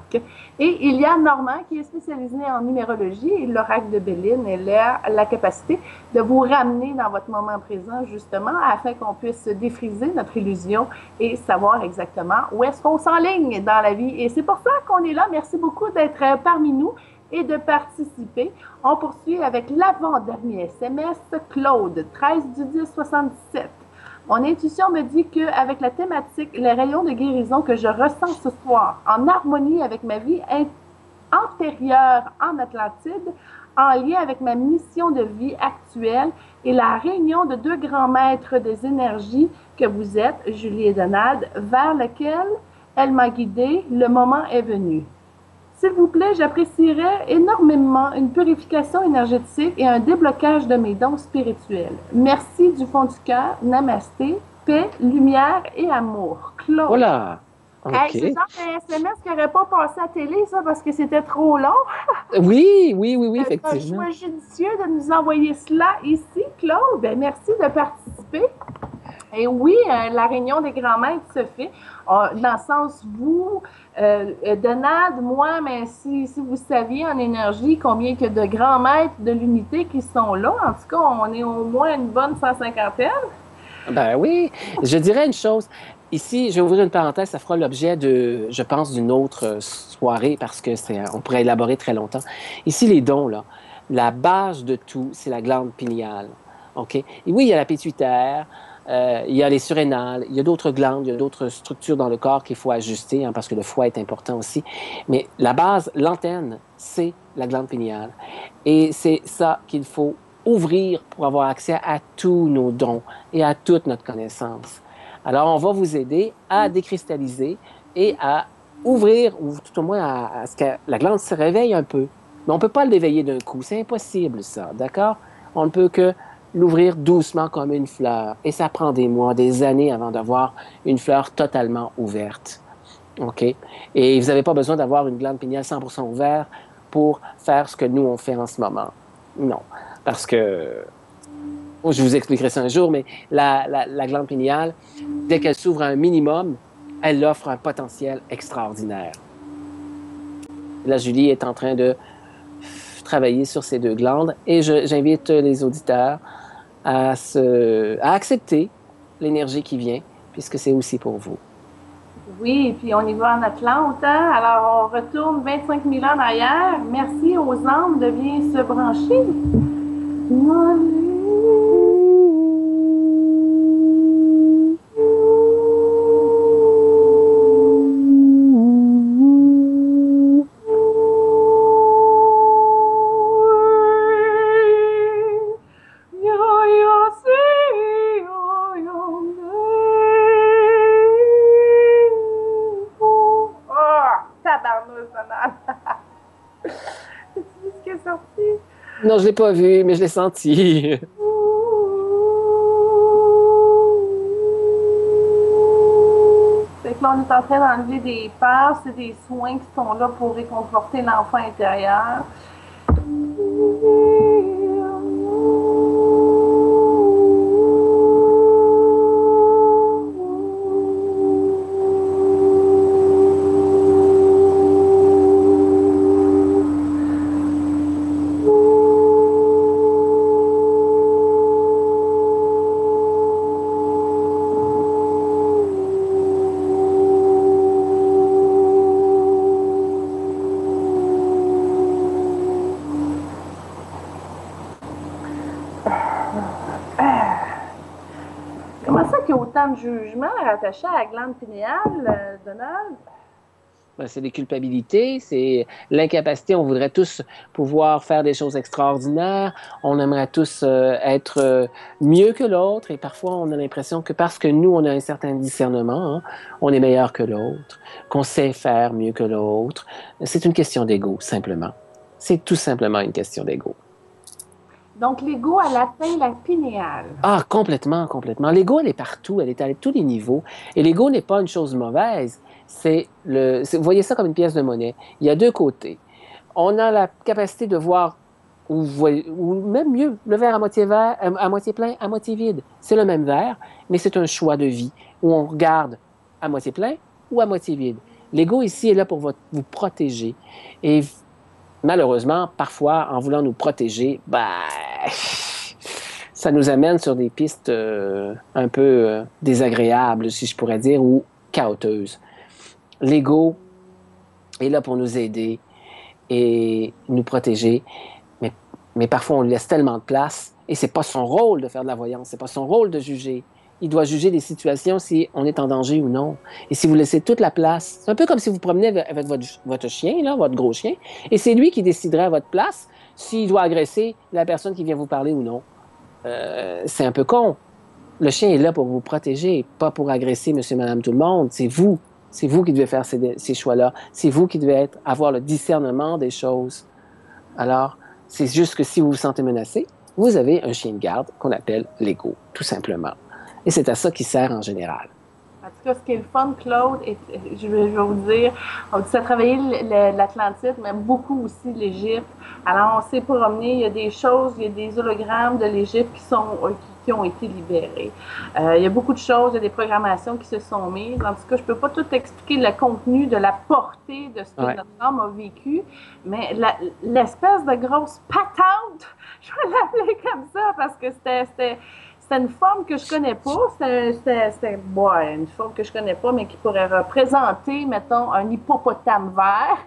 Et il y a Normand qui est spécialisé en numérologie et l'oracle de Béline. Elle a la capacité de vous ramener dans votre moment présent justement afin qu'on puisse défriser notre illusion et savoir exactement où est-ce qu'on s'enligne dans la vie. Et c'est pour ça qu'on est là. Merci beaucoup d'être parmi nous et de participer. On poursuit avec l'avant-dernier SMS, Claude, 13/10/77. Mon intuition me dit qu'avec la thématique, les rayons de guérison que je ressens ce soir, en harmonie avec ma vie antérieure en Atlantide, en lien avec ma mission de vie actuelle et la réunion de 2 grands maîtres des énergies que vous êtes, Julie et Donald, vers lequel elle m'a guidée, le moment est venu. S'il vous plaît, j'apprécierais énormément une purification énergétique et un déblocage de mes dons spirituels. Merci du fond du cœur. Namasté. Paix, lumière et amour. Claude. Voilà. Okay. Hey, c'est genre un SMS qui n'aurait pas passé à la télé, ça, parce que c'était trop long. Oui, effectivement. C'est un choix judicieux de nous envoyer cela ici, Claude. Ben, merci de participer. Et oui, la réunion des grands maîtres se fait, dans le sens vous, Donald, moi, mais si vous saviez en énergie combien que de grands maîtres de l'unité qui sont là, en tout cas, on est au moins une bonne 150aine. Ben oui, je dirais une chose. Ici, je vais ouvrir une parenthèse, ça fera l'objet de, je pense, d'une autre soirée parce que on pourrait élaborer très longtemps. Ici, les dons, là, la base de tout, c'est la glande pinéale. OK? Et oui, il y a la pituitaire. Il y a les surrénales, il y a d'autres glandes, il y a d'autres structures dans le corps qu'il faut ajuster, hein, parce que le foie est important aussi. Mais la base, l'antenne, c'est la glande pinéale. Et c'est ça qu'il faut ouvrir pour avoir accès à tous nos dons et à toute notre connaissance. Alors, on va vous aider à décristalliser et à ouvrir, ou tout au moins à ce que la glande se réveille un peu. Mais on ne peut pas l'éveiller d'un coup, c'est impossible ça, d'accord? On ne peut que l'ouvrir doucement comme une fleur. Et ça prend des mois, des années avant d'avoir une fleur totalement ouverte. OK? Et vous n'avez pas besoin d'avoir une glande pinéale 100% ouverte pour faire ce que nous, on fait en ce moment. Non. Parce que, je vous expliquerai ça un jour, mais la glande pinéale, dès qu'elle s'ouvre à un minimum, elle offre un potentiel extraordinaire. Là, Julie est en train de travailler sur ces 2 glandes et j'invite les auditeurs à accepter l'énergie qui vient, puisque c'est aussi pour vous. Oui, puis on y va en Atlante, hein? Alors, on retourne 25 000 ans en arrière. Merci aux âmes de bien se brancher. Tabarnouche, Donald. As-tu vu ce qui est sorti? Non, je l'ai pas vu, mais je l'ai senti. Fait que là, on est en train d'enlever des passes et des soins qui sont là pour réconforter l'enfant intérieur. Comment ça qu'il y a autant de jugements rattachés à la glande pinéale, Donald? Ben, c'est des culpabilités, c'est l'incapacité. On voudrait tous pouvoir faire des choses extraordinaires. On aimerait tous être mieux que l'autre. Et parfois, on a l'impression que parce que nous, on a un certain discernement, hein, on est meilleur que l'autre, qu'on sait faire mieux que l'autre. C'est une question d'ego, simplement. C'est tout simplement une question d'ego. Donc, l'ego, elle atteint la pinéale. Ah, complètement, complètement. L'ego, elle est partout, elle est à tous les niveaux. Et l'ego n'est pas une chose mauvaise. Vous voyez ça comme une pièce de monnaie. Il y a deux côtés. On a la capacité de voir, ou même mieux, le verre à moitié plein, à moitié vide. C'est le même verre, mais c'est un choix de vie où on regarde à moitié plein ou à moitié vide. L'ego ici est là pour vous protéger. Et malheureusement, parfois, en voulant nous protéger, ça nous amène sur des pistes un peu désagréables, si je pourrais dire, ou chaotieuses. L'ego est là pour nous aider et nous protéger, mais parfois on lui laisse tellement de place et c'est pas son rôle de faire de la voyance, c'est pas son rôle de juger. Il doit juger des situations si on est en danger ou non. Et si vous laissez toute la place, c'est un peu comme si vous promenez avec votre chien, là, votre gros chien, et c'est lui qui déciderait à votre place s'il doit agresser la personne qui vient vous parler ou non. C'est un peu con. Le chien est là pour vous protéger, pas pour agresser monsieur, madame, tout le monde. C'est vous. C'est vous qui devez faire ces choix-là. C'est vous qui devez avoir le discernement des choses. Alors, c'est juste que si vous vous sentez menacé, vous avez un chien de garde qu'on appelle l'ego, tout simplement. Et c'est à ça qu'il sert en général. En tout cas, ce qui est le fun, Claude, je vais vous dire, on dit ça a travaillé l'Atlantide, mais beaucoup aussi l'Égypte. Alors, on s'est promené, il y a des choses, il y a des hologrammes de l'Égypte qui ont été libérés. Il y a beaucoup de choses, il y a des programmations qui se sont mises. En tout cas, je ne peux pas tout expliquer le contenu de la portée de ce que notre âme a vécu, mais l'espèce de grosse patente, je vais l'appeler comme ça, parce que c'était une forme que je connais pas. C'était une forme que je connais pas, mais qui pourrait représenter, mettons, un hippopotame vert.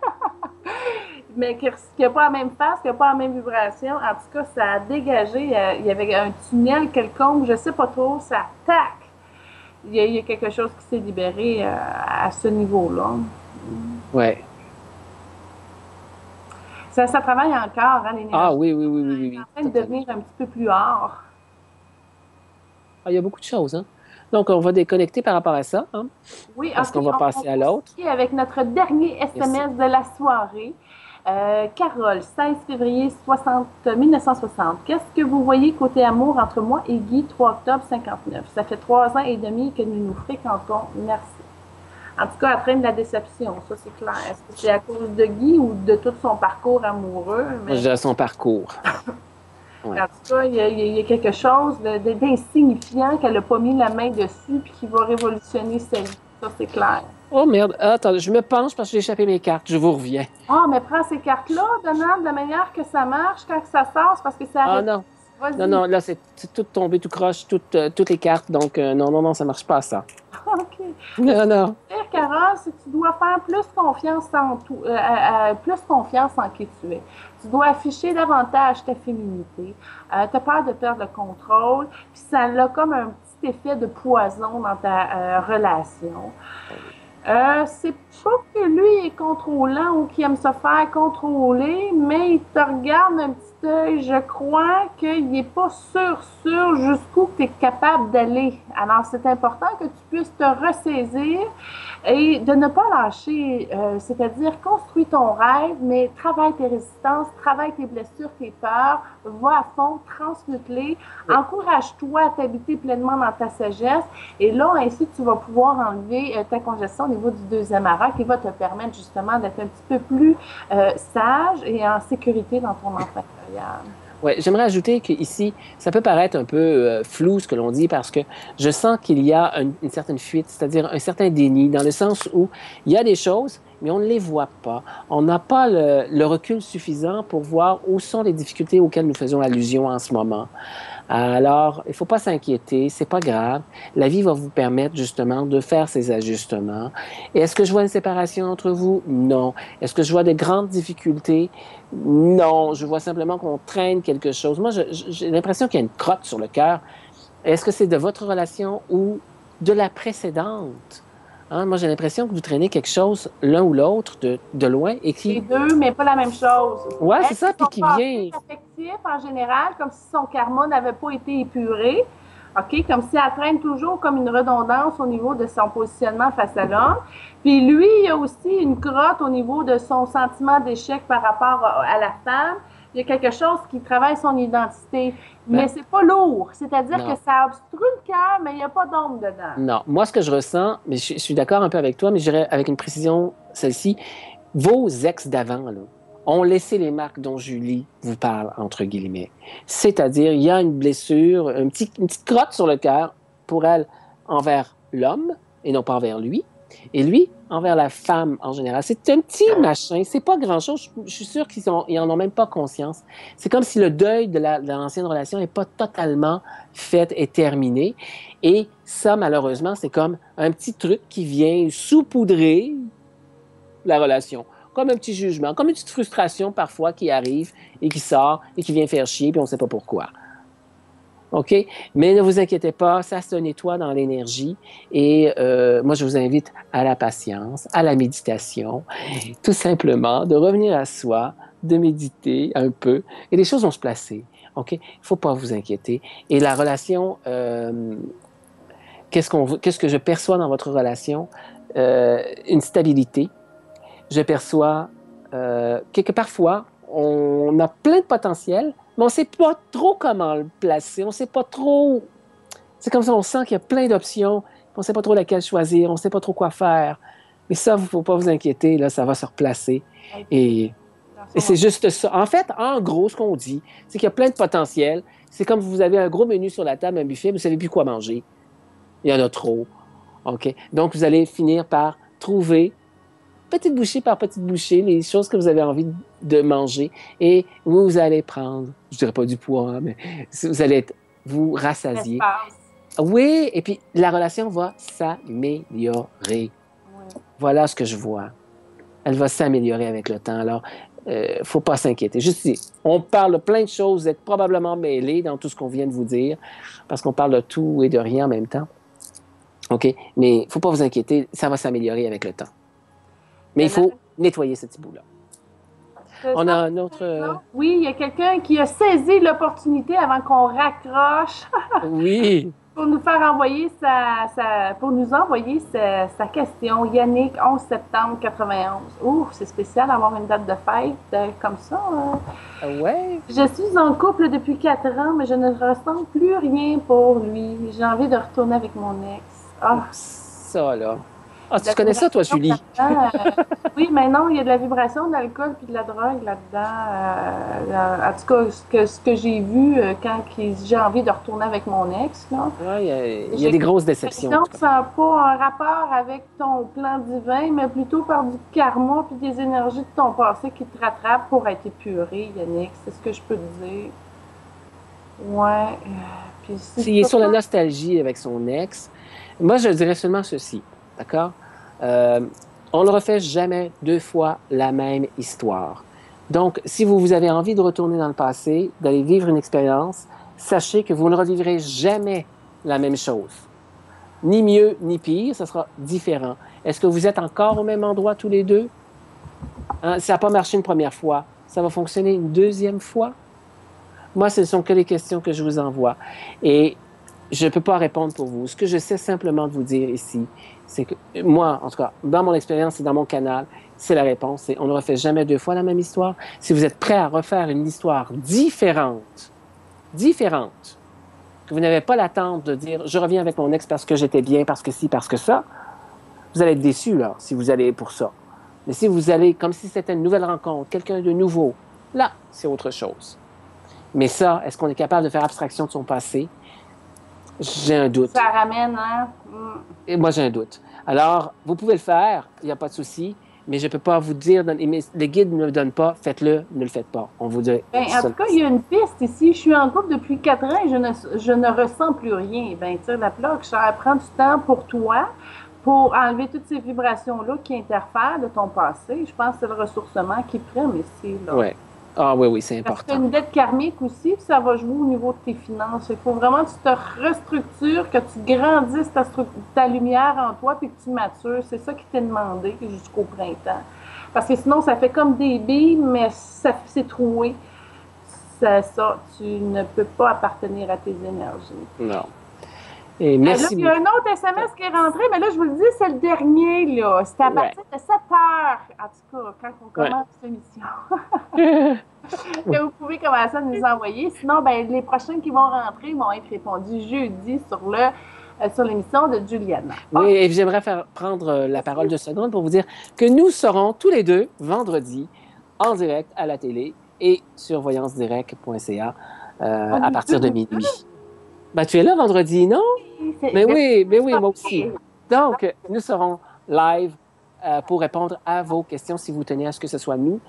Mais qui n'a pas la même face, qui n'a pas la même vibration. En tout cas, ça a dégagé. Il y avait un tunnel quelconque, je ne sais pas trop, ça tac. Il y a quelque chose qui s'est libéré à ce niveau-là. Ouais. Ça travaille encore, hein, l'énergie. Ah oui. C'est en train de devenir un petit peu plus rare. Ah, il y a beaucoup de choses, hein? Donc, on va déconnecter par rapport à ça, hein? Oui, parce qu'on va passer à l'autre. Avec notre dernier SMS de la soirée. Carole, 16 février 1960. Qu'est-ce que vous voyez côté amour entre moi et Guy, 3 octobre 59? Ça fait 3 ans et demi que nous nous fréquentons. Merci. En tout cas, elle traîne de la déception, ça c'est clair. Est-ce que c'est à cause de Guy ou de tout son parcours amoureux? Mais... Je dirais son parcours. Ouais. En tout cas, il y a quelque chose d'insignifiant qu'elle n'a pas mis la main dessus et qui va révolutionner sa vie. Ça, c'est clair. Oh merde, attends, je me penche parce que j'ai échappé mes cartes. Je vous reviens. Ah, mais prends ces cartes-là, Donald, de la manière que ça marche quand ça sort, parce que ça arrive. Ah non. Non, là, c'est tout tombé, tout croche, toutes les cartes. Donc, non, ça marche pas, ça. OK. Non. Carole, tolérance, c'est que tu dois faire plus confiance en qui tu es. Tu dois afficher davantage ta féminité. Tu as peur de perdre le contrôle, puis ça a comme un petit effet de poison dans ta relation. C'est pas que lui est contrôlant ou qu'il aime se faire contrôler, mais il te regarde un petit œil. Je crois qu'il n'est pas sûr jusqu'où tu es capable d'aller. Alors, c'est important que tu puisses te ressaisir et de ne pas lâcher, c'est-à-dire construis ton rêve, mais travaille tes résistances, travaille tes blessures, tes peurs, va à fond, transmute-les, encourage-toi à t'habiter pleinement dans ta sagesse et là, ainsi, tu vas pouvoir enlever ta congestion au niveau du deuxième hara qui va te permettre justement d'être un petit peu plus sage et en sécurité dans ton enfant intérieur. Oui, j'aimerais ajouter qu'ici, ça peut paraître un peu flou ce que l'on dit parce que je sens qu'il y a une certaine fuite, c'est-à-dire un certain déni, dans le sens où il y a des choses, mais on ne les voit pas. On n'a pas le recul suffisant pour voir où sont les difficultés auxquelles nous faisons allusion en ce moment. Alors, il ne faut pas s'inquiéter, c'est pas grave. La vie va vous permettre justement de faire ces ajustements. Et est-ce que je vois une séparation entre vous? Non. Est-ce que je vois de grandes difficultés? Non. Je vois simplement qu'on traîne quelque chose. Moi, j'ai l'impression qu'il y a une crotte sur le cœur. Est-ce que c'est de votre relation ou de la précédente? Hein? Moi, j'ai l'impression que vous traînez quelque chose, l'un ou l'autre, de loin et qui... Les deux, mais pas la même chose. Oui, c'est ça, puis qui vient... affectif en général, comme si son karma n'avait pas été épuré. OK? Comme si elle traîne toujours comme une redondance au niveau de son positionnement face à l'homme. Puis lui, il y a aussi une crotte au niveau de son sentiment d'échec par rapport à la femme. Il y a quelque chose qui travaille son identité. Mais c'est pas lourd. C'est-à-dire que ça obstrue le cœur, mais il n'y a pas d'ombre dedans. Non. Moi, ce que je ressens, mais je suis d'accord un peu avec toi, mais je dirais avec une précision, celle-ci, vos ex d'avant, là, ont laissé les marques dont Julie vous parle, entre guillemets. C'est-à-dire, il y a une blessure, une petite crotte sur le cœur pour elle envers l'homme et non pas envers lui. Et lui, envers la femme en général. C'est un petit machin, c'est pas grand-chose. Je suis sûre qu'ils en ont même pas conscience. C'est comme si le deuil de l'ancienne relation n'est pas totalement fait et terminé. Et ça, malheureusement, c'est comme un petit truc qui vient saupoudrer la relation. Comme un petit jugement, comme une petite frustration parfois qui arrive et qui sort et qui vient faire chier, puis on ne sait pas pourquoi. OK? Mais ne vous inquiétez pas, ça se nettoie dans l'énergie. Et moi, je vous invite à la patience, à la méditation, tout simplement, de revenir à soi, de méditer un peu, et les choses vont se placer. OK? Il ne faut pas vous inquiéter. Et la relation, qu'est-ce que je perçois dans votre relation? Une stabilité. Je perçois que parfois, on a plein de potentiel, mais on ne sait pas trop comment le placer. On ne sait pas trop... C'est comme ça, on sent qu'il y a plein d'options. On ne sait pas trop laquelle choisir. On ne sait pas trop quoi faire. Mais ça, il ne faut pas vous inquiéter. Là, ça va se replacer. Et c'est juste ça. En fait, en gros, ce qu'on dit, c'est qu'il y a plein de potentiel. C'est comme vous avez un gros menu sur la table, un buffet, vous ne savez plus quoi manger. Il y en a trop. OK? Donc, vous allez finir par trouver petite bouchée par petite bouchée, les choses que vous avez envie de manger. Et vous allez prendre, je dirais pas du poids, mais vous allez vous rassasier. Oui, et puis la relation va s'améliorer. Oui. Voilà ce que je vois. Elle va s'améliorer avec le temps. Alors, faut pas s'inquiéter. Juste, on parle de plein de choses. Vous êtes probablement mêlés dans tout ce qu'on vient de vous dire, parce qu'on parle de tout et de rien en même temps. OK? Mais faut pas vous inquiéter, ça va s'améliorer avec le temps. Mais il faut nettoyer ce petit bout-là. On a un autre... Oui, il y a quelqu'un qui a saisi l'opportunité avant qu'on raccroche. Oui. Pour nous faire envoyer pour nous envoyer sa question. Yannick, 11 septembre 91. Ouh, c'est spécial d'avoir une date de fête comme ça. Ouais. Je suis en couple depuis 4 ans, mais je ne ressens plus rien pour lui. J'ai envie de retourner avec mon ex. Ah. Ça, là. Ah, tu connais ça, toi, Julie? Oui, mais non, il y a de la vibration, de l'alcool puis de la drogue là-dedans. En tout cas, ce que j'ai vu quand j'ai envie de retourner avec mon ex. Oui, il y a des grosses déceptions. Donc, ça n'a pas un rapport avec ton plan divin, mais plutôt par du karma puis des énergies de ton passé qui te rattrapent pour être épuré, Yannick. C'est ce que je peux te dire. Ouais. S'il est sur la nostalgie avec son ex, moi, je dirais seulement ceci. D'accord? On ne refait jamais 2 fois la même histoire. Donc, si vous avez envie de retourner dans le passé, d'aller vivre une expérience, sachez que vous ne revivrez jamais la même chose. Ni mieux, ni pire, ce sera différent. Est-ce que vous êtes encore au même endroit tous les deux? Hein, ça n'a pas marché une première fois. Ça va fonctionner une deuxième fois? Moi, ce ne sont que les questions que je vous envoie. Et je ne peux pas répondre pour vous. Ce que je sais simplement de vous dire ici, c'est que moi, en tout cas, dans mon expérience et dans mon canal, c'est la réponse. C'est on ne refait jamais 2 fois la même histoire. Si vous êtes prêt à refaire une histoire différente, que vous n'avez pas l'attente de dire je reviens avec mon ex parce que j'étais bien, parce que ci, parce que ça, vous allez être déçu là, si vous allez pour ça. Mais si vous allez comme si c'était une nouvelle rencontre, quelqu'un de nouveau, là, c'est autre chose. Mais ça, est-ce qu'on est capable de faire abstraction de son passé? J'ai un doute. Ça ramène, hein? Et moi, j'ai un doute. Alors, vous pouvez le faire, il n'y a pas de souci, mais je ne peux pas vous dire, les guides ne le donnent pas, faites-le, ne le faites pas. On vous dit. En tout cas, il y a une piste ici. Je suis en couple depuis 4 ans et je ne ressens plus rien. Ben, tire la plaque, ça prend du temps pour toi, pour enlever toutes ces vibrations-là qui interfèrent de ton passé. Je pense que c'est le ressourcement qui prime ici. Oui. Ah oui, c'est important. Parce que tu as une dette karmique aussi, puis ça va jouer au niveau de tes finances. Il faut vraiment que tu te restructures, que tu grandisses ta lumière en toi, puis que tu matures. C'est ça qui t'est demandé jusqu'au printemps. Parce que sinon, ça fait comme des billes, mais c'est troué. C'est ça, tu ne peux pas appartenir à tes énergies. Non. Et merci. Là, il y a un autre SMS qui est rentré, mais là, je vous le dis, c'est le dernier, là. C'est à partir de 7 heures, en tout cas, quand on commence l'émission. Que vous pouvez commencer à nous envoyer. Sinon, ben, les prochains qui vont rentrer vont être répondus jeudi sur l'émission de Juliana. Oui, et j'aimerais prendre la parole 2 secondes pour vous dire que nous serons tous les deux vendredi en direct à la télé et sur voyancedirect.ca à partir de minuit. Ben, tu es là vendredi, non? Mais oui, moi aussi. Donc, nous serons live pour répondre à vos questions si vous tenez à ce que ce soit nous.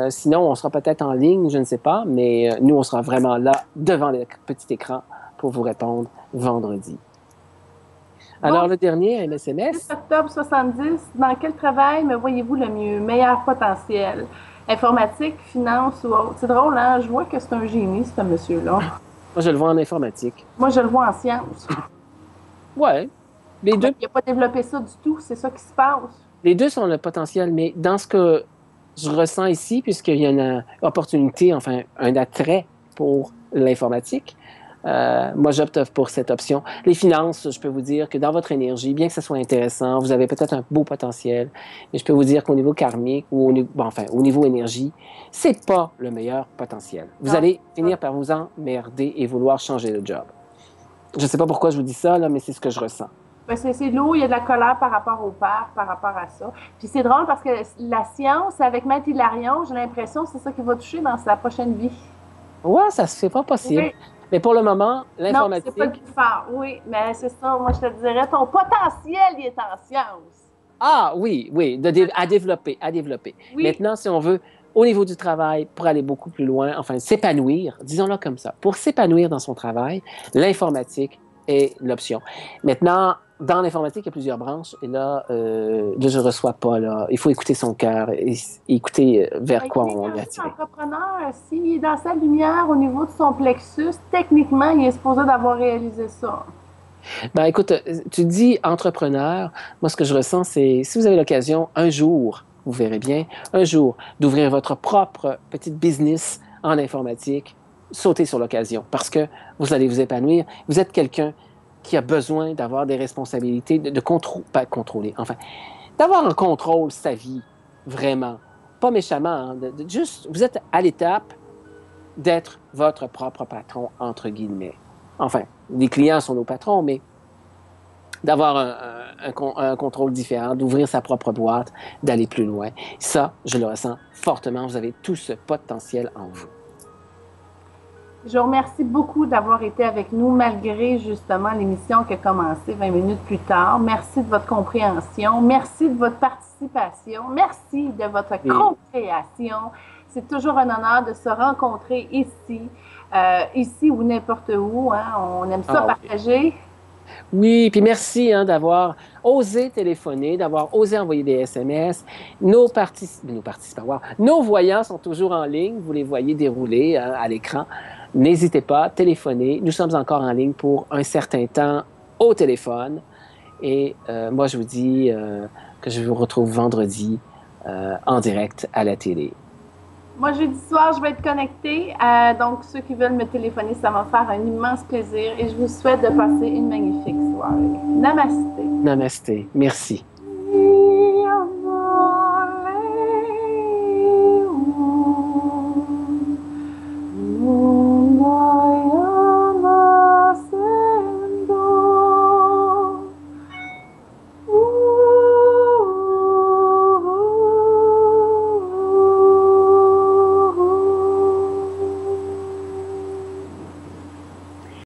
Sinon, on sera peut-être en ligne, je ne sais pas, mais nous, on sera vraiment là devant le petit écran pour vous répondre vendredi. Alors, le dernier, un SMS. 10 octobre 70, dans quel travail me voyez-vous le mieux? Meilleur potentiel? Informatique, finance ou autre? C'est drôle, hein? Je vois que c'est un génie, ce monsieur-là. Moi, je le vois en informatique. Moi, je le vois en sciences. Ouais. Les deux. Il n'a pas développé ça du tout, c'est ça qui se passe. Les deux sont le potentiel, mais dans ce que je ressens ici, puisqu'il y a une opportunité, enfin, un attrait pour l'informatique, moi, j'opte pour cette option. Les finances, je peux vous dire que dans votre énergie, bien que ce soit intéressant, vous avez peut-être un beau potentiel, mais je peux vous dire qu'au niveau karmique ou au niveau énergie, c'est pas le meilleur potentiel. Vous allez finir par vous emmerder et vouloir changer de job. Je ne sais pas pourquoi je vous dis ça, là, mais c'est ce que je ressens. Ben c'est lourd, il y a de la colère par rapport au père, par rapport à ça. Puis c'est drôle parce que la science, avec Maître Hilarion, j'ai l'impression que c'est ça qui va toucher dans sa prochaine vie. Ouais, ça se fait pas possible. Oui. Mais pour le moment, l'informatique... Non, c'est pas le plus fort, oui. Mais c'est ça, moi, je te dirais, ton potentiel, il est en science. Ah, oui, à développer. Oui. Maintenant, si on veut, au niveau du travail, pour aller beaucoup plus loin, enfin, s'épanouir, disons-le comme ça, pour s'épanouir dans son travail, l'informatique est l'option. Maintenant, dans l'informatique, il y a plusieurs branches, et là, je ne reçois pas, là. Il faut écouter son cœur et écouter vers quoi on est attiré. L'entrepreneur, s'il est dans sa lumière au niveau de son plexus, techniquement, il est supposé d'avoir réalisé ça. Ben, écoute, tu dis entrepreneur, moi, ce que je ressens, c'est, si vous avez l'occasion, un jour, vous verrez bien, un jour, d'ouvrir votre propre petite business en informatique, sautez sur l'occasion, parce que vous allez vous épanouir. Vous êtes quelqu'un qui a besoin d'avoir des responsabilités, pas contrôler, enfin, d'avoir un contrôle sa vie, vraiment. Pas méchamment, hein, juste, vous êtes à l'étape d'être votre propre patron, entre guillemets. Enfin, les clients sont nos patrons, mais d'avoir un contrôle différent, d'ouvrir sa propre boîte, d'aller plus loin. Ça, je le ressens fortement. Vous avez tout ce potentiel en vous. Je vous remercie beaucoup d'avoir été avec nous malgré justement l'émission qui a commencé 20 minutes plus tard. Merci de votre compréhension. Merci de votre participation. Merci de votre co-création. C'est toujours un honneur de se rencontrer ici ou n'importe où. Hein. On aime ça partager. Oui, puis merci hein, d'avoir osé téléphoner, d'avoir osé envoyer des SMS. Nos participants, wow. Nos voyants sont toujours en ligne. Vous les voyez dérouler hein, à l'écran. N'hésitez pas, téléphonez. Nous sommes encore en ligne pour un certain temps au téléphone. Et moi, je vous dis que je vous retrouve vendredi en direct à la télé. Moi, jeudi soir, je vais être connectée. Donc, ceux qui veulent me téléphoner, ça va me faire un immense plaisir et je vous souhaite de passer une magnifique soirée. Namasté. Namasté. Merci.